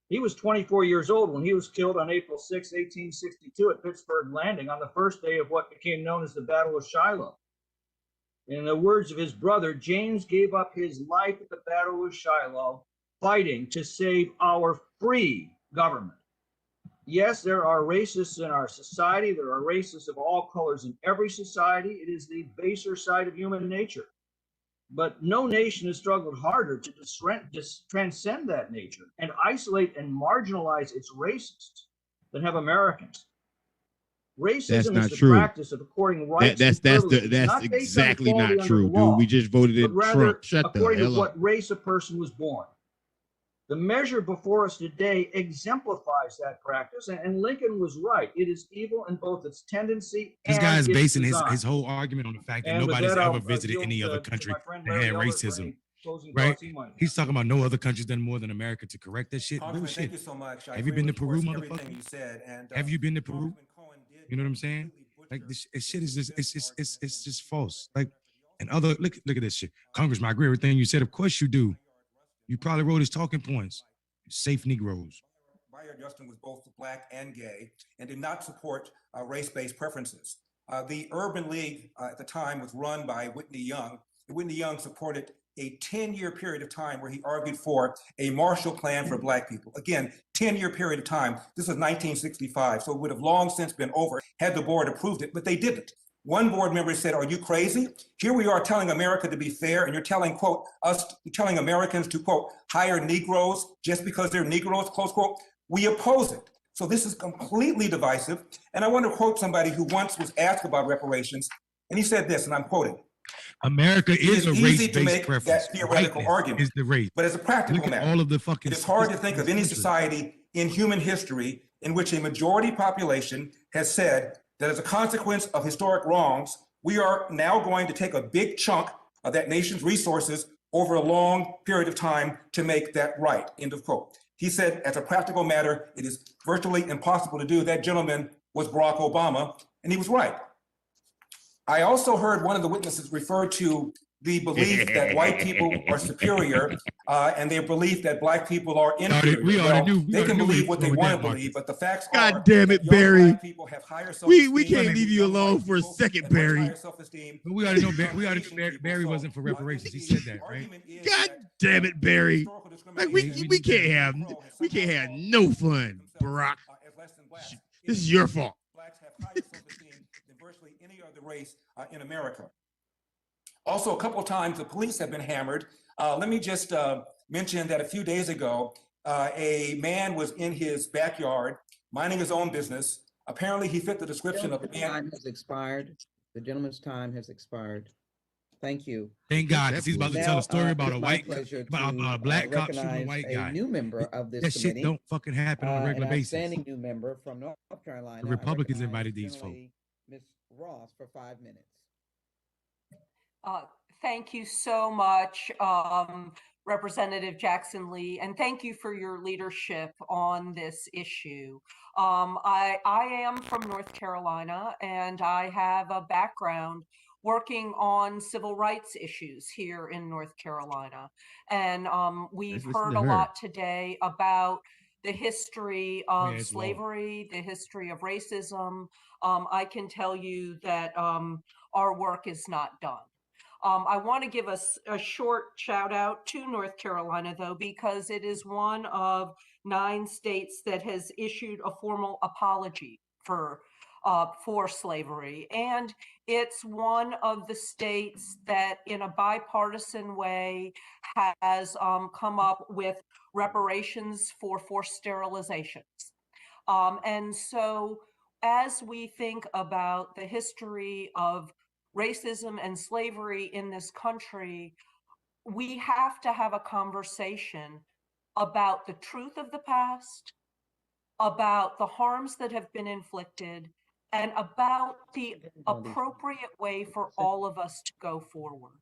He was 24 years old when he was killed on April 6, 1862 at Pittsburgh Landing on the first day of what became known as the Battle of Shiloh. In the words of his brother, James gave up his life at the Battle of Shiloh, fighting to save our free government. Yes, there are racists in our society. There are racists of all colors in every society. It is the baser side of human nature. But no nation has struggled harder to transcend that nature and isolate and marginalize its racists than have Americans. Racism is the practice of according rights and privileges, that's exactly not true, dude. We just voted in Trump. Shut the according hell to up. what race a person was born. The measure before us today exemplifies that practice, and Lincoln was right. It is evil in both its tendency and This guy's its basing design. his whole argument on the fact that And with nobody's that, ever I'll visited yield any to other my country friend that Larry had Elder for racism, any closing right? thoughts he might have. He's talking about no other country's done more than America to correct that shit. Congressman, Bullshit. thank you so much. I Have you agree been to with, of Peru, course, everything motherfucker? you said. And Have you been to Peru? Congressman Cohen did You know what I'm saying? completely Like butcher this shit is just argument. it's just false. Like, and other look at this shit. Congressman, I agree with everything you said. Of course you do. You probably wrote his talking points. Safe Negroes. Bayard Justin was both black and gay and did not support race-based preferences. The Urban League at the time was run by Whitney Young. And Whitney Young supported a 10-year period of time where he argued for a Marshall Plan for black people. Again, 10-year period of time. This was 1965, so it would have long since been over had the board approved it, but they didn't. One board member said, "Are you crazy? Here we are telling America to be fair, and you're telling, quote, you're telling Americans to, quote, hire Negroes just because they're Negroes, close quote. We oppose it." So this is completely divisive. And I want to quote somebody who once was asked about reparations, and he said this, and I'm quoting, America is a easy to race-based make preference. that theoretical Whiteness argument, is the race. but as a practical Look at matter, all of the fucking it is hard to think of any country. society in human history in which a majority population has said that as a consequence of historic wrongs, we are now going to take a big chunk of that nation's resources over a long period of time to make that right, end of quote. He said, as a practical matter, it is virtually impossible to do. That gentleman was Barack Obama, and he was right. I also heard one of the witnesses refer to the belief that white people are superior and their belief that black people are inferior. They can believe what they want to believe, but the facts are God damn it, that young Barry. black people have higher self-esteem. We can't leave you alone for a second, Barry. But we already know Barry wasn't for reparations. He said that, right? God damn it, Barry. Like we can't have no fun, Barack. This is your fault. Blacks have higher self-esteem than virtually any other race in America. Also, a couple of times the police have been hammered. Let me just mention that a few days ago, a man was in his backyard minding his own business. Apparently, he fit the description of a man. Time has expired. The gentleman's time has expired. Thank you. Thank God, because he's about to tell a story about a black cop shooting a white guy. A new member of this that committee. Shit don't fucking happen on a regular basis. Outstanding new member from North Carolina. The Republicans invited these folks. Ms. Ross for 5 minutes. Thank you so much, Representative Jackson Lee, and thank you for your leadership on this issue. I am from North Carolina, and I have a background working on civil rights issues here in North Carolina. And we've heard a lot today about the history of slavery, the history of racism. I can tell you that our work is not done. I want to give us a short shout out to North Carolina, though, because it is one of 9 states that has issued a formal apology for slavery. And it's one of the states that in a bipartisan way has come up with reparations for forced sterilizations. And so as we think about the history of racism and slavery in this country, we have to have a conversation about the truth of the past, about the harms that have been inflicted, and about the appropriate way for all of us to go forward.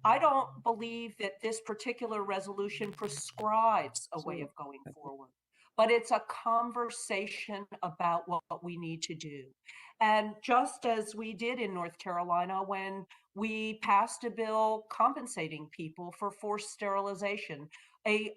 I don't believe that this particular resolution prescribes a way of going forward, but it's a conversation about what we need to do. And just as we did in North Carolina when we passed a bill compensating people for forced sterilization, a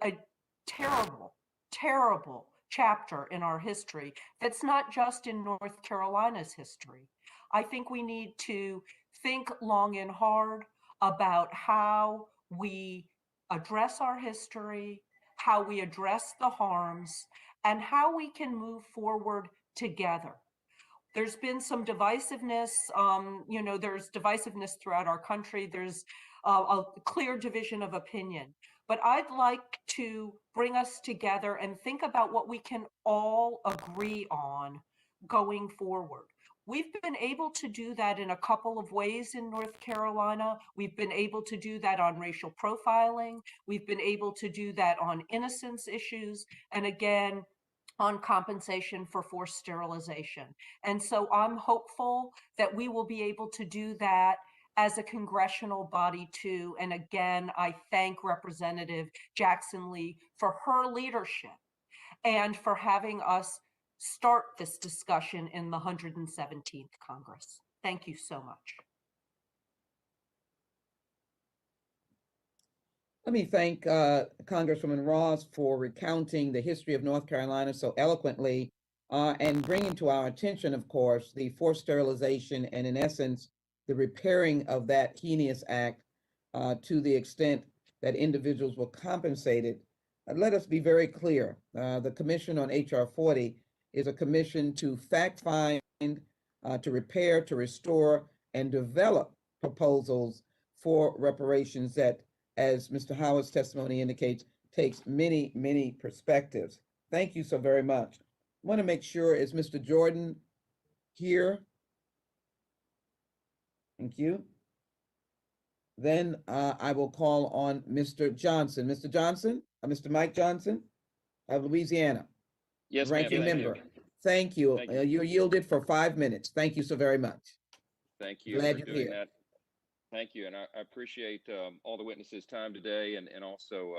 terrible, terrible chapter in our history that's not just in North Carolina's history. I think we need to think long and hard about how we address our history, how we address the harms, and how we can move forward together. There's been some divisiveness, there's divisiveness throughout our country. There's a clear division of opinion. But I'd like to bring us together and think about what we can all agree on going forward. We've been able to do that in a couple of ways in North Carolina. We've been able to do that on racial profiling. We've been able to do that on innocence issues. And again, on compensation for forced sterilization. And so I'm hopeful that we will be able to do that as a congressional body too. And again, I thank Representative Jackson Lee for her leadership and for having us start this discussion in the 117th Congress. Thank you so much. Let me thank Congresswoman Ross for recounting the history of North Carolina so eloquently and bringing to our attention, of course, the forced sterilization and, in essence, the repairing of that heinous act to the extent that individuals were compensated. Let us be very clear. The Commission on H.R. 40 is a commission to fact find, to repair, to restore, and develop proposals for reparations that, as Mr. Howard's testimony indicates, takes many, many perspectives. Thank you so very much. I want to make sure, is Mr. Jordan here? Thank you. Then I will call on Mr. Johnson. Mr. Johnson, Mr. Mike Johnson of Louisiana. Yes, ranking ma'am. member. Thank you. Thank you. You're yielded for 5 minutes. Thank you so very much. Thank you Glad for you're doing here. that. Thank you, and I appreciate all the witnesses' time today, and also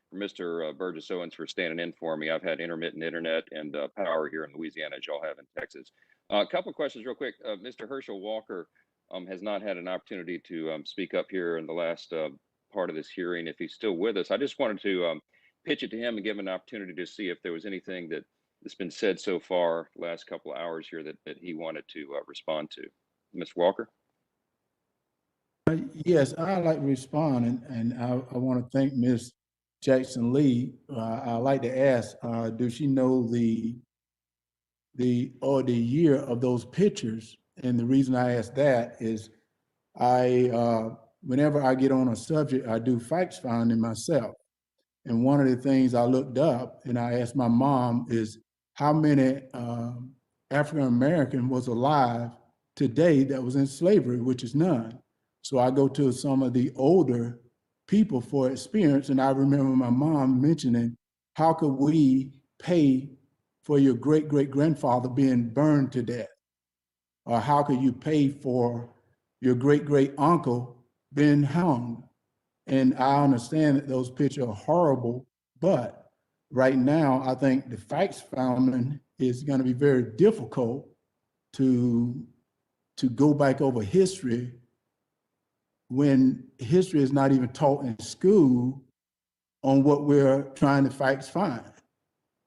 for Mr. Burgess Owens for standing in for me. I've had intermittent internet and power here in Louisiana, as y'all have in Texas. A couple of questions real quick. Mr. Herschel Walker has not had an opportunity to speak up here in the last part of this hearing. If he's still with us, I just wanted to pitch it to him and give him an opportunity to see if there was anything that's been said so far last couple of hours here that he wanted to respond to. Mr. Walker? Yes, I'd like to respond, and I want to thank Ms. Jackson Lee. I'd like to ask, does she know the year of those pictures? And the reason I ask that is whenever I get on a subject, I do facts finding myself. And one of the things I looked up and I asked my mom is how many African-American was alive today that was in slavery, which is none. So I go to some of the older people for experience, and I remember my mom mentioning, how could we pay for your great-great-grandfather being burned to death? Or how could you pay for your great-great-uncle being hung? And I understand that those pictures are horrible, but right now, I think the facts founding is going to be very difficult to go back over history when history is not even taught in school on what we're trying to facts find.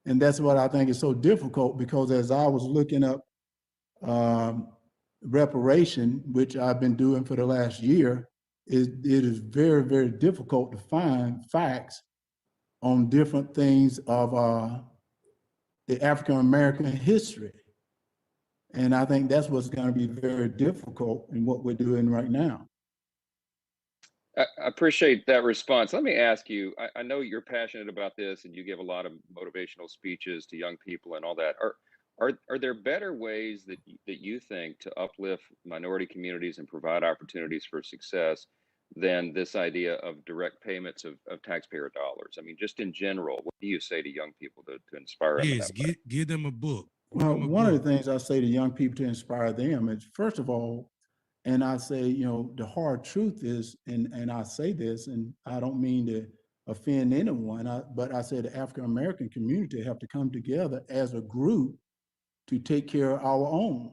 And that's what I think is so difficult, because as I was looking up reparation, which I've been doing for the last year, it is very, very difficult to find facts on different things of the African-American history. And I think that's what's going to be very difficult in what we're doing right now. I appreciate that response. Let me ask you, I know you're passionate about this and you give a lot of motivational speeches to young people and all that. Are there better ways that you think to uplift minority communities and provide opportunities for success than this idea of direct payments of taxpayer dollars? I mean, just in general, what do you say to young people to inspire them? Yes, give them a book. Well, one of the things I say to young people to inspire them is, first of all, and I say, the hard truth is, and I say this, and I don't mean to offend anyone, but I said the African-American community have to come together as a group to take care of our own.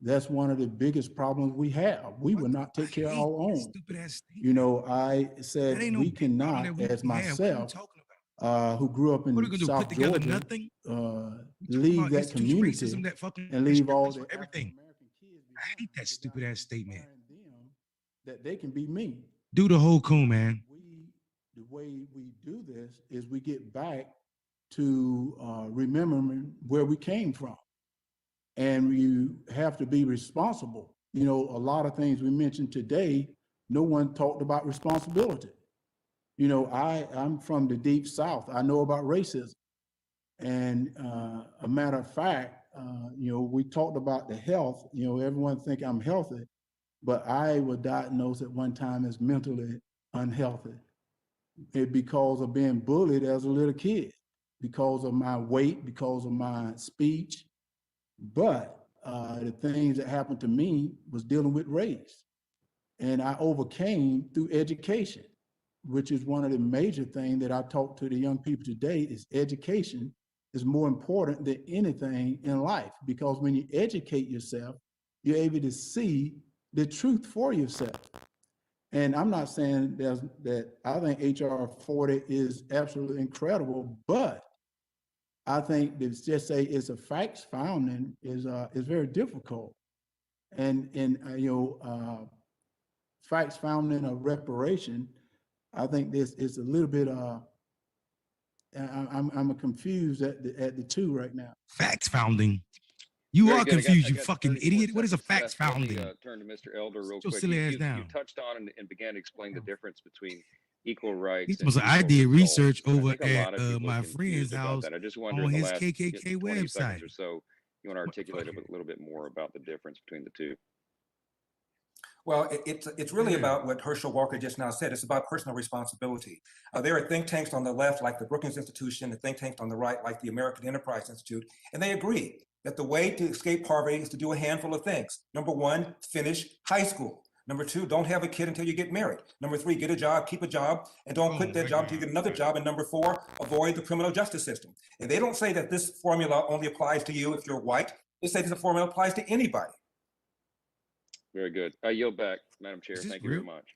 That's one of the biggest problems we have. We will not take care of our own. Stupid ass You know, I said That ain't no we big problem cannot, that we as can have. What are you myself, talking about? who grew up What are we in gonna do? South Put together Georgia, nothing? leave About that institutional racism community that fucking and leave all discriminates the for everything. African-American kids I hate that stupid ass statement. them that they can be me. Do the whole coon, man. The way we do this is we get back to remembering where we came from. And you have to be responsible. You know, a lot of things we mentioned today, no one talked about responsibility. You know, I'm from the deep South. I know about racism. And a matter of fact, you know, we talked about the health. You know, everyone think I'm healthy, but I was diagnosed at one time as mentally unhealthy. Because of being bullied as a little kid, because of my weight, because of my speech. But the things that happened to me was dealing with race. And I overcame through education, which is one of the major things that I talk to the young people today is education is more important than anything in life. Because when you educate yourself, you're able to see the truth for yourself. And I'm not saying that I think HR 40 is absolutely incredible, but I think to just say it's a facts founding is very difficult. And you know, facts founding a reparation, I think this is a little bit I'm confused at the two right now. Facts founding. You Very are good. confused, I you got fucking 34 idiot. What is a seconds facts left. Let me, founding? turn to Mr. Elder real Sit your quick. silly ass You down. touched on and began to explain the difference between equal rights He's and supposed to, I equal did results. research And I over think a lot at of people are my friend's confused about house that. I just wonder on in the his last KKK 20 seconds website. or so, you want to articulate a little bit more about the difference between the two. Well, it's really about what Herschel Walker just now said. It's about personal responsibility. There are think tanks on the left, like the Brookings Institution, and think tanks on the right, like the American Enterprise Institute, and they agree that the way to escape poverty is to do a handful of things. Number one, finish high school. Number two, don't have a kid until you get married. Number three, get a job, keep a job, and don't quit that job until you get another job. And number four, avoid the criminal justice system. And they don't say that this formula only applies to you if you're white. They say this formula applies to anybody. Very good. I yield back, Madam Chair. Thank you very much.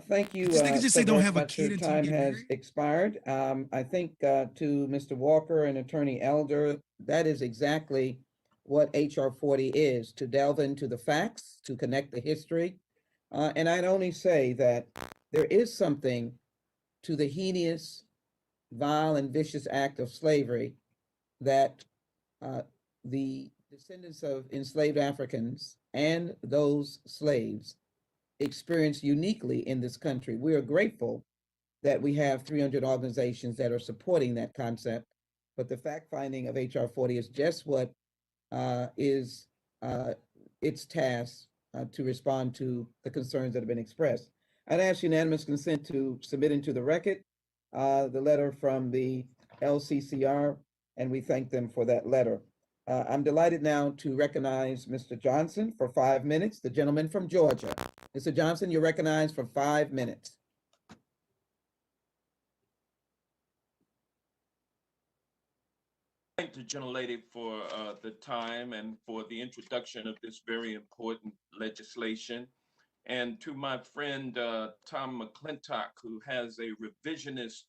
Thank you This nigga just so say don't very have a much. kid Your until you time get has married. expired. I think to Mr. Walker and Attorney Elder, that is exactly what HR 40 is, to delve into the facts, to connect the history. And I'd only say that there is something to the heinous, vile, and vicious act of slavery that the descendants of enslaved Africans and those slaves experienced uniquely in this country. We are grateful that we have 300 organizations that are supporting that concept, but the fact finding of HR 40 is just what is its task to respond to the concerns that have been expressed. I'd ask unanimous consent to submit into the record the letter from the LCCR, and we thank them for that letter. I'm delighted now to recognize Mr. Johnson for 5 minutes, the gentleman from Georgia. Mr. Johnson, you're recognized for 5 minutes. Thank the gentlelady for the time and for the introduction of this very important legislation. And to my friend, Tom McClintock, who has a revisionist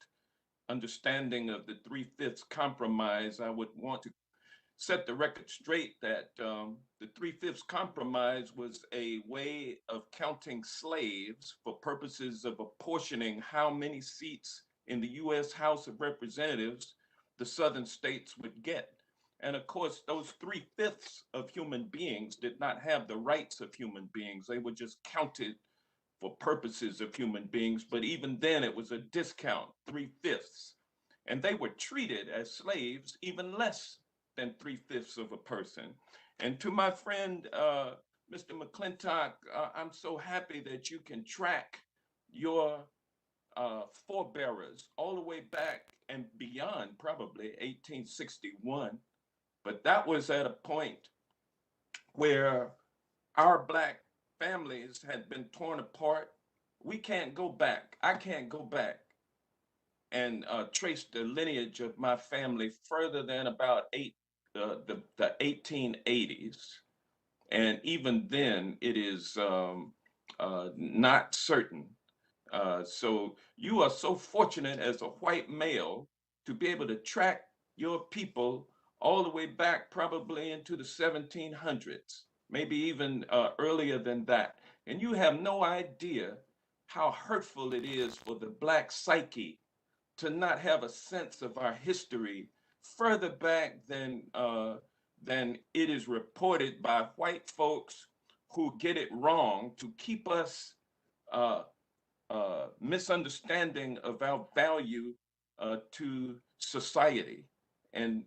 understanding of the 3/5 compromise, I would want to set the record straight that the 3/5 compromise was a way of counting slaves for purposes of apportioning how many seats in the US House of Representatives the southern states would get. And of course, those 3/5 of human beings did not have the rights of human beings. They were just counted for purposes of human beings. But even then, it was a discount, 3/5. And they were treated as slaves even less than 3/5 of a person. And to my friend, Mr. McClintock, I'm so happy that you can track your forebearers all the way back and beyond, probably 1861. But that was at a point where our Black families had been torn apart. We can't go back. I can't go back and traced the lineage of my family further than about the 1880s. And even then, it is not certain. So you are so fortunate as a white male to be able to track your people all the way back probably into the 1700s, maybe even earlier than that. And you have no idea how hurtful it is for the Black psyche to not have a sense of our history further back than it is reported by white folks who get it wrong to keep us misunderstanding of our value to society. And,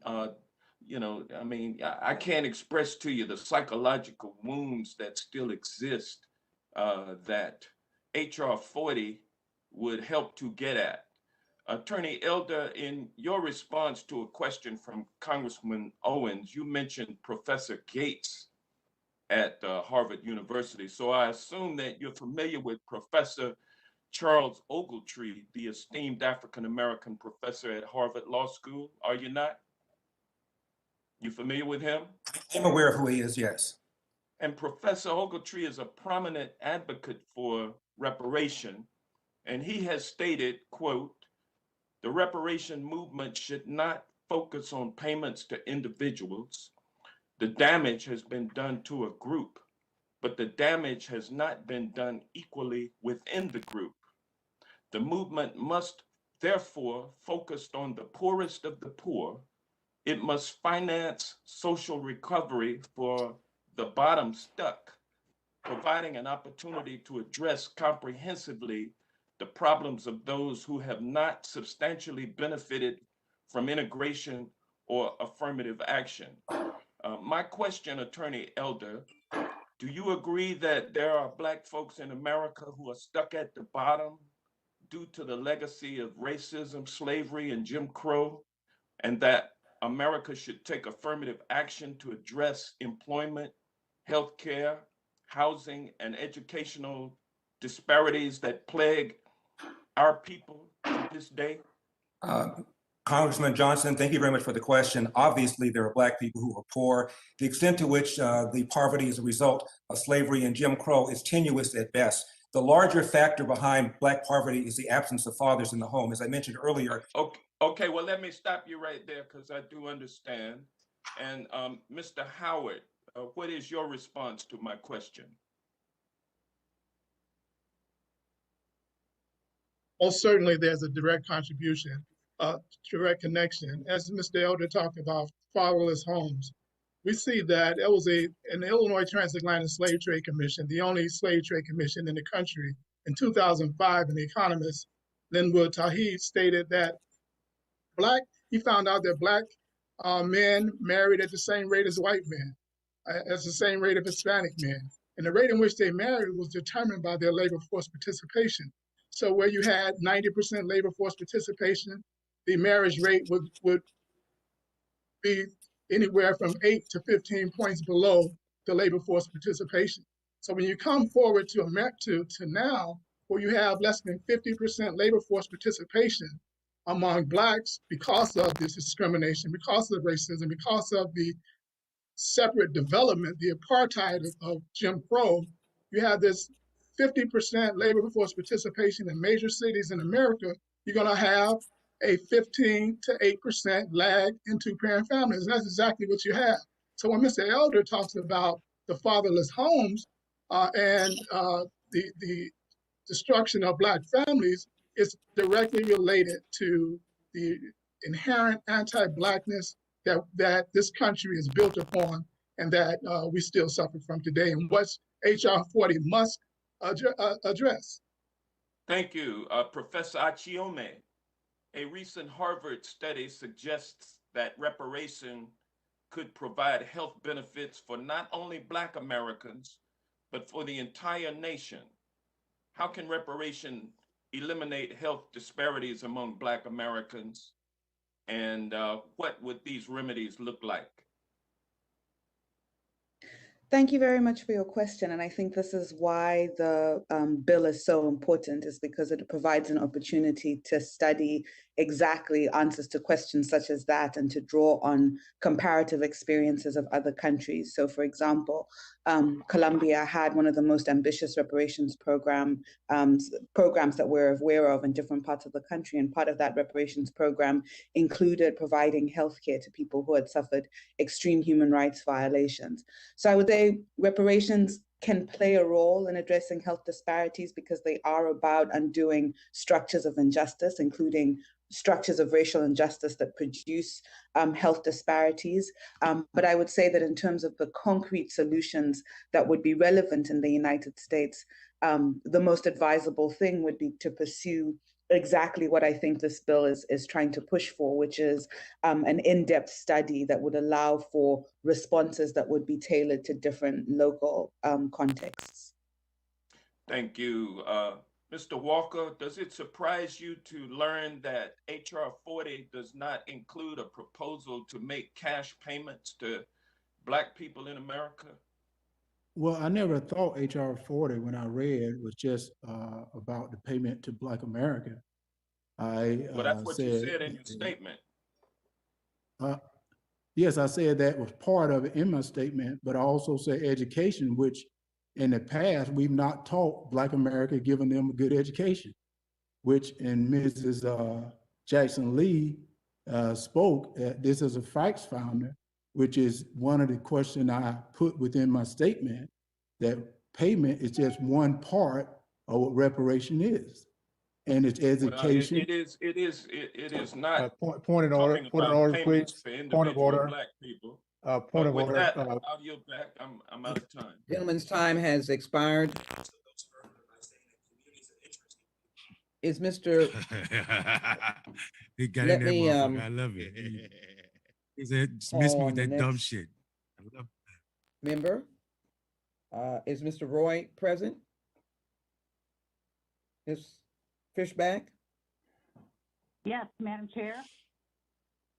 you know, I mean, I can't express to you the psychological wounds that still exist that HR 40 would help to get at. Attorney Elder, in your response to a question from Congressman Owens, you mentioned Professor Gates at Harvard University. So I assume that you're familiar with Professor Charles Ogletree, the esteemed African-American professor at Harvard Law School, are you not? You familiar with him? I'm aware of who he is, yes. And Professor Ogletree is a prominent advocate for reparation, and he has stated, quote, "The reparation movement should not focus on payments to individuals. The damage has been done to a group, but the damage has not been done equally within the group. The movement must therefore focus on the poorest of the poor. It must finance social recovery for the bottom stuck, providing an opportunity to address comprehensively the problems of those who have not substantially benefited from integration or affirmative action." My question, Attorney Elder, do you agree that there are Black folks in America who are stuck at the bottom due to the legacy of racism, slavery, and Jim Crow, and that America should take affirmative action to address employment, healthcare, housing, and educational disparities that plague our people to this day? Congressman Johnson, thank you very much for the question. Obviously, there are Black people who are poor. The extent to which the poverty is a result of slavery and Jim Crow is tenuous at best. The larger factor behind Black poverty is the absence of fathers in the home. As I mentioned earlier. Okay, well, let me stop you right there because I do understand. And Mr. Howard, what is your response to my question? Well, certainly there's a direct contribution, direct connection. As Mr. Elder talked about fatherless homes, we see that it was an Illinois Transatlantic Slave Trade Commission, the only slave trade commission in the country. In 2005, an economist, Linwood Tauheed, stated that he found out that Black men married at the same rate as white men, as the same rate of Hispanic men. And the rate in which they married was determined by their labor force participation. So where you had 90% labor force participation, the marriage rate would be anywhere from 8 to 15 points below the labor force participation. So when you come forward to now, where you have less than 50% labor force participation among Blacks because of this discrimination, because of racism, because of the separate development, the apartheid of Jim Crow, you have this 50% labor force participation in major cities in America, you're gonna have a 15 to 8% lag in two-parent families. And that's exactly what you have. So when Mr. Elder talks about the fatherless homes and the destruction of Black families, it's directly related to the inherent anti-Blackness that this country is built upon and that we still suffer from today, and what HR 40 must address. Thank you, Professor Achiome. A recent Harvard study suggests that reparation could provide health benefits for not only Black Americans, but for the entire nation. How can reparation eliminate health disparities among Black Americans? And what would these remedies look like? Thank you very much for your question. And I think this is why the bill is so important, is because it provides an opportunity to study exactly answers to questions such as that and to draw on comparative experiences of other countries. So for example, Colombia had one of the most ambitious reparations programs that we're aware of in different parts of the country. And part of that reparations program included providing healthcare to people who had suffered extreme human rights violations. So I would say reparations can play a role in addressing health disparities because they are about undoing structures of injustice, including structures of racial injustice that produce health disparities. But I would say that in terms of the concrete solutions that would be relevant in the United States, the most advisable thing would be to pursue exactly what I think this bill is trying to push for, which is an in-depth study that would allow for responses that would be tailored to different local contexts. Thank you. Mr. Walker, does it surprise you to learn that HR 40 does not include a proposal to make cash payments to Black people in America? Well, I never thought HR 40 when I read was just about the payment to Black America. Well, that's what you said in your statement. Yes, I said that was part of it in my statement, but I also said education, which in the past, we've not taught Black America, giving them a good education, which in Mrs. Jackson Lee spoke, this is a facts founder, which is one of the questions I put within my statement, that payment is just one part of what reparation is. And it's education. Well, it is not. Point of order, please. Point of order. Black people. Point of order. That, I'll yield back. I'm out of time. Gentleman's time has expired. Is Mr. He got Let in there, me, motherfucker. I love it. He said, dismiss me with that dumb shit. I love that. Member, is Mr. Roy present? Is Fishback? Yes, Madam Chair.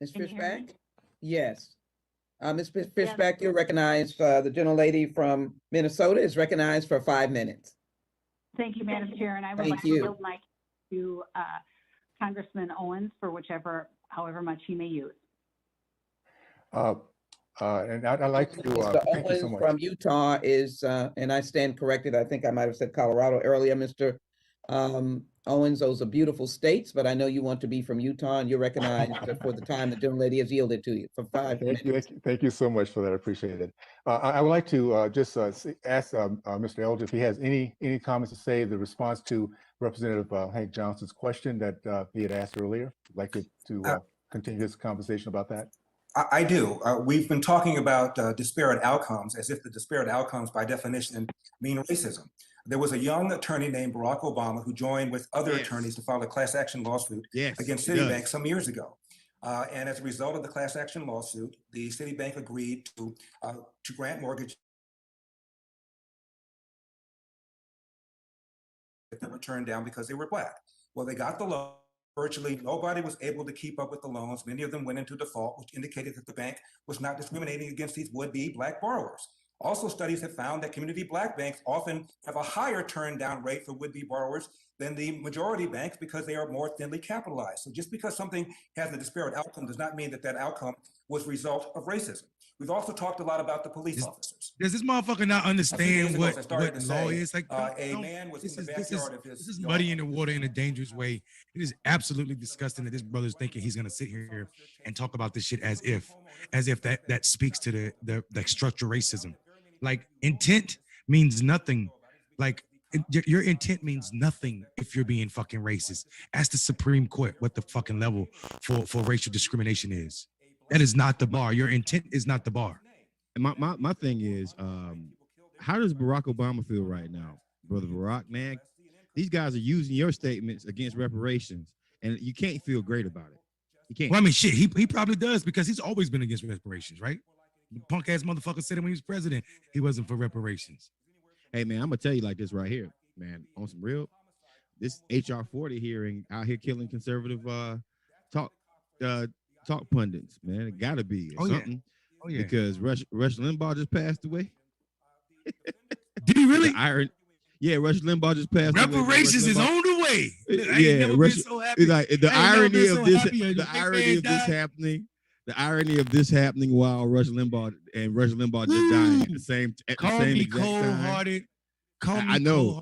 Ms. Can you hear me? Fishback? Yes. Ms. Fishback, you're recognized. The gentlelady from Minnesota is recognized for 5 minutes. Thank you, Madam Chair, and I would Thank like to you. yield my to Congressman Owens for however much he may use. And I'd like to Mr. thank you so Owens much. from Utah is, and I stand corrected, I think I might have said Colorado earlier, Mr. Owens, those are beautiful states, but I know you want to be from Utah and you're recognized for the time the gentlelady has yielded to you for 5 minutes. Thank you so much for that. I appreciate it. I would like to just ask Mr. Elder if he has any comments to say, the response to Representative Hank Johnson's question that he had asked earlier. I'd like to continue this conversation about that. I do. We've been talking about disparate outcomes as if the disparate outcomes by definition mean racism. There was a young attorney named Barack Obama who joined with other attorneys to file a class action lawsuit against Citibank some years ago. And as a result of the class action lawsuit, the Citibank agreed to grant mortgage that were turned down because they were Black. Well, they got the loan. Virtually nobody was able to keep up with the loans. Many of them went into default, which indicated that the bank was not discriminating against these would-be Black borrowers. Also, studies have found that community Black banks often have a higher turn down rate for would-be borrowers than the majority banks because they are more thinly capitalized. So just because something has a disparate outcome does not mean that that outcome was a result of racism. We've also talked a lot about the police officers. Does this motherfucker not understand what law is? Like, a man was in the backyard of his. This is muddy in the water in a dangerous way. It is absolutely disgusting that this brother's thinking he's gonna sit here and talk about this shit as if that speaks to the structural racism. Like, intent means nothing. Like, your intent means nothing if you're being fucking racist. Ask the Supreme Court what the fucking level for racial discrimination is. That is not the bar. Your intent is not the bar. And my thing is, how does Barack Obama feel right now, Brother Barack, man? These guys are using your statements against reparations, and you can't feel great about it. You can't. Well, I mean, shit, he probably does because he's always been against reparations, right? The punk ass motherfucker said it when he was president. He wasn't for reparations. Hey, man, I'm gonna tell you like this right here, man. On some real, this HR 40 hearing out here killing conservative talk pundits, man. It gotta be something. Yeah. Oh yeah. Because Rush Limbaugh just passed away. Did he really? Yeah, Rush Limbaugh just passed away. Reparations is on the way. Look, I ain't Yeah, never been so happy. it's like the I ain't never irony been of so this, happy. the irony of this happening, the irony of this happening while Rush Limbaugh just dying at the same Call me exact time. cold-hearted. Call me I know.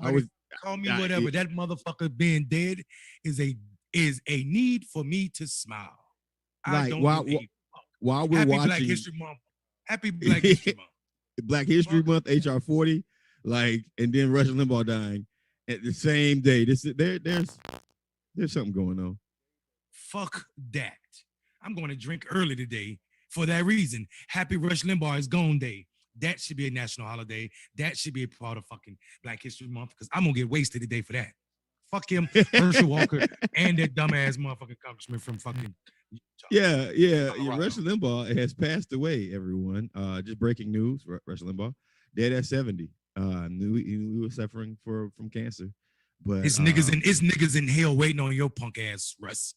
Call me whatever. That motherfucker being dead is a need for me to smile. Like while we're Happy watching Black History Month. Happy Black History Month. Black History Month, HR 40, like, and then Rush Limbaugh dying at the same day. There's something going on. Fuck that. I'm going to drink early today for that reason. Happy Rush Limbaugh is gone day. That should be a national holiday. That should be a part of fucking Black History Month because I'm going to get wasted today for that. Fuck him, Herschel Walker, and that dumbass motherfucking congressman from fucking. Yeah. Rush Limbaugh has passed away, everyone. Just breaking news, Rush Limbaugh, dead at 70. Knew he was suffering from cancer. But it's niggas in hell waiting on your punk ass, Russ.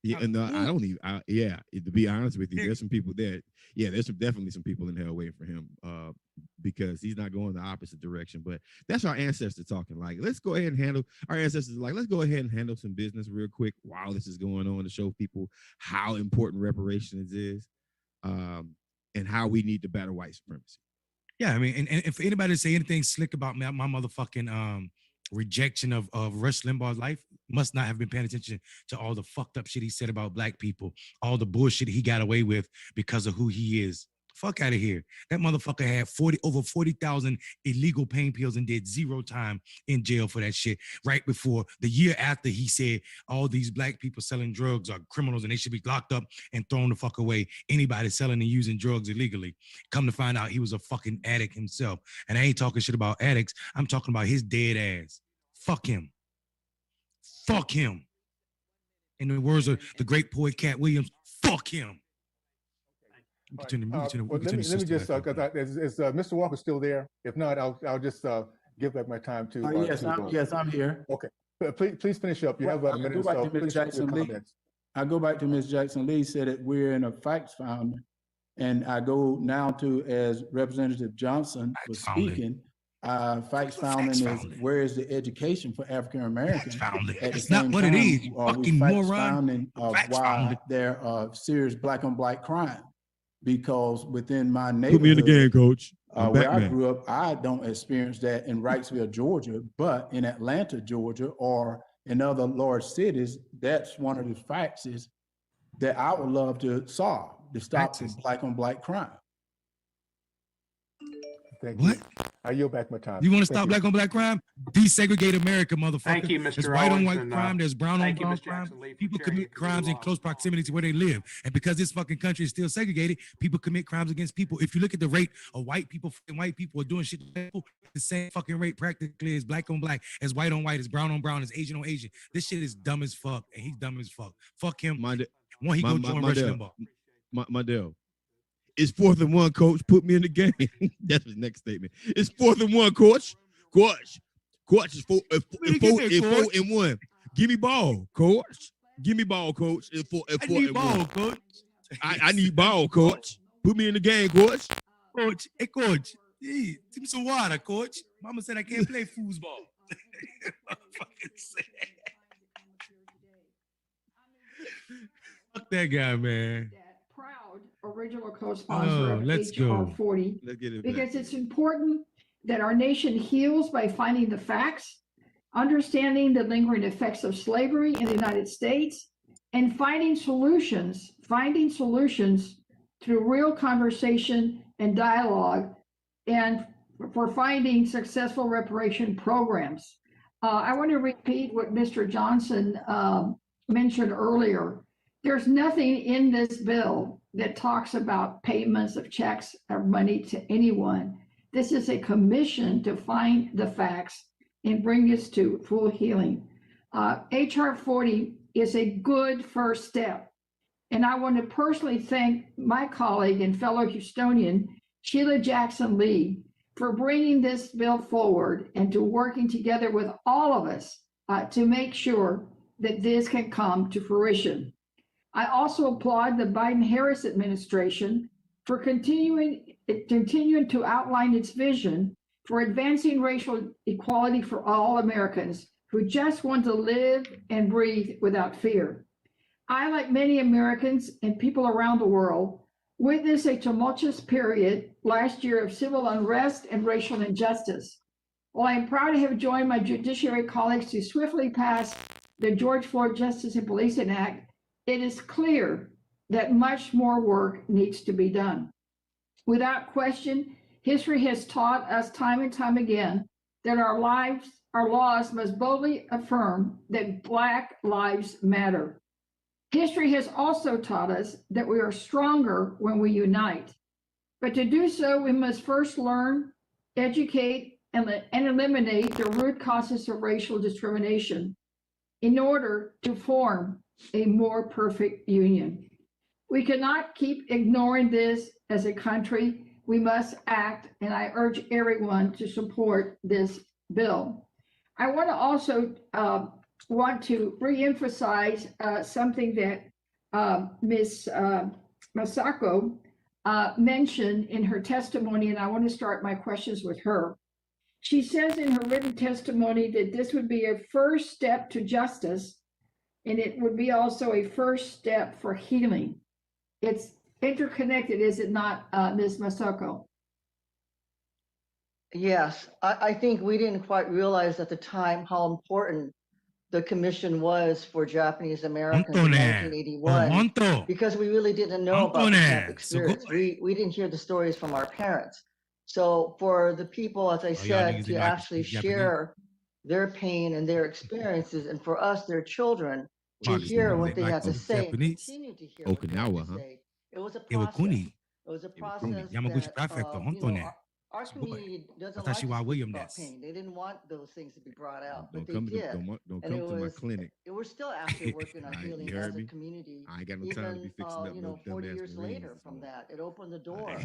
Yeah, no, I don't even. To be honest with you, there's some people there. Yeah, there's definitely some people in hell waiting for him, because he's not going the opposite direction. But that's our ancestors talking. Like, let's go ahead and handle our ancestors. Like, let's go ahead and handle some business real quick while this is going on to show people how important reparations is, and how we need to battle white supremacy. Yeah, I mean, and for anybody to say anything slick about my motherfucking rejection of Rush Limbaugh's life, must not have been paying attention to all the fucked up shit he said about black people, all the bullshit he got away with because of who he is. Fuck out of here. That motherfucker had over 40,000 illegal pain pills and did 0 time in jail for that shit right before the year after he said all these black people selling drugs are criminals and they should be locked up and thrown the fuck away. Anybody selling and using drugs illegally. Come to find out he was a fucking addict himself. And I ain't talking shit about addicts. I'm talking about his dead ass. Fuck him. Fuck him. In the words of the great poet Cat Williams, fuck him. Let me just, is Mr. Walker still there? If not, I'll just give back my time to. Yes, I'm here. Okay, please finish up. You have a minute. I go back to Ms. Jackson Lee said that we're in a facts founding, and I go now to, as Representative Johnson was speaking, facts founding is where is the education for African Americans? It's not what it is, you fucking moron. Founding of why there are serious black on black crime. Because within my neighborhood, put me in the game, Coach. Where I grew up, I don't experience that in Wrightsville, Georgia, but in Atlanta, Georgia, or in other large cities, that's one of the facts is that I would love to solve to stop black on black crime. Thank you. I yield back my time. You want to stop black on black crime? Desegregate America, motherfucker. Thank you, Mr. There's white on white Owens, crime. There's brown on brown Ms. crime. Lee, People commit crimes in close proximity to where they live. And because this fucking country is still segregated, people commit crimes against people. If you look at the rate of white people are doing shit to people, the same fucking rate practically as black on black, as white on white, as brown on brown, as Asian on Asian. This shit is dumb as fuck, and he's dumb as fuck. Fuck him. He go join Rush Limbaugh. My deal. It's 4th and 1, Coach. Put me in the game. That's his next statement. It's 4th and 1, Coach. Coach is 4 and 1. Give me ball, Coach. Give me ball, Coach. It's 4 and 1. Coach. I need ball, Coach. Put me in the game, Coach. Coach, hey, Coach. Hey, give me some water, Coach. Mama said I can't play foosball. Fuck that guy, man. Original co-sponsor of HR 40 because it's important that our nation heals by finding the facts, understanding the lingering effects of slavery in the United States, and finding solutions through real conversation and dialogue, and for finding successful reparation programs. I want to repeat what Mr. Johnson mentioned earlier. There's nothing in this bill that talks about payments of checks or money to anyone. This is a commission to find the facts and bring us to full healing. HR 40 is a good first step. And I want to personally thank my colleague and fellow Houstonian, Sheila Jackson Lee, for bringing this bill forward and to working together with all of us to make sure that this can come to fruition. I also applaud the Biden-Harris administration for continuing to outline its vision for advancing racial equality for all Americans who just want to live and breathe without fear. I, like many Americans and people around the world, witnessed a tumultuous period last year of civil unrest and racial injustice. While I am proud to have joined my judiciary colleagues to swiftly pass the George Floyd Justice and Policing Act, it is clear that much more work needs to be done. Without question, history has taught us time and time again that our laws must boldly affirm that Black lives matter. History has also taught us that we are stronger when we unite. But to do so, we must first learn, educate, and eliminate the root causes of racial discrimination in order to form a more perfect union. We cannot keep ignoring this as a country. We must act, and I urge everyone to support this bill. I want to also reemphasize something that Ms. Masako mentioned in her testimony, and I want to start my questions with her. She says in her written testimony that this would be a first step to justice, and it would be also a first step for healing. It's interconnected, is it not, Ms. Masako? Yes, I think we didn't quite realize at the time how important the commission was for Japanese Americans in 1981, because we really didn't know about the camp experience. We didn't hear the stories from our parents. So for the people, as I said, to actually share their pain and their experiences, and for us, their children, to hear what they had to say, continue to hear what they had to say. It was a process. It was a process that, our community doesn't like to speak about pain. They didn't want those things to be brought out, but they did. Don't come to my clinic. We're still actually working on healing as a community. I ain't got no time to be fixing up no 40 years later from that, it opened the door,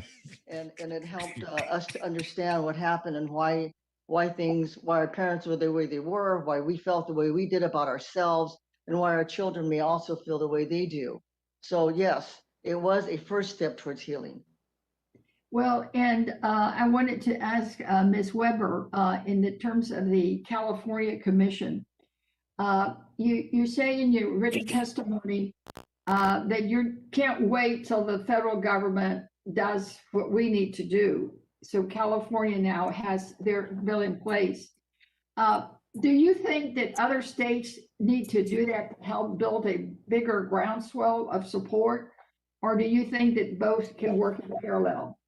and it helped us to understand what happened and why our parents were the way they were, why we felt the way we did about ourselves, and why our children may also feel the way they do. So yes, it was a first step towards healing. Well, and I wanted to ask Ms. Weber, in the terms of the California Commission, you say in your written testimony that you can't wait till the federal government does what we need to do. So California now has their bill in place. Do you think that other states need to do that to help build a bigger groundswell of support? Or do you think that both can work in parallel?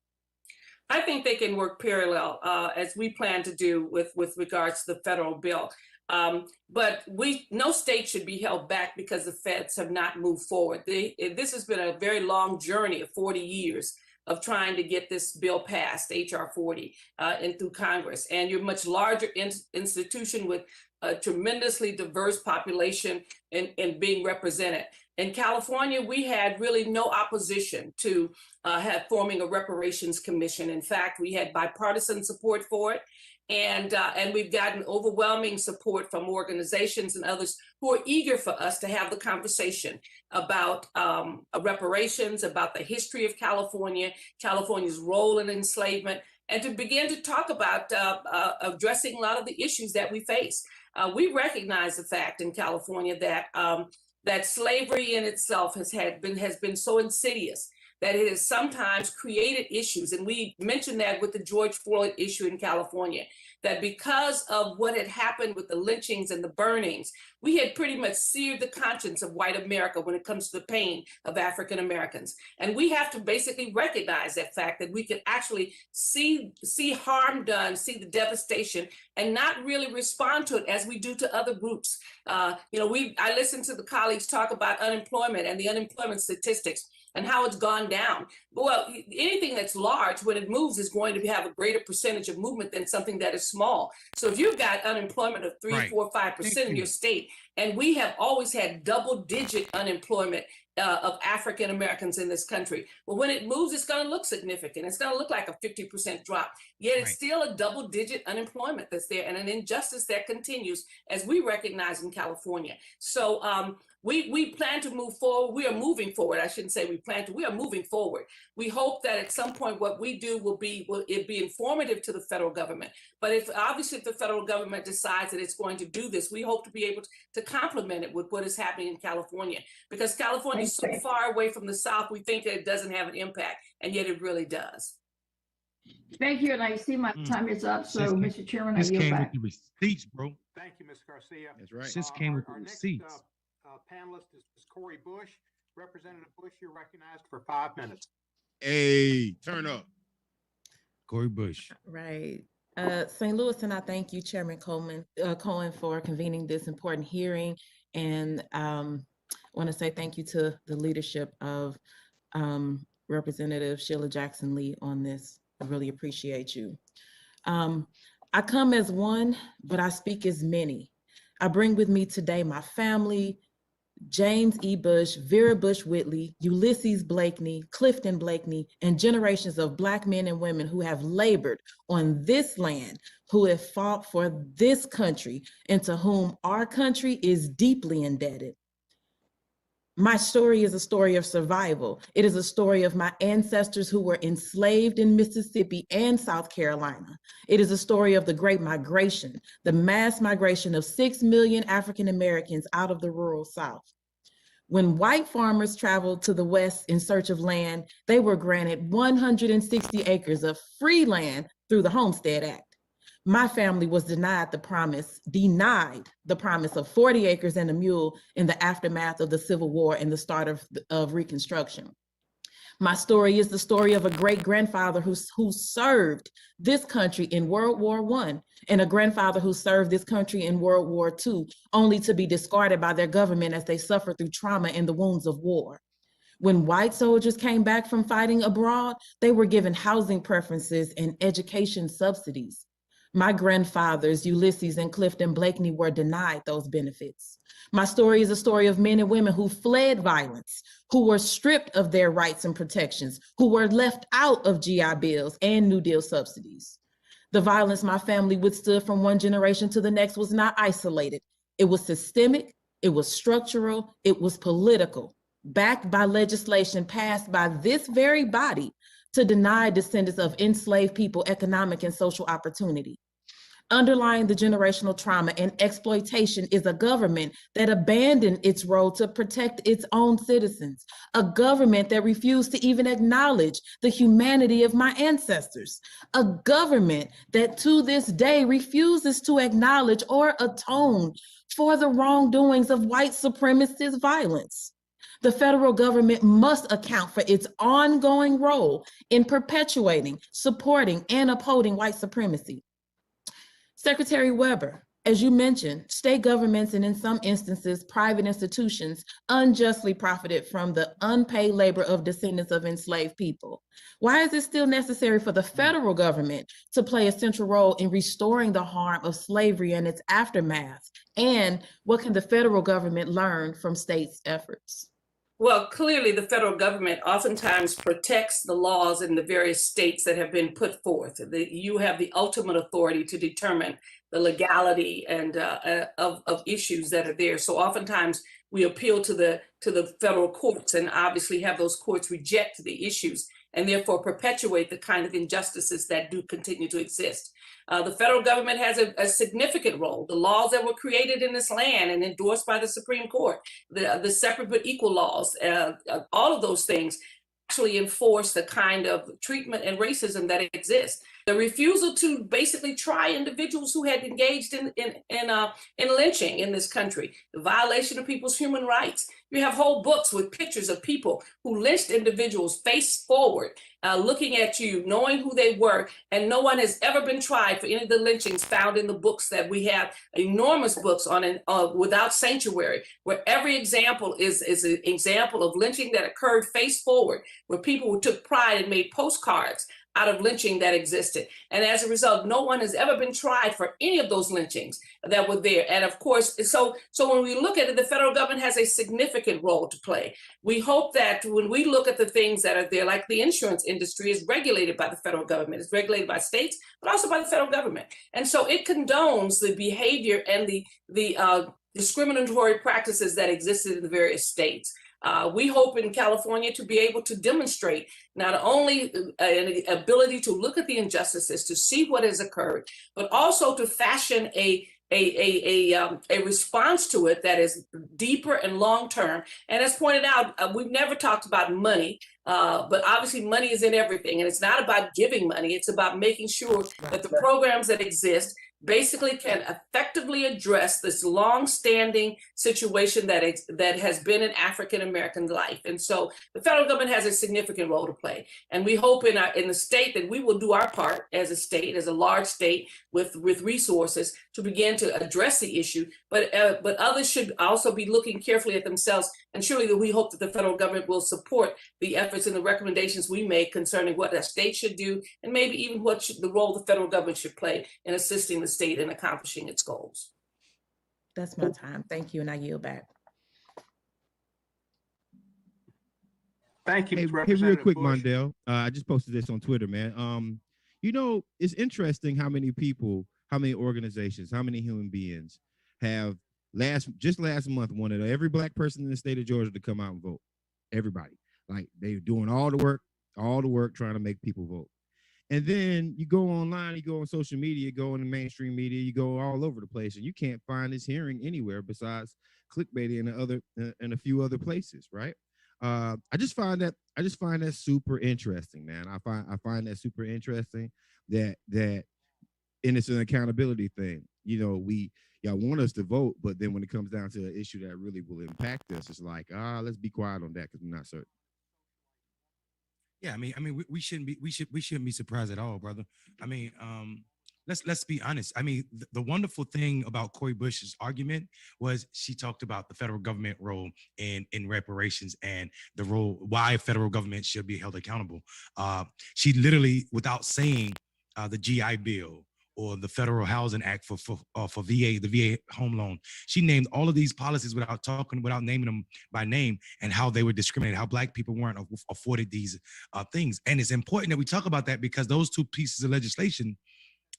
I think they can work parallel, as we plan to do with regards to the federal bill. But no state should be held back because the feds have not moved forward. This has been a very long journey of 40 years of trying to get this bill passed, HR 40, and through Congress. And you're a much larger institution with a tremendously diverse population and being represented. In California, we had really no opposition to forming a Reparations Commission. In fact, we had bipartisan support for it. And we've gotten overwhelming support from organizations and others who are eager for us to have the conversation about reparations, about the history of California, California's role in enslavement, and to begin to talk about addressing a lot of the issues that we face. We recognize the fact in California that slavery in itself has been so insidious that it has sometimes created issues. And we mentioned that with the George Floyd issue in California, that because of what had happened with the lynchings and the burnings, we had pretty much seared the conscience of white America when it comes to the pain of African Americans. And we have to basically recognize that fact, that we can actually see harm done, see the devastation, and not really respond to it as we do to other groups. I listen to the colleagues talk about unemployment and the unemployment statistics and how it's gone down. Well, anything that's large, when it moves, is going to have a greater percentage of movement than something that is small. So if you've got unemployment of 3, 4, 5% in your state, and we have always had double-digit unemployment of African Americans in this country, well, when it moves, it's going to look significant. It's going to look like a 50% drop. Yet it's still a double-digit unemployment that's there, and an injustice that continues, as we recognize in California. So We plan to move forward. We are moving forward. I shouldn't say we plan to. We are moving forward. We hope that at some point what we do will be informative to the federal government. But if the federal government decides that it's going to do this, we hope to be able to complement it with what is happening in California, because California is so far away from the South. We think that it doesn't have an impact, and yet it really does. Thank you, and I see my time is up, so Mr. Chairman, I yield came back. with the receipts, bro. Thank you, Ms. Garcia. That's right. Sis came with the Our next receipts. panelist is Corey Bush. Representative Bush, you're recognized for 5 minutes. Hey, turn up. Corey Bush. Right. St. Louis, and I thank you, Chairman Cohen, for convening this important hearing. And want to say thank you to the leadership of Representative Sheila Jackson Lee on this. I really appreciate you. I come as one, but I speak as many. I bring with me today my family, James E. Bush, Vera Bush Whitley, Ulysses Blakeney, Clifton Blakeney, and generations of Black men and women who have labored on this land, who have fought for this country, and to whom our country is deeply indebted. My story is a story of survival. It is a story of my ancestors who were enslaved in Mississippi and South Carolina. It is a story of the Great Migration, the mass migration of 6 million African Americans out of the rural South. When white farmers traveled to the West in search of land, they were granted 160 acres of free land through the Homestead Act. My family was denied the promise of 40 acres and a mule in the aftermath of the Civil War and the start of Reconstruction. My story is the story of a great-grandfather who served this country in World War I and a grandfather who served this country in World War II, only to be discarded by their government as they suffered through trauma and the wounds of war. When white soldiers came back from fighting abroad, they were given housing preferences and education subsidies. My grandfathers, Ulysses and Clifton Blakeney, were denied those benefits. My story is a story of men and women who fled violence, who were stripped of their rights and protections, who were left out of GI Bills and New Deal subsidies. The violence my family withstood from one generation to the next was not isolated. It was systemic, it was structural, it was political, backed by legislation passed by this very body to deny descendants of enslaved people economic and social opportunity. Underlying the generational trauma and exploitation is a government that abandoned its role to protect its own citizens, a government that refused to even acknowledge the humanity of my ancestors, a government that to this day refuses to acknowledge or atone for the wrongdoings of white supremacist violence. The federal government must account for its ongoing role in perpetuating, supporting, and upholding white supremacy. Secretary Weber, as you mentioned, state governments and in some instances, private institutions unjustly profited from the unpaid labor of descendants of enslaved people. Why is it still necessary for the federal government to play a central role in restoring the harm of slavery and its aftermath? And what can the federal government learn from states' efforts? Well, clearly the federal government oftentimes protects the laws in the various states that have been put forth. You have the ultimate authority to determine the legality and of issues that are there. So oftentimes we appeal to the federal courts and obviously have those courts reject the issues and therefore perpetuate the kind of injustices that do continue to exist. The federal government has a significant role. The laws that were created in this land and endorsed by the Supreme Court, the separate but equal laws, all of those things actually enforce the kind of treatment and racism that exists. The refusal to basically try individuals who had engaged in lynching in this country, the violation of people's human rights. You have whole books with pictures of people who lynched individuals face forward, looking at you, knowing who they were, and no one has ever been tried for any of the lynchings found in the books that we have, enormous books on Without Sanctuary, where every example is an example of lynching that occurred face forward, where people took pride and made postcards out of lynching that existed. And as a result, no one has ever been tried for any of those lynchings that were there. And of course, so when we look at it, the federal government has a significant role to play. We hope that when we look at the things that are there, like the insurance industry is regulated by the federal government, it's regulated by states, but also by the federal government. And so it condones the behavior and the discriminatory practices that existed in the various states. We hope in California to be able to demonstrate not only an ability to look at the injustices, to see what has occurred, but also to fashion a response to it that is deeper and long-term. And as pointed out, we've never talked about money, but obviously money is in everything. And it's not about giving money. It's about making sure that the programs that exist basically can effectively address this long-standing situation that has been in African American life. And so the federal government has a significant role to play. And we hope in the state that we will do our part as a state, as a large state with resources to begin to address the issue. But others should also be looking carefully at themselves. And surely that we hope that the federal government will support the efforts and the recommendations we make concerning what a state should do, and maybe even what the role the federal government should play in assisting the state in accomplishing its goals. That's my time. Thank you, and I yield back. Thank you, Hey, real quick, Mondale. I just posted this on Twitter, man. You know, it's interesting how many people, how many organizations, how many human beings have just last month wanted every Black person in the state of Georgia to come out and vote. Everybody, like they're doing all the work trying to make people vote. And then you go online, you go on social media, you go in the mainstream media, you go all over the place, and you can't find this hearing anywhere besides Clickbaity and a few other places, right? I just find that super interesting, man. I find that super interesting that and it's an accountability thing. You know, y'all want us to vote, but then when it comes down to an issue that really will impact us, it's like, let's be quiet on that because we're not certain. Yeah, I mean, we shouldn't be surprised at all, brother. I mean, let's be honest. I mean, the wonderful thing about Cori Bush's argument was she talked about the federal government role in reparations and the role why federal government should be held accountable. She literally, without saying the GI Bill or the Federal Housing Act for VA, the VA home loan, she named all of these policies without naming them by name, and how they were discriminated, how Black people weren't afforded these things. And it's important that we talk about that because those two pieces of legislation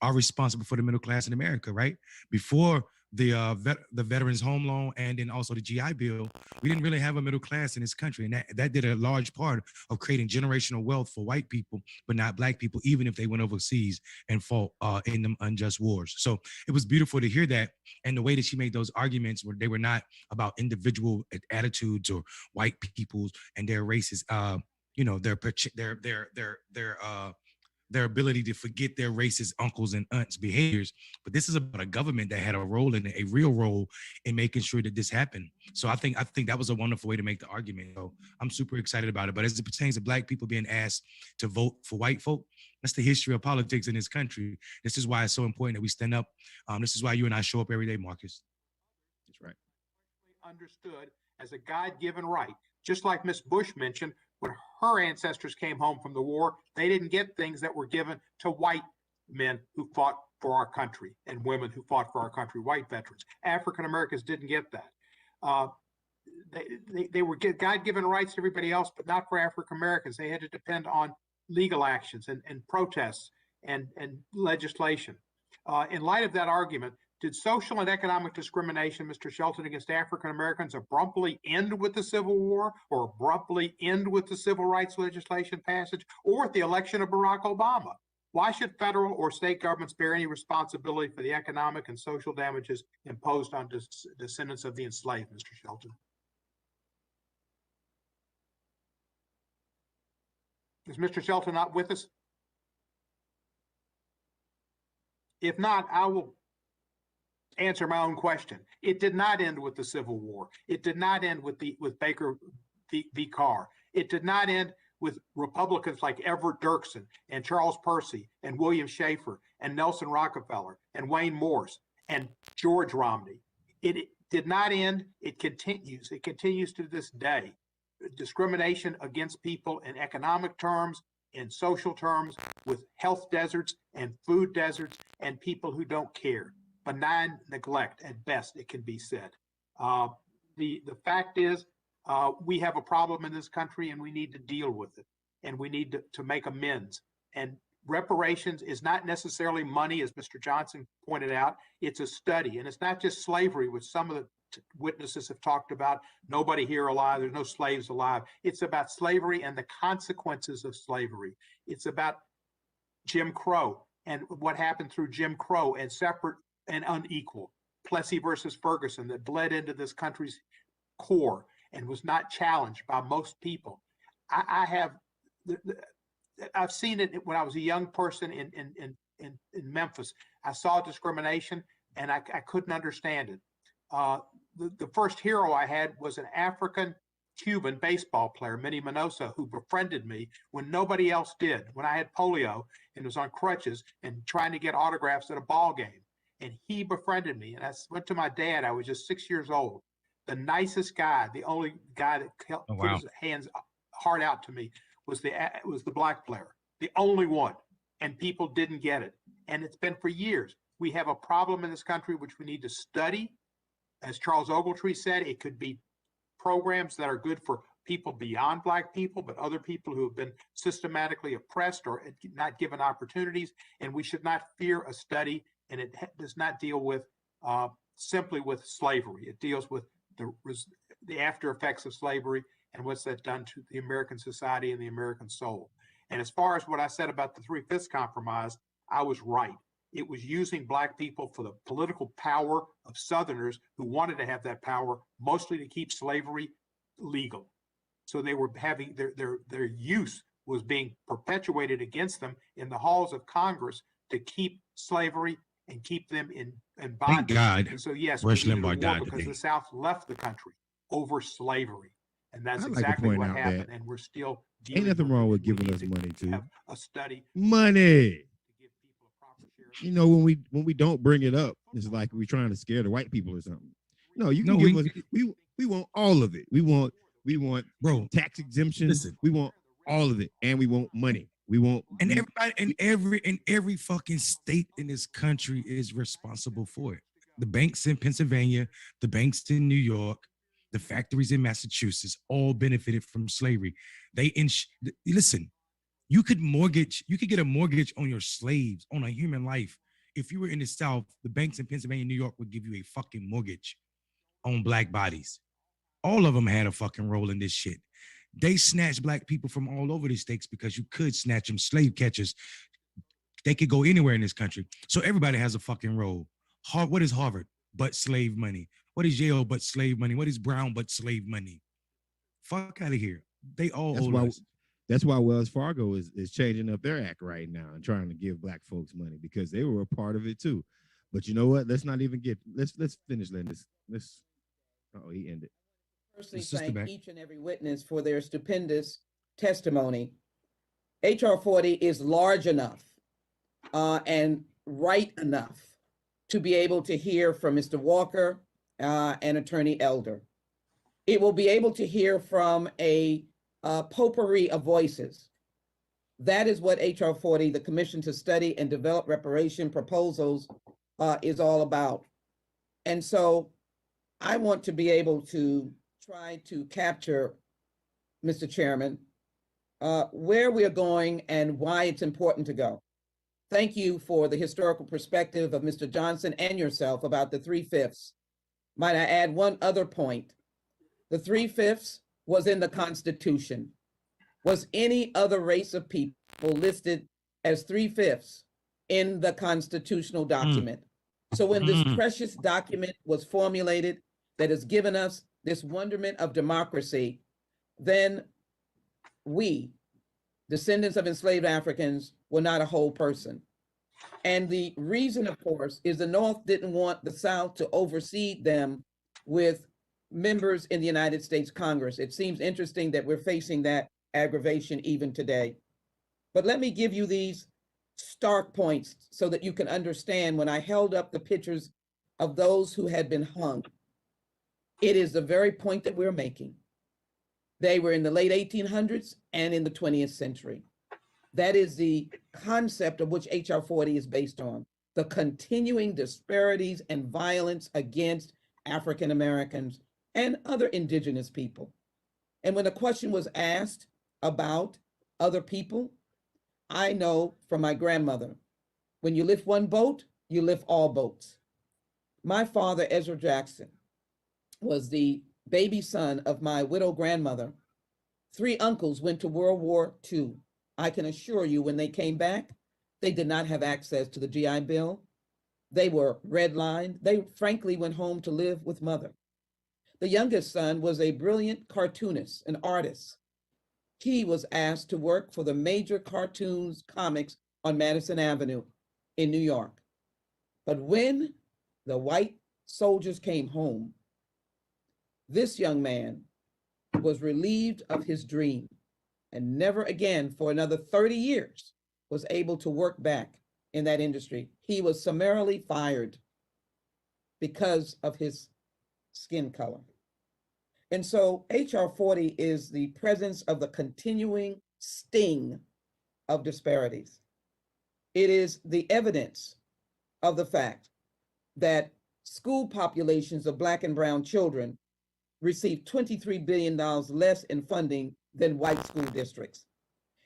are responsible for the middle class in America, right? Before the Veterans Home Loan and then also the GI Bill, we didn't really have a middle class in this country. And that did a large part of creating generational wealth for white people, but not Black people, even if they went overseas and fought in them unjust wars. So it was beautiful to hear that. And the way that she made those arguments where they were not about individual attitudes or white people's and their races, you know, their ability to forget their racist uncles and aunts behaviors. But this is about a government that had a role in it, a real role in making sure that this happened. So I think that was a wonderful way to make the argument. So I'm super excited about it. But as it pertains to Black people being asked to vote for white folk, that's the history of politics in this country. This is why it's so important that we stand up. This is why you and I show up every day, Marcus. That's right. Understood as a God-given right, just like Ms. Bush mentioned, when her ancestors came home from the war, they didn't get things that were given to white men who fought for our country and women who fought for our country, white veterans. African Americans didn't get that. They were God-given rights to everybody else, but not for African Americans. They had to depend on legal actions and protests and legislation. In light of that argument, did social and economic discrimination, Mr. Shelton, against African Americans abruptly end with the Civil War, or abruptly end with the civil rights legislation passage, or with the election of Barack Obama? Why should federal or state governments bear any responsibility for the economic and social damages imposed on descendants of the enslaved, Mr. Shelton? Is Mr. Shelton not with us? If not, I will answer my own question. It did not end with the Civil War. It did not end with Baker v. Carr. It did not end with Republicans like Everett Dirksen and Charles Percy and William Schaefer and Nelson Rockefeller and Wayne Morse and George Romney. It did not end. It continues. It continues to this day. Discrimination against people in economic terms, in social terms, with health deserts and food deserts and people who don't care. Benign neglect, at best, it can be said. The fact is, we have a problem in this country and we need to deal with it, and we need to make amends. And reparations is not necessarily money, as Mr. Johnson pointed out. It's a study, and it's not just slavery, which some of the witnesses have talked about. Nobody here alive. There's no slaves alive. It's about slavery and the consequences of slavery. It's about Jim Crow and what happened through Jim Crow and separate and unequal. Plessy versus Ferguson that bled into this country's core and was not challenged by most people. I've seen it when I was a young person in Memphis. I saw discrimination and I couldn't understand it. The first hero I had was an African Cuban baseball player, Minnie Minoso, who befriended me when nobody else did. When I had polio and was on crutches and trying to get autographs at a ball game. And he befriended me. And I went to my dad. I was just 6 years old. The nicest guy, the only guy that put his heart out to me was the black player, the only one. And people didn't get it. And it's been for years. We have a problem in this country which we need to study. As Charles Ogletree said, it could be programs that are good for people beyond black people, but other people who have been systematically oppressed or not given opportunities. And we should not fear a study. And it does not deal with simply with slavery. It deals with the after effects of slavery and what's that done to the American society and the American soul. And as far as what I said about the 3/5 compromise, I was right. It was using black people for the political power of Southerners who wanted to have that power, mostly to keep slavery legal. So they were having their use was being perpetuated against them in the halls of Congress to keep slavery and keep them in bondage. Thank God. And so yes, Rush we needed a Limbaugh war died because today. the South left the country over slavery. And that's I'd like to exactly point what out happened. that And we're still ain't nothing wrong with giving us money too. a study. Money. You know, when we don't bring it up, it's like we're trying to scare the white people or something. No, you can give us. We want all of it. We want bro tax exemption. Listen. We want all of it, and we want money. We want and everybody in every fucking state in this country is responsible for it. The banks in Pennsylvania, the banks in New York, the factories in Massachusetts all benefited from slavery. Listen, you could get a mortgage on your slaves, on a human life. If you were in the South, the banks in Pennsylvania and New York would give you a fucking mortgage on black bodies. All of them had a fucking role in this shit. They snatched black people from all over the states because you could snatch them, slave catchers. They could go anywhere in this country. So everybody has a fucking role. What is Harvard but slave money? What is Yale but slave money? What is Brown but slave money? Fuck out of here. They all owe us. That's why Wells Fargo is changing up their act right now and trying to give black folks money because they were a part of it too. But you know what? Let's not even let's finish this. Oh, he ended. Personally thank each and every witness for their stupendous testimony. HR 40 is large enough and right enough to be able to hear from Mr. Walker and Attorney Elder. It will be able to hear from a potpourri of voices. That is what HR 40, the Commission to Study and Develop Reparation Proposals, is all about. And so I want to be able to try to capture, Mr. Chairman, where we are going and why it's important to go. Thank you for the historical perspective of Mr. Johnson and yourself about the 3/5. Might I add one other point? The 3/5 was in the Constitution. Was any other race of people listed as 3/5 in the constitutional document? So when this precious document was formulated that has given us this wonderment of democracy, then we, descendants of enslaved Africans, were not a whole person. And the reason, of course, is the North didn't want the South to oversee them with members in the United States Congress. It seems interesting that we're facing that aggravation even today. But let me give you these stark points so that you can understand when I held up the pictures of those who had been hung. It is the very point that we're making. They were in the late 1800s and in the 20th century. That is the concept of which HR 40 is based on, the continuing disparities and violence against African Americans and other indigenous people. And when a question was asked about other people, I know from my grandmother, when you lift one boat, you lift all boats. My father, Ezra Jackson, was the baby son of my widow grandmother. 3 uncles went to World War II. I can assure you, when they came back, they did not have access to the GI Bill. They were redlined. They frankly went home to live with mother. The youngest son was a brilliant cartoonist, an artist. He was asked to work for the major cartoons comics on Madison Avenue in New York. But when the white soldiers came home, this young man was relieved of his dream and never again for another 30 years was able to work back in that industry. He was summarily fired because of his skin color. And so HR 40 is the presence of the continuing sting of disparities. It is the evidence of the fact that school populations of Black and brown children receive $23 billion less in funding than white school districts.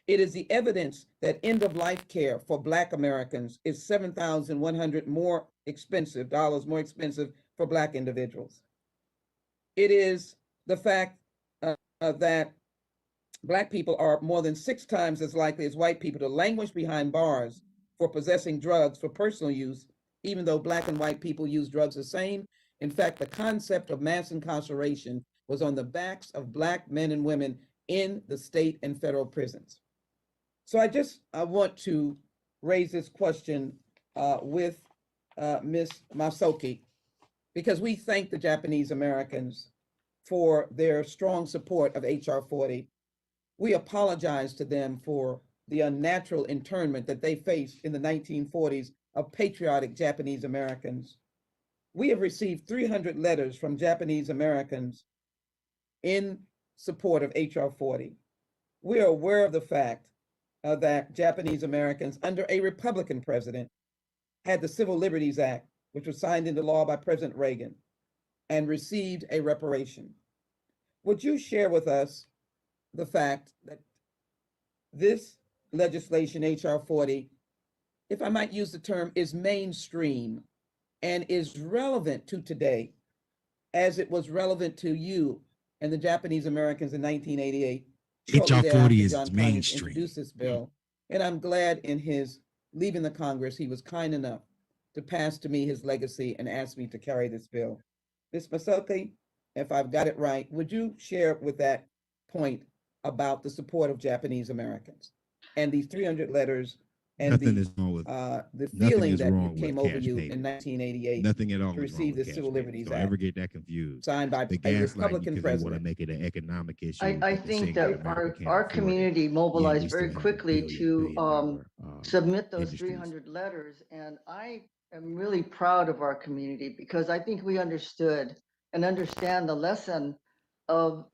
It is the evidence that end-of-life care for Black Americans is $7,100 more expensive for Black individuals. It is the fact that Black people are more than 6 times as likely as white people to languish behind bars for possessing drugs for personal use, even though Black and white people use drugs the same. In fact, the concept of mass incarceration was on the backs of Black men and women in the state and federal prisons. So I want to raise this question with Ms. Masoki, because we thank the Japanese Americans for their strong support of HR 40. We apologize to them for the unnatural internment that they faced in the 1940s of patriotic Japanese Americans. We have received 300 letters from Japanese Americans in support of HR 40. We are aware of the fact that Japanese Americans under a Republican president had the Civil Liberties Act, which was signed into law by President Reagan, and received a reparation. Would you share with us the fact that this legislation, HR 40, if I might use the term, is mainstream and is relevant to today as it was relevant to you and the Japanese Americans in 1988? HR 40 is mainstream. Introduced this bill, and I'm glad in his leaving the Congress, he was kind enough to pass to me his legacy and ask me to carry this bill. Ms. Masoki, if I've got it right, would you share with that point about the support of Japanese Americans and these 300 letters and Nothing is wrong with the feeling that came over you payment. in 1988 Nothing at all to receive the Civil Liberties Don't Act? ever get that confused. Signed by the a gaslighting Republican because president. They want to make it an economic issue. I think that our community mobilized very quickly to submit those 300 letters, and I am really proud of our community because I think we understood and understand the lesson of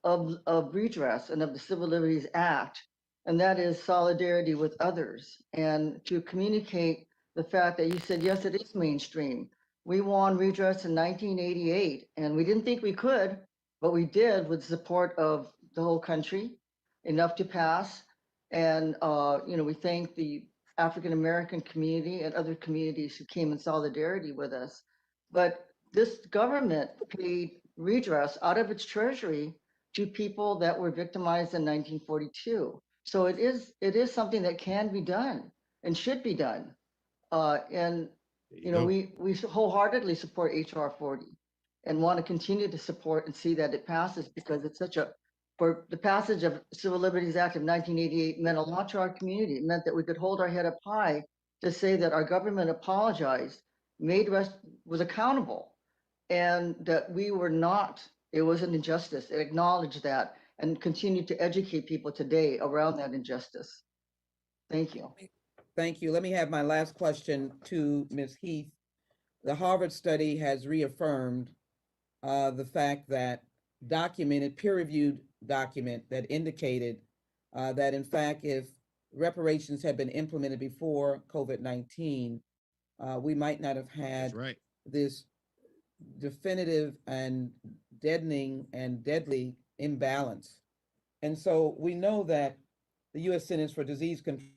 redress and of the Civil Liberties Act, and that is solidarity with others, and to communicate the fact that you said, yes, it is mainstream. We won redress in 1988, and we didn't think we could, but we did with support of the whole country, enough to pass. And we thank the African American community and other communities who came in solidarity with us. But this government paid redress out of its treasury to people that were victimized in 1942. So it is something that can be done and should be done. We wholeheartedly support HR 40 and want to continue to support and see that it passes, because it's for the passage of Civil Liberties Act of 1988 meant a lot to our community. It meant that we could hold our head up high to say that our government apologized, was accountable, and that we were not, it was an injustice. It acknowledged that and continued to educate people today around that injustice. Thank you. Thank you. Let me have my last question to Ms. Heath. The Harvard study has reaffirmed the fact that documented, peer-reviewed document that indicated that in fact, if reparations had been implemented before COVID-19, we might not have had this definitive and deadening and deadly imbalance. And so we know that the U.S. Centers for Disease Control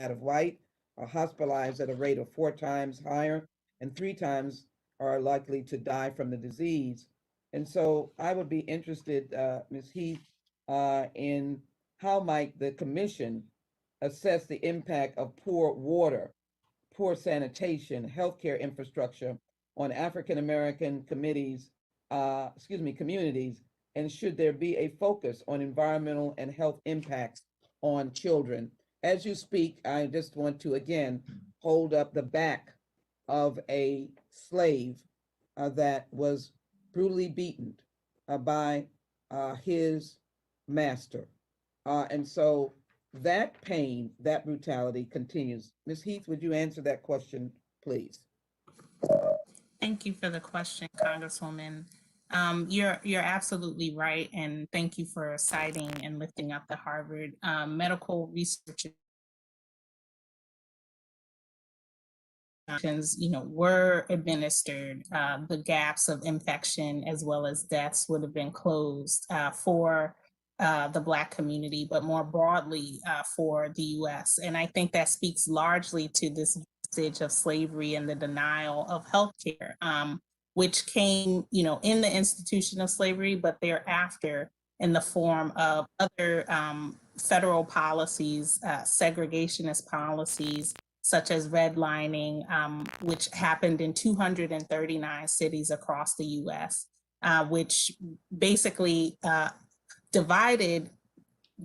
of white are hospitalized at a rate of 4 times higher, and 3 times are likely to die from the disease. And so I would be interested, Ms. Heath, in how might the commission assess the impact of poor water, poor sanitation, healthcare infrastructure on African-American communities, and should there be a focus on environmental and health impacts on children? As you speak, I just want to again hold up the back of a slave that was brutally beaten by his master. And so that pain, that brutality continues. Ms. Heath, would you answer that question, please? Thank you for the question, Congresswoman. You're absolutely right, and thank you for citing and lifting up the Harvard medical research. Were administered, the gaps of infection as well as deaths would have been closed for the Black community, but more broadly for the U.S. And I think that speaks largely to this message of slavery and the denial of healthcare, which came, in the institution of slavery, but thereafter in the form of other federal policies, segregationist policies, such as redlining, which happened in 239 cities across the U.S., which basically divided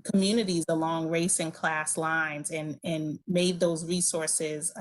communities along race and class lines and made those resources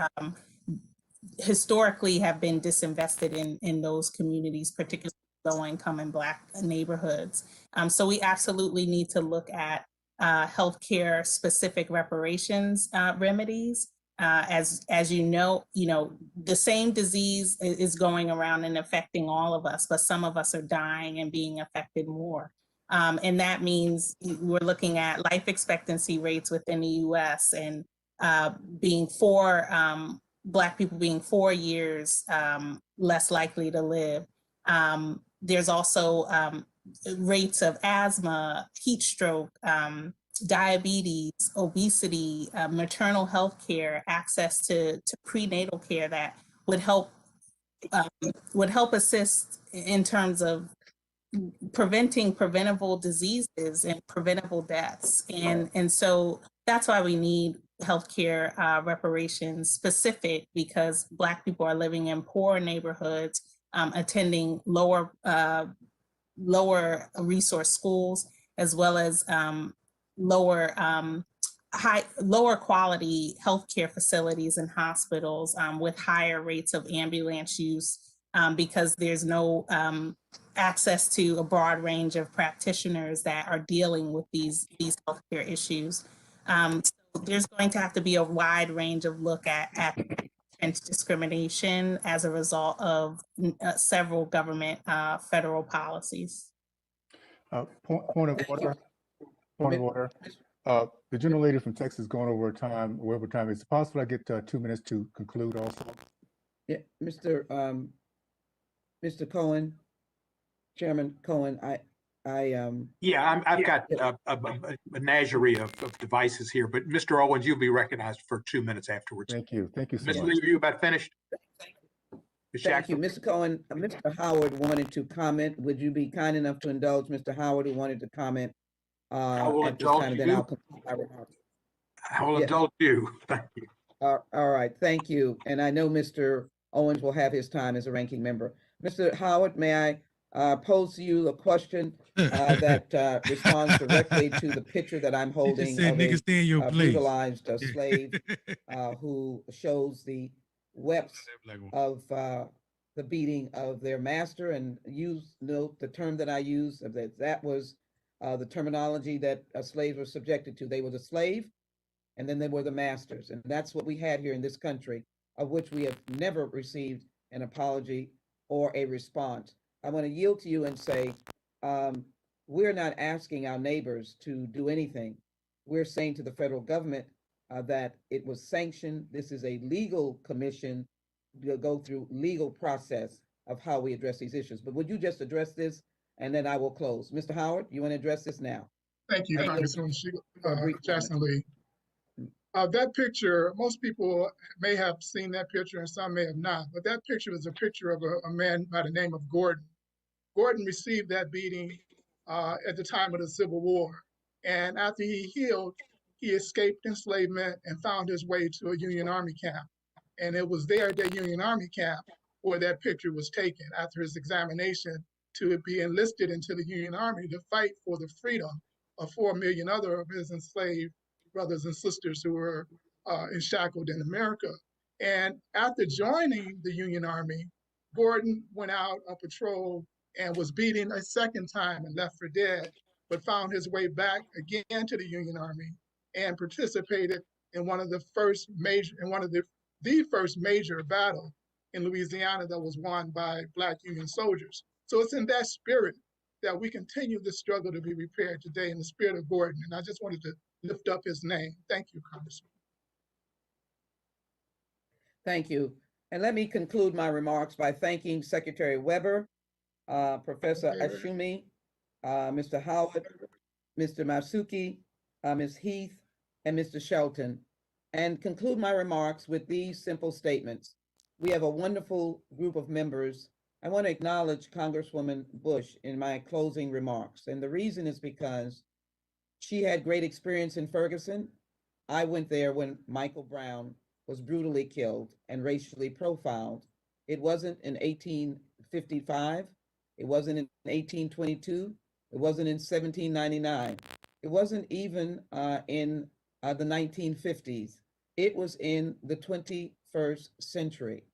historically have been disinvested in those communities, particularly low-income and Black neighborhoods. So we absolutely need to look at healthcare specific reparations remedies. As you know, the same disease is going around and affecting all of us, but some of us are dying and being affected more. And that means we're looking at life expectancy rates within the US and being Black people being 4 years less likely to live. There's also rates of asthma, heat stroke, diabetes, obesity, maternal health care, access to prenatal care that would help assist in terms of preventing preventable diseases and preventable deaths. And so that's why we need healthcare reparations specific, because Black people are living in poor neighborhoods, attending lower resource schools, as well as lower quality healthcare facilities and hospitals with higher rates of ambulance use because there's no access to a broad range of practitioners that are dealing with these healthcare issues. So there's going to have to be a wide range of look at discrimination as a result of several government federal policies. Point of order. Point of order. The gentlelady from Texas is going over time. Is it possible I get 2 minutes to conclude also? Yeah, Mr. Cohen, Chairman Cohen, Yeah, I've got a menagerie of devices here, but Mr. Owens, you'll be recognized for 2 minutes afterwards. Thank you. Thank you so Ms. much. Lee, are you about finished? Thank you, Mr. Cohen. Mr. Howard wanted to comment. Would you be kind enough to indulge Mr. Howard, who wanted to comment at this time? Then I'll complete my remarks. I will indulge you. Thank you. All right, thank you. And I know Mr. Owens will have his time as a ranking member. Mr. Howard, may I pose to you a question that responds directly to the picture that I'm holding of a brutalized slave who shows the webs of the beating of their master, and note the term that I use, that was the terminology that slaves were subjected to. They were the slave, and then they were the masters. And that's what we had here in this country, of which we have never received an apology or a response. I want to yield to you and say, we're not asking our neighbors to do anything. We're saying to the federal government that it was sanctioned. This is a legal commission to go through legal process of how we address these issues. But would you just address this, and then I will close. Mr. Howard, you want to address this now? Thank you, Congresswoman Sheila Jackson Lee. That picture, most people may have seen that picture and some may have not, but that picture is a picture of a man by the name of Gordon. Gordon received that beating at the time of the Civil War. And after he healed, he escaped enslavement and found his way to a Union Army camp. And it was there at that Union Army camp where that picture was taken after his examination to be enlisted into the Union Army to fight for the freedom of 4 million other of his enslaved brothers and sisters who were shackled in America. And after joining the Union Army, Gordon went out on patrol and was beaten a second time and left for dead, but found his way back again to the Union Army and participated in one of the first major, the first major battle in Louisiana that was won by Black Union soldiers. So it's in that spirit that we continue the struggle to be repaired today, in the spirit of Gordon. And I just wanted to lift up his name. Thank you, Congressman. Thank you. And let me conclude my remarks by thanking Secretary Weber, Professor Ashumi, Mr. Howard, Mr. Masuki, Ms. Heath, and Mr. Shelton, and conclude my remarks with these simple statements. We have a wonderful group of members. I want to acknowledge Congresswoman Bush in my closing remarks. And the reason is because she had great experience in Ferguson. I went there when Michael Brown was brutally killed and racially profiled. It wasn't in 1855. It wasn't in 1822. It wasn't in 1799. It wasn't even in the 1950s. It was in the 21st century.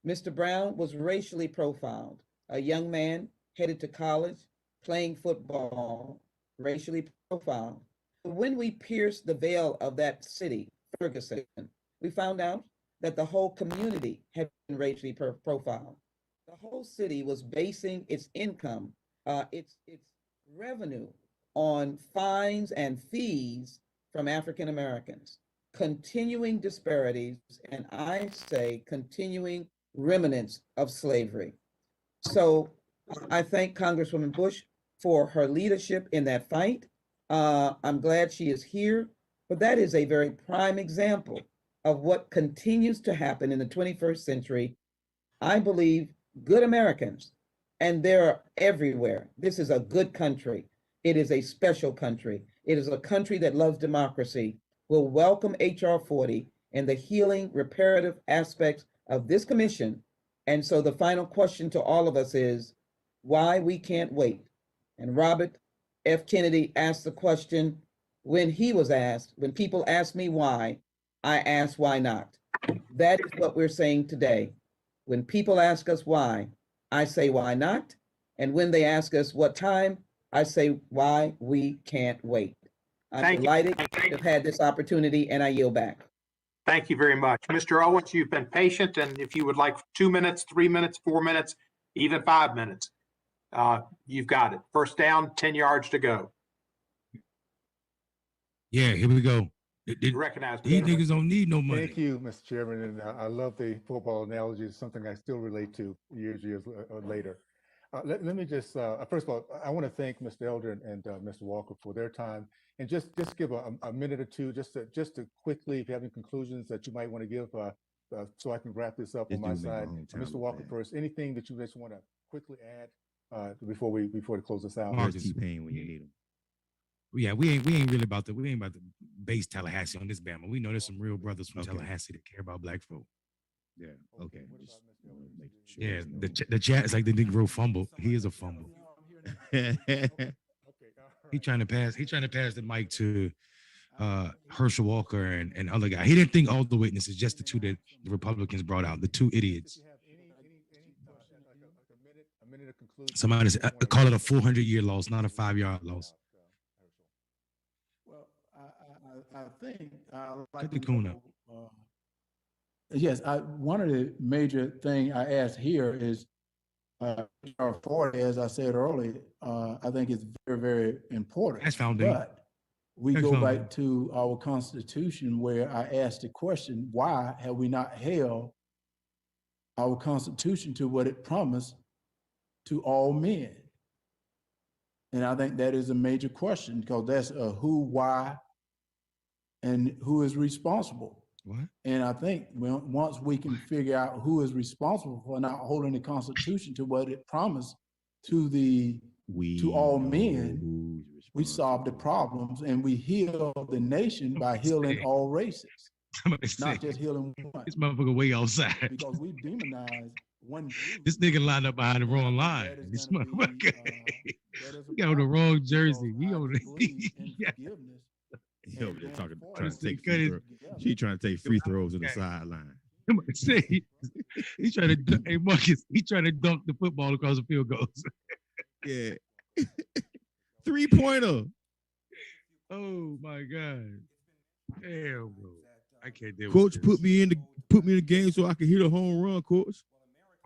Mr. Brown was racially profiled, a young man headed to college, playing football, racially profiled. When we pierced the veil of that city, Ferguson, we found out that the whole community had been racially profiled. The whole city was basing its income, its revenue on fines and fees from African Americans, continuing disparities, and I say continuing remnants of slavery. So I thank Congresswoman Bush for her leadership in that fight. I'm glad she is here, but that is a very prime example of what continues to happen in the 21st century. I believe good Americans, and they're everywhere. This is a good country. It is a special country. It is a country that loves democracy, will welcome H.R. 40 and the healing, reparative aspects of this commission. And so the final question to all of us is why we can't wait. And Robert F. Kennedy asked the question when he was asked, when people ask me why, I ask why not. That is what we're saying today. When people ask us why, I say why not. And when they ask us what time, I say why we can't wait. I'm delighted to have had this opportunity, and I yield back. Thank you very much. Mr. Owens, you've been patient, and if you would like 2 minutes, 3 minutes, 4 minutes, even 5 minutes, you've got it. First down, 10 yards to go. Yeah, here we go. Recognize these niggas don't need no money. Thank you, Mr. Chairman, and I love the football analogy. It's something I still relate to years later. Let me just, first of all, I want to thank Mr. Elder and Mr. Walker for their time, and just give a minute or two, just to quickly, if you have any conclusions that you might want to give, so I can wrap this up on my side. Mr. Walker first, anything that you just want to quickly add before to close this out? Here's T-Pain when you need him. Yeah, we ain't really about to base Tallahassee on this Bama. We know there's some real brothers from Tallahassee that care about black folk. Yeah. Okay. Yeah, the chat is like the Negro fumble. He is a fumble. He trying to pass the mic to Herschel Walker and other guy. He didn't think all the witnesses, just the two that the Republicans brought out, the two idiots. Somebody said, call it a 400-year loss, not a 5-yard loss. Well, I think Cut the coon up. Yes, one of the major thing I asked here is HR 40, as I said earlier, I think it's very, very important. That's foundation. But we go back to our Constitution where I asked the question, why have we not held our Constitution to what it promised to all men? And I think that is a major question, because that's a who, why, and who is responsible. What? And I think once we can figure out who is responsible for not holding the Constitution to what it promised to all men, we solve the problems and we heal the nation by healing all races, not just healing one. This motherfucker way outside. Because we demonize one group. This nigga lined up behind the wrong line. This motherfucker. He got on the wrong jersey. He on the. He over there trying to take free throws. She trying to take free throws on the sideline. He's trying to, hey Marcus, he's trying to dunk the football across the field goals. Yeah. 3-pointer. Oh my God. Damn, bro. I can't deal Coach, with this. put me in the game so I can hit a home run, coach.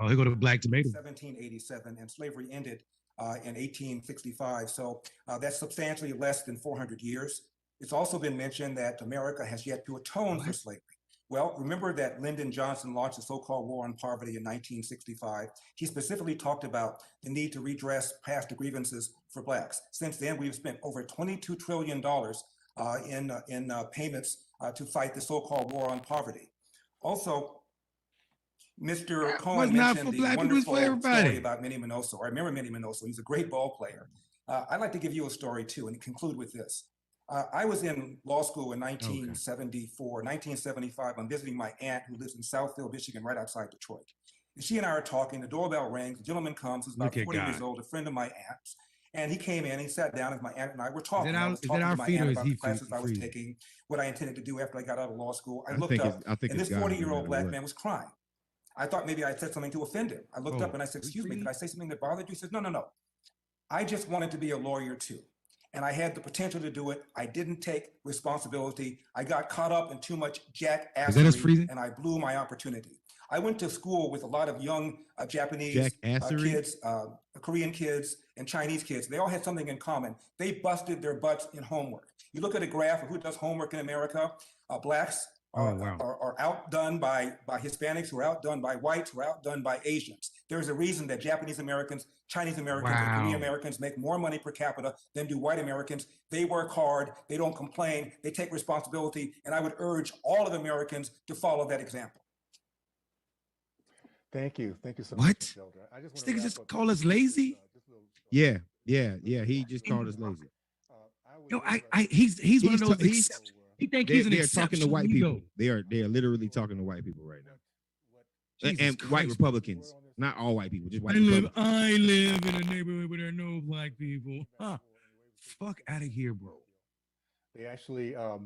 Oh, he go to Black Tomato. 1787, and slavery ended in 1865. So that's substantially less than 400 years. It's also been mentioned that America has yet to atone for slavery. Well, remember that Lyndon Johnson launched the so-called War on Poverty in 1965. He specifically talked about the need to redress past grievances for Blacks. Since then, we've spent over $22 trillion in payments to fight the so-called War on Poverty. Also, Mr. Cohen mentioned the wonderful story about Minnie Minoso. I remember Minnie Minoso. He's a great ball player. I'd like to give you a story too and conclude with this. I was in law school in 1974, 1975. I'm visiting my aunt who lives in Southfield, Michigan, right outside Detroit. And she and I are talking. The doorbell rings. A gentleman comes who's about 40 years old, a friend of my aunt's. And he came in, he sat down as my aunt and I were talking. I was talking to my aunt about the classes I was taking, what I intended to do after I got out of law school. I looked up, and this 40-year-old Black man was crying. I thought maybe I said something to offend him. I looked up and I said, excuse me, did I say something that bothered you? He said, no. I just wanted to be a lawyer too. And I had the potential to do it. I didn't take responsibility. I got caught up in too much jackassery, and I blew my opportunity. I went to school with a lot of young Japanese kids, Korean kids, and Chinese kids. They all had something in common. They busted their butts in homework. You look at a graph of who does homework in America. Blacks are outdone by Hispanics, who are outdone by whites, who are outdone by Asians. There's a reason that Japanese Americans, Chinese Americans, and Korean Americans make more money per capita than do white Americans. They work hard, they don't complain, they take responsibility, and I would urge all of Americans to follow that example. Thank you so much. Mr. Shelder. I This nigga just call us lazy? Yeah. He just called us lazy. Yo, he's one of those. He think he's an They're talking to white people. They are literally talking to white people right now. And white Republicans, not all white people, just white Republicans. I live in a neighborhood where there are no Black people. Huh. Fuck out of here, bro. They actually, I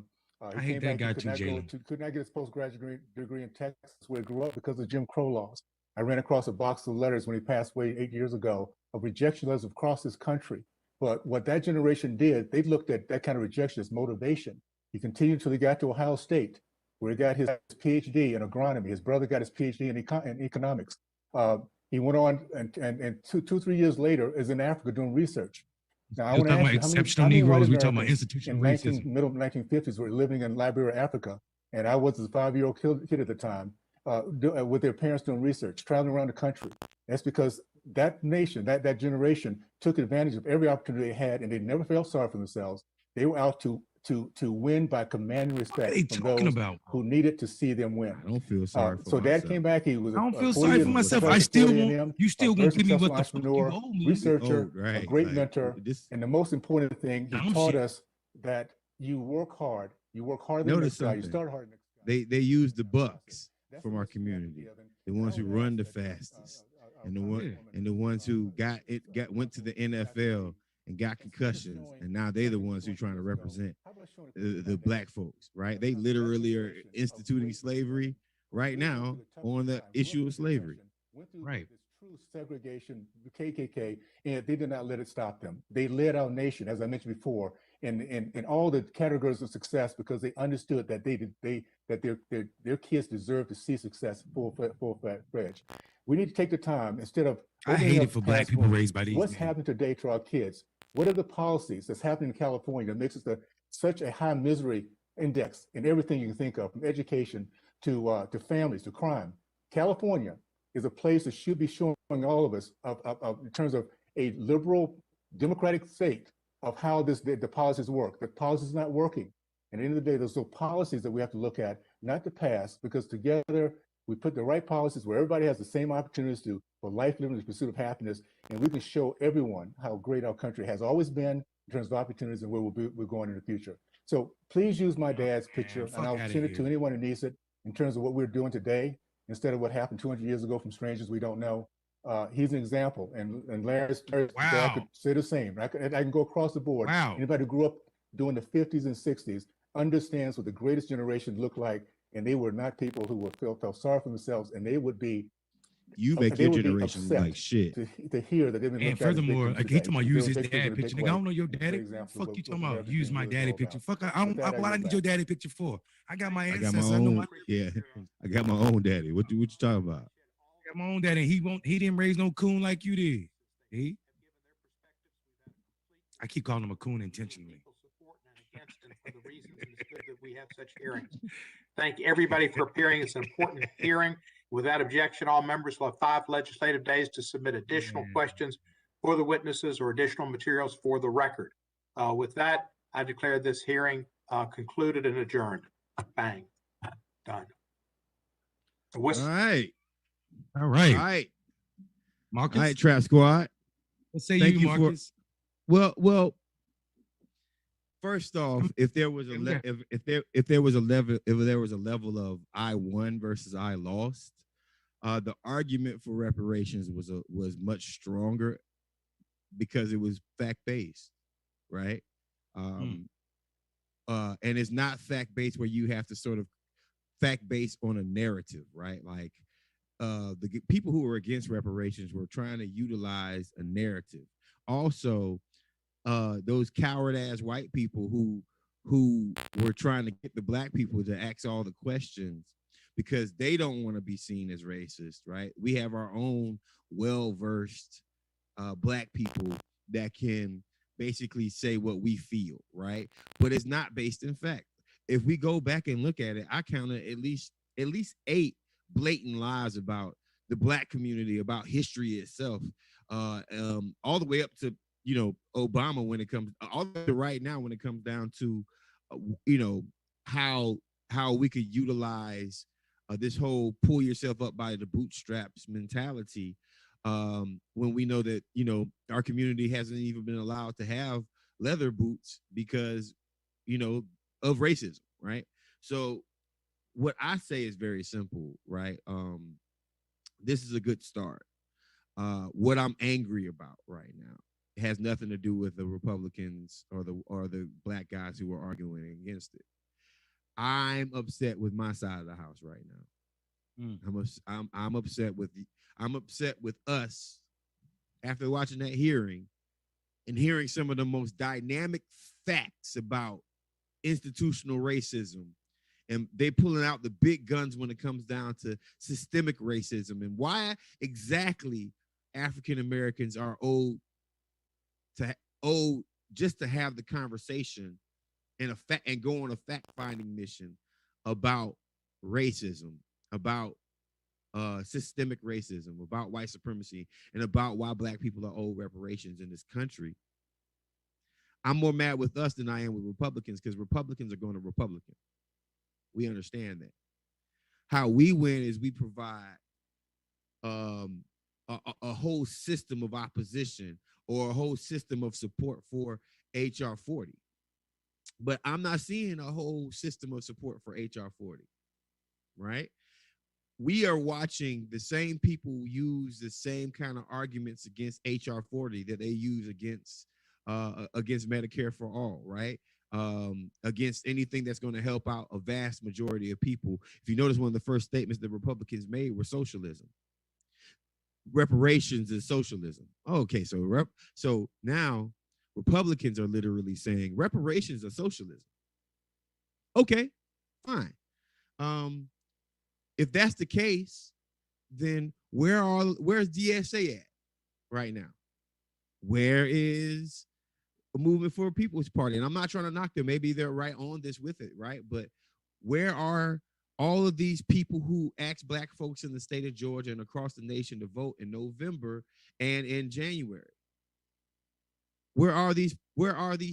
hate that guy too, Jalen. Could not get his postgraduate degree in Texas, where he grew up, because of Jim Crow laws. I ran across a box of letters when he passed away 8 years ago of rejection letters across this country. But what that generation did, they looked at that kind of rejection as motivation. He continued until he got to Ohio State, where he got his PhD in agronomy. His brother got his PhD in economics. He went on, and 2-3 years later is in Africa doing research. Now, I want to ask you, exceptional Negroes, we talking about institutional racism. Middle 1950s were living in Liberia, Africa, and I was a 5-year-old kid at the time, with their parents doing research, traveling around the country. That's because that nation, that generation, took advantage of every opportunity they had, and they never felt sorry for themselves. They were out to win by commanding respect from those who needed to see them win. I don't feel sorry for so myself. Dad came back. He was. I don't feel sorry for myself. I still want. You still gonna give me what the fuck you owe me. Researcher, a great mentor, and the most important thing, he taught us that you work hard. You work harder than the next guy. You start hard. They use the bucks from our community, the ones who run the fastest, and the ones who went to the NFL and got concussions, and now they're the ones who are trying to represent the Black folks, right? They literally are instituting slavery right now on the issue of slavery. Right. True segregation, the KKK, and they did not let it stop them. They led our nation, as I mentioned before, in all the categories of success, because they understood that their kids deserve to see success full-fledged. We need to take the time, instead of. I hate it for Black people raised by these. What's happening today to our kids? What are the policies that's happening in California that makes us such a high misery index in everything you can think of, from education to families to crime? California is a place that should be showing all of us, in terms of a liberal democratic state, of how the policies work. The policies are not working. And at the end of the day, those are policies that we have to look at, not the past, because together we put the right policies where everybody has the same opportunities for life, living, the pursuit of happiness, and we can show everyone how great our country has always been in terms of opportunities and where we're going in the future. So please use my dad's picture, and I'll send it to anyone who needs it in terms of what we're doing today, instead of what happened 200 years ago from strangers we don't know. He's an example, and Larry's dad could say the same. I can go across the board. Anybody who grew up during the 50s and 60s understands what the greatest generation looked like, and they were not people who felt sorry for themselves, and they would be. You make your generation look like shit. To hear that they've been. And furthermore, like he talking about use his dad picture. Nigga, I don't know your daddy. Fuck you talking about? Use my daddy picture. Fuck, I don't. What I need your daddy picture for? I got my ancestors. I know my. Yeah, I got my own daddy. What you talking about? I got my own daddy. He didn't raise no coon like you did. I keep calling him a coon intentionally. For the reasons it's good that we have such hearings. Thank everybody for appearing. It's an important hearing. Without objection, all members will have 5 legislative days to submit additional questions for the witnesses or additional materials for the record. With that, I declare this hearing concluded and adjourned. Bang. Done. All right. Marcus. All right, Trap Squad. What say you, Marcus? Well. First off, if there was a level of I won versus I lost, the argument for reparations was much stronger because it was fact-based, right? And it's not fact-based where you have to sort of fact-based on a narrative, right? Like the people who were against reparations were trying to utilize a narrative. Also, those coward-ass white people who were trying to get the black people to ask all the questions because they don't want to be seen as racist, right? We have our own well-versed black people that can basically say what we feel, right? But it's not based in fact. If we go back and look at it, I counted at least 8 blatant lies about the black community, about history itself, all the way up to Obama when it comes all the way to right now when it comes down to how we could utilize this whole pull yourself up by the bootstraps mentality when we know that our community hasn't even been allowed to have leather boots because of racism, right? So what I say is very simple, right? This is a good start. What I'm angry about right now has nothing to do with the Republicans or the black guys who are arguing against it. I'm upset with my side of the house right now. I'm upset with us after watching that hearing and hearing some of the most dynamic facts about institutional racism, and they pulling out the big guns when it comes down to systemic racism and why exactly African Americans are owed just to have the conversation and go on a fact-finding mission about racism, about systemic racism, about white supremacy, and about why black people are owed reparations in this country. I'm more mad with us than I am with Republicans because Republicans are going to Republican. We understand that. How we win is we provide a whole system of opposition or a whole system of support for HR 40. But I'm not seeing a whole system of support for HR 40, right? We are watching the same people use the same kind of arguments against HR 40 that they use against Medicare for all, right? Against anything that's going to help out a vast majority of people. If you notice, one of the first statements the Republicans made were socialism. Reparations is socialism. Okay, so now Republicans are literally saying reparations are socialism. Okay, fine. If that's the case, then where's DSA at right now? Where is a Movement for a People's Party? And I'm not trying to knock them. Maybe they're right on this with it, right? But where are all of these people who asked black folks in the state of Georgia and across the nation to vote in November and in January? Where are these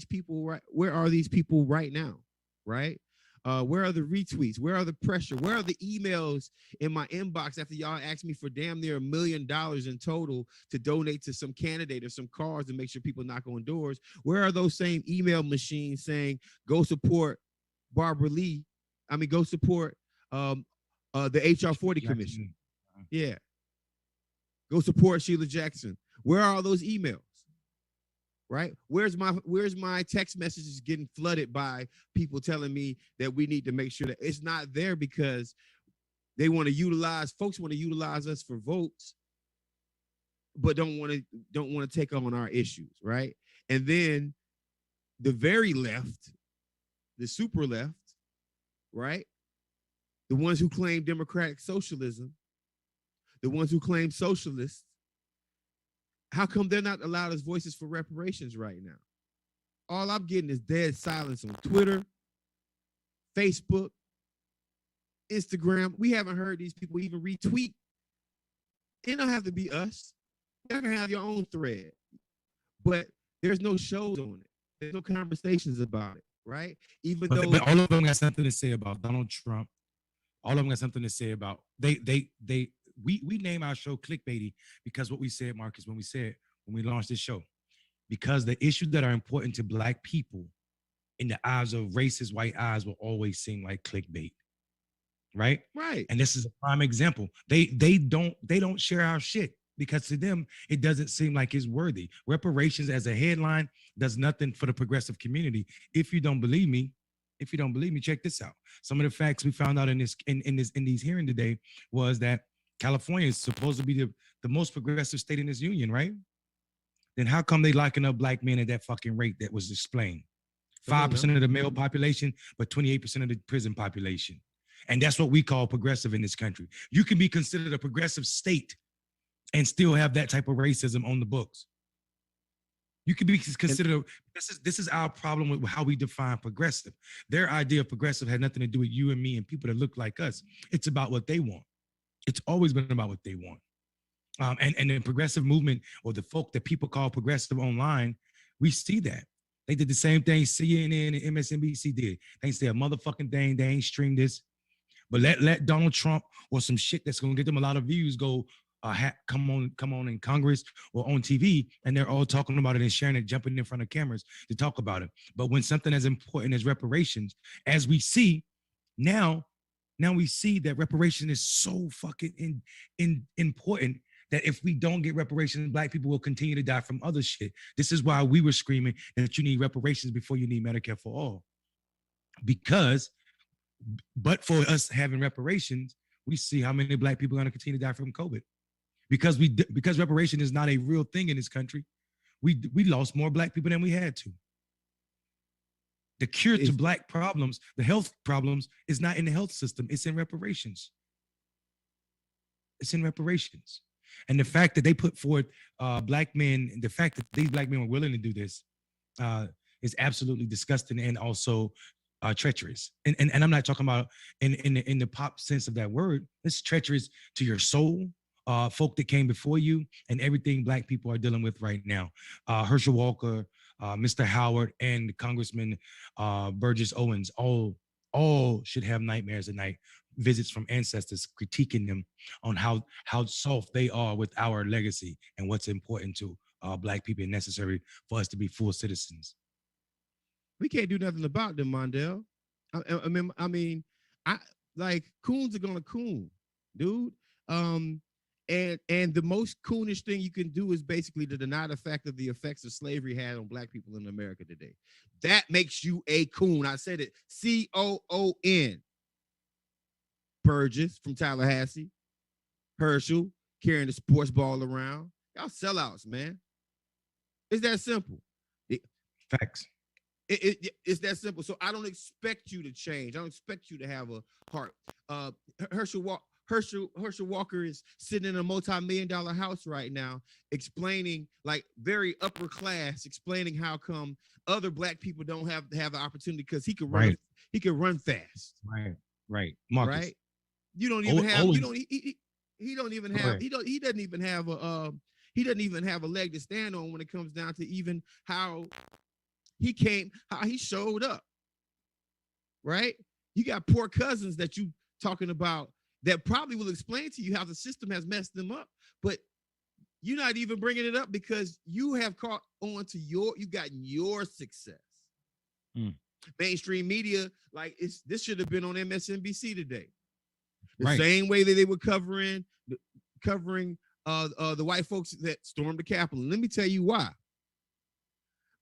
people right now? right? Where are the retweets? Where are the pressure? Where are the emails in my inbox after y'all asked me for damn near $1 million in total to donate to some candidate or some cars to make sure people knock on doors? Where are those same email machines saying, go support Barbara Lee? I mean, go support the HR 40 Commission. Yeah. Go support Sheila Jackson. Where are all those emails? Right? Where's my text messages getting flooded by people telling me that we need to make sure that it's not there because they want to utilize, folks want to utilize us for votes, but don't want to take on our issues, right? And then the very left, the super left, right? The ones who claim democratic socialism, the ones who claim socialists, how come they're not allowed as voices for reparations right now? All I'm getting is dead silence on Twitter, Facebook, Instagram. We haven't heard these people even retweet. It don't have to be us. You can have your own thread, but there's no shows on it. There's no conversations about it, right? Even though all of them got something to say about Donald Trump. All of them got something to say about we name our show Clickbaity because what we said, Marcus, when we launched this show, because the issues that are important to Black people in the eyes of racist white eyes will always seem like clickbait, right? Right. And this is a prime example. They don't share our shit because to them it doesn't seem like it's worthy. Reparations as a headline does nothing for the progressive community. If you don't believe me, check this out. Some of the facts we found out in these hearing today was that California is supposed to be the most progressive state in this union, right? Then how come they locking up Black men at that fucking rate that was explained? 5% of the male population, but 28% of the prison population. And that's what we call progressive in this country. You can be considered a progressive state and still have that type of racism on the books. You can be considered, this is our problem with how we define progressive. Their idea of progressive had nothing to do with you and me and people that look like us. It's about what they want. It's always been about what they want. And the progressive movement, or the folk that people call progressive online, we see that. They did the same thing CNN and MSNBC did. They ain't say a motherfucking thing. They ain't streamed this. But let Donald Trump or some shit that's going to get them a lot of views go come on in Congress or on TV, and they're all talking about it and sharing it, jumping in front of cameras to talk about it. But when something as important as reparations, as we see now we see that reparation is so fucking important that if we don't get reparations, Black people will continue to die from other shit. This is why we were screaming that you need reparations before you need Medicare for all. But for us having reparations, we see how many Black people are going to continue to die from COVID. Because reparation is not a real thing in this country, we lost more Black people than we had to. The cure to Black problems, the health problems, is not in the health system. It's in reparations. It's in reparations. And the fact that they put forth Black men, the fact that these Black men were willing to do this is absolutely disgusting and also treacherous. And I'm not talking about in the pop sense of that word. It's treacherous to your soul, folk that came before you, and everything Black people are dealing with right now. Herschel Walker, Mr. Howard, and Congressman Burgess Owens all should have nightmares at night, visits from ancestors critiquing them on how soft they are with our legacy and what's important to Black people and necessary for us to be full citizens. We can't do nothing about them, Mondale. I mean, like coons are gonna coon, dude. And the most coonish thing you can do is basically to deny the fact of the effects of slavery had on Black people in America today. That makes you a coon. I said it, C-O-O-N. Burgess from Tallahassee, Herschel carrying the sports ball around. Y'all sellouts, man. It's that simple. Facts. It's that simple. So I don't expect you to change. I don't expect you to have a heart. Herschel Walker is sitting in a multi-million-dollar house right now, explaining, like very upper class, explaining how come other Black people don't have the opportunity because he could run. Right. He could run fast. Right. Marcus. Right. You don't even have. You don't. He don't even have. He doesn't even have a. He doesn't even have a leg to stand on when it comes down to even how he showed up. right? You got poor cousins that you talking about that probably will explain to you how the system has messed them up, but you're not even bringing it up because you have caught on to you got your success. Mainstream media, like this should have been on MSNBC today. The same way that they were covering the white folks that stormed the Capitol. Let me tell you why.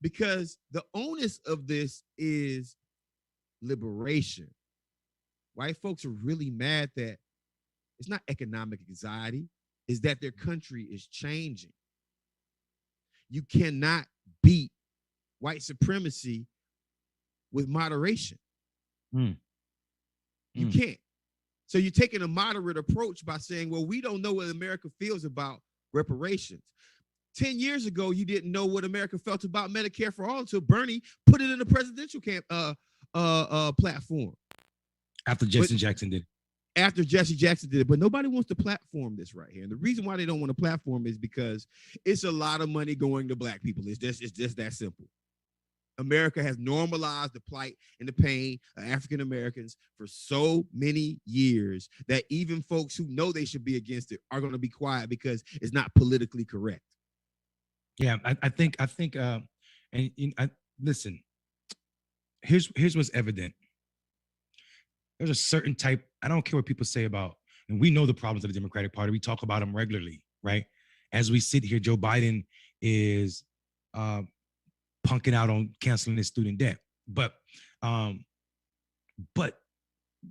Because the onus of this is liberation. White folks are really mad that it's not economic anxiety, is that their country is changing. You cannot beat white supremacy with moderation. You can't. So you're taking a moderate approach by saying, well, we don't know what America feels about reparations. 10 years ago, you didn't know what America felt about Medicare for all until Bernie put it in the presidential platform. After Jesse Jackson did it. After Jesse Jackson did it, but nobody wants to platform this right here. And the reason why they don't want to platform is because it's a lot of money going to black people. It's just that simple. America has normalized the plight and the pain of African Americans for so many years that even folks who know they should be against it are going to be quiet because it's not politically correct. Yeah, I think, listen. Here's what's evident. There's a certain type. I don't care what people say about, and we know the problems of the Democratic Party. We talk about them regularly, right? As we sit here, Joe Biden is punking out on canceling his student debt, but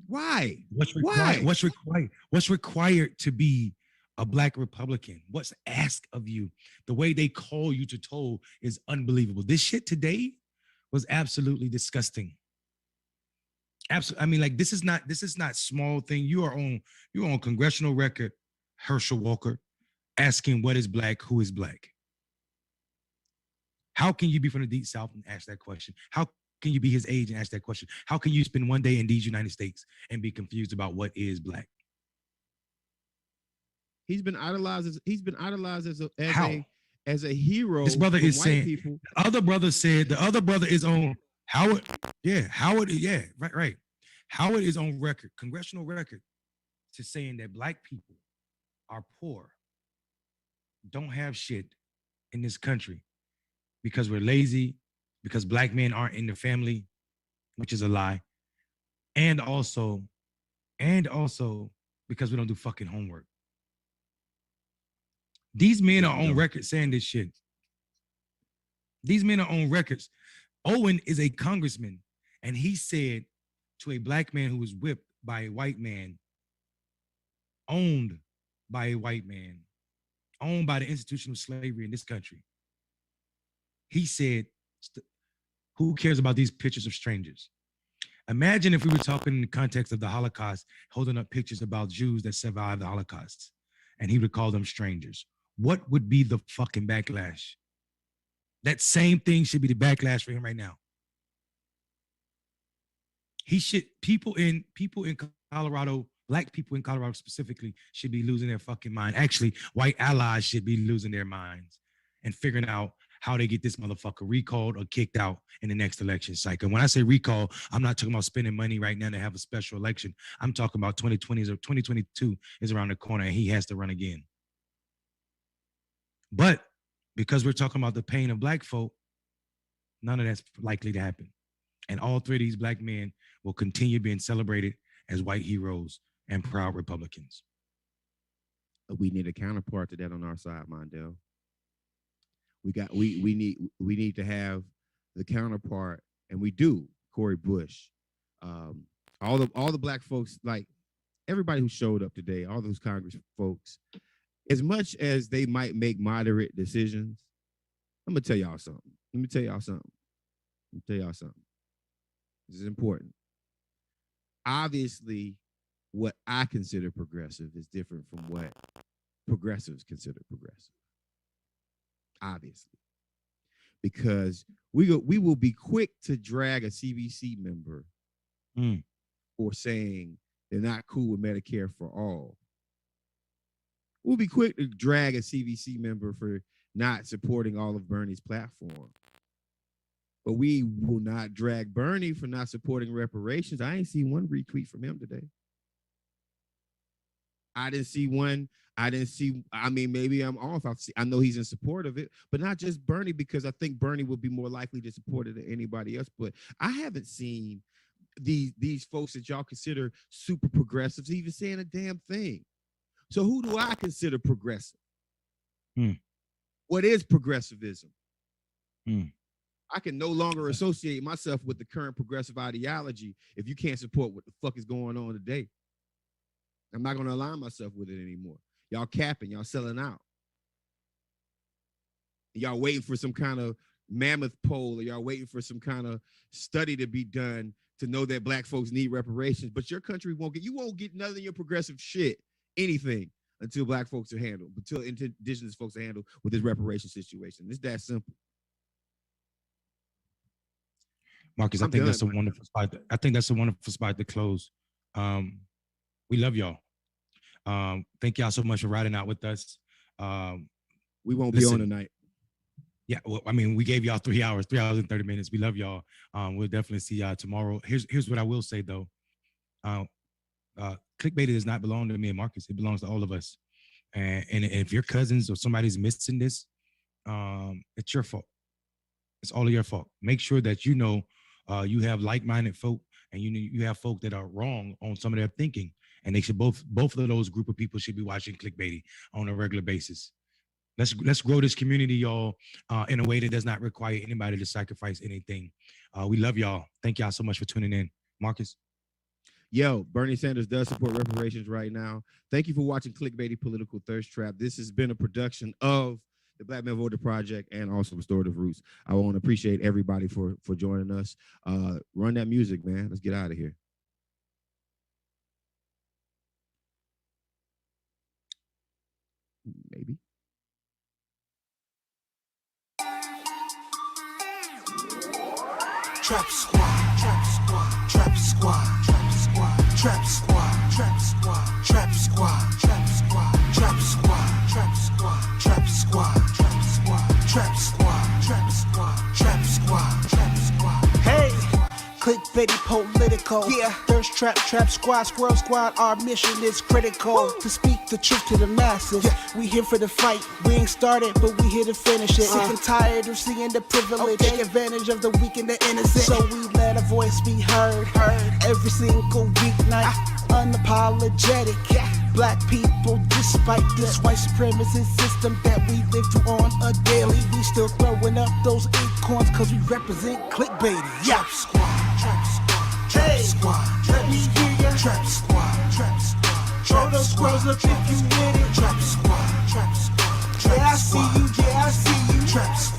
why? What's required to be a black Republican? What's asked of you? The way they call you to toll is unbelievable. This shit today was absolutely disgusting. Absolutely. I mean, like, this is not small thing. You're on congressional record, Herschel Walker, asking what is black, who is black. How can you be from the Deep South and ask that question? How can you be his age and ask that question? How can you spend one day in these United States and be confused about what is black? He's been idolized as a hero. This brother is saying people. The other brother is on Howard. Yeah, Howard. Yeah, right. Howard is on record, congressional record, to saying that black people are poor, don't have shit in this country because we're lazy, because black men aren't in the family, which is a lie, and also because we don't do fucking homework. These men are on record saying this shit. These men are on records. Owen is a congressman, and he said to a black man who was whipped by a white man, owned by a white man, owned by the institution of slavery in this country. He said, who cares about these pictures of strangers? Imagine if we were talking in the context of the Holocaust, holding up pictures about Jews that survived the Holocaust, and he would call them strangers. What would be the fucking backlash? That same thing should be the backlash for him right now. People in Colorado, black people in Colorado specifically, should be losing their fucking mind. Actually, white allies should be losing their minds and figuring out how they get this motherfucker recalled or kicked out in the next election cycle. And when I say recall, I'm not talking about spending money right now to have a special election. I'm talking about 2020 or 2022 is around the corner and he has to run again. But because we're talking about the pain of black folk, none of that's likely to happen. And all three of these black men will continue being celebrated as white heroes and proud Republicans. We need a counterpart to that on our side, Mondale. We need to have the counterpart, and we do. Cori Bush, all the black folks, like everybody who showed up today, all those Congress folks, as much as they might make moderate decisions, I'm gonna tell y'all something. This is important. Obviously, what I consider progressive is different from what progressives consider progressive. Obviously, because we will be quick to drag a CBC member for saying they're not cool with Medicare for all. We'll be quick to drag a CBC member for not supporting all of Bernie's platform. but we will not drag Bernie for not supporting reparations. I ain't seen one retweet from him today. I didn't see one. I mean, maybe I'm off. I know he's in support of it, but not just Bernie, because I think Bernie will be more likely to support it than anybody else. But I haven't seen these folks that y'all consider super progressives even saying a damn thing. So who do I consider progressive? What is progressivism? I can no longer associate myself with the current progressive ideology if you can't support what the fuck is going on today. I'm not going to align myself with it anymore. Y'all capping, y'all selling out. Y'all waiting for some kind of mammoth poll, or y'all waiting for some kind of study to be done to know that black folks need reparations, but your country you won't get none of your progressive shit, anything, until black folks are handled, until indigenous folks are handled with this reparation situation. It's that simple. Marcus, I think that's a wonderful spot. I think that's a wonderful spot to close. We love y'all. Thank y'all so much for riding out with us. We won't be on tonight. Yeah, well, I mean, we gave y'all 3 hours and 30 minutes. We love y'all. We'll definitely see y'all tomorrow. Here's what I will say though. Clickbaity does not belong to me and Marcus. It belongs to all of us. And if your cousins or somebody's missing this, it's your fault. It's all of your fault. Make sure that you know you have like-minded folk, and you have folk that are wrong on some of their thinking. And they should both of those group of people should be watching Clickbaity on a regular basis. Let's grow this community, y'all, in a way that does not require anybody to sacrifice anything. We love y'all. Thank y'all so much for tuning in. Marcus? Yo, Bernie Sanders does support reparations right now. Thank you for watching Clickbaity Political Thirst Trap. This has been a production of the Black Men Voter Project and also Restorative Roots. I want to appreciate everybody for joining us. Run that music, man. Let's get out of here. Maybe. Trap squad, trap squad, trap squad, trap squad, trap squad, trap squad, trap squad, trap squad, trap squad, trap squad, trap squad, trap squad, trap squad, trap squad, trap squad, trap squad. Hey, clickbaity political. Yeah, thirst trap, trap squad, squirrel squad. Our mission is critical to speak the truth to the masses. Yeah. We here for the fight. We ain't started, but we here to finish it. Sick and tired of seeing the privilege, take advantage of the weak and the innocent. So we let a voice be heard. Every single weeknight, unapologetic. Yeah. Black people, despite this white supremacist system that we live through on a daily, we still throwing up those acorns cause we represent clickbaity. Yeah. Trap squad, trap squad, trap squad. Let me hear ya. Trap squad, trap squad. Throw those squirrels up if you with it. Trap squad, trap squad. Yeah, I see you, yeah, I see you. Trap squad.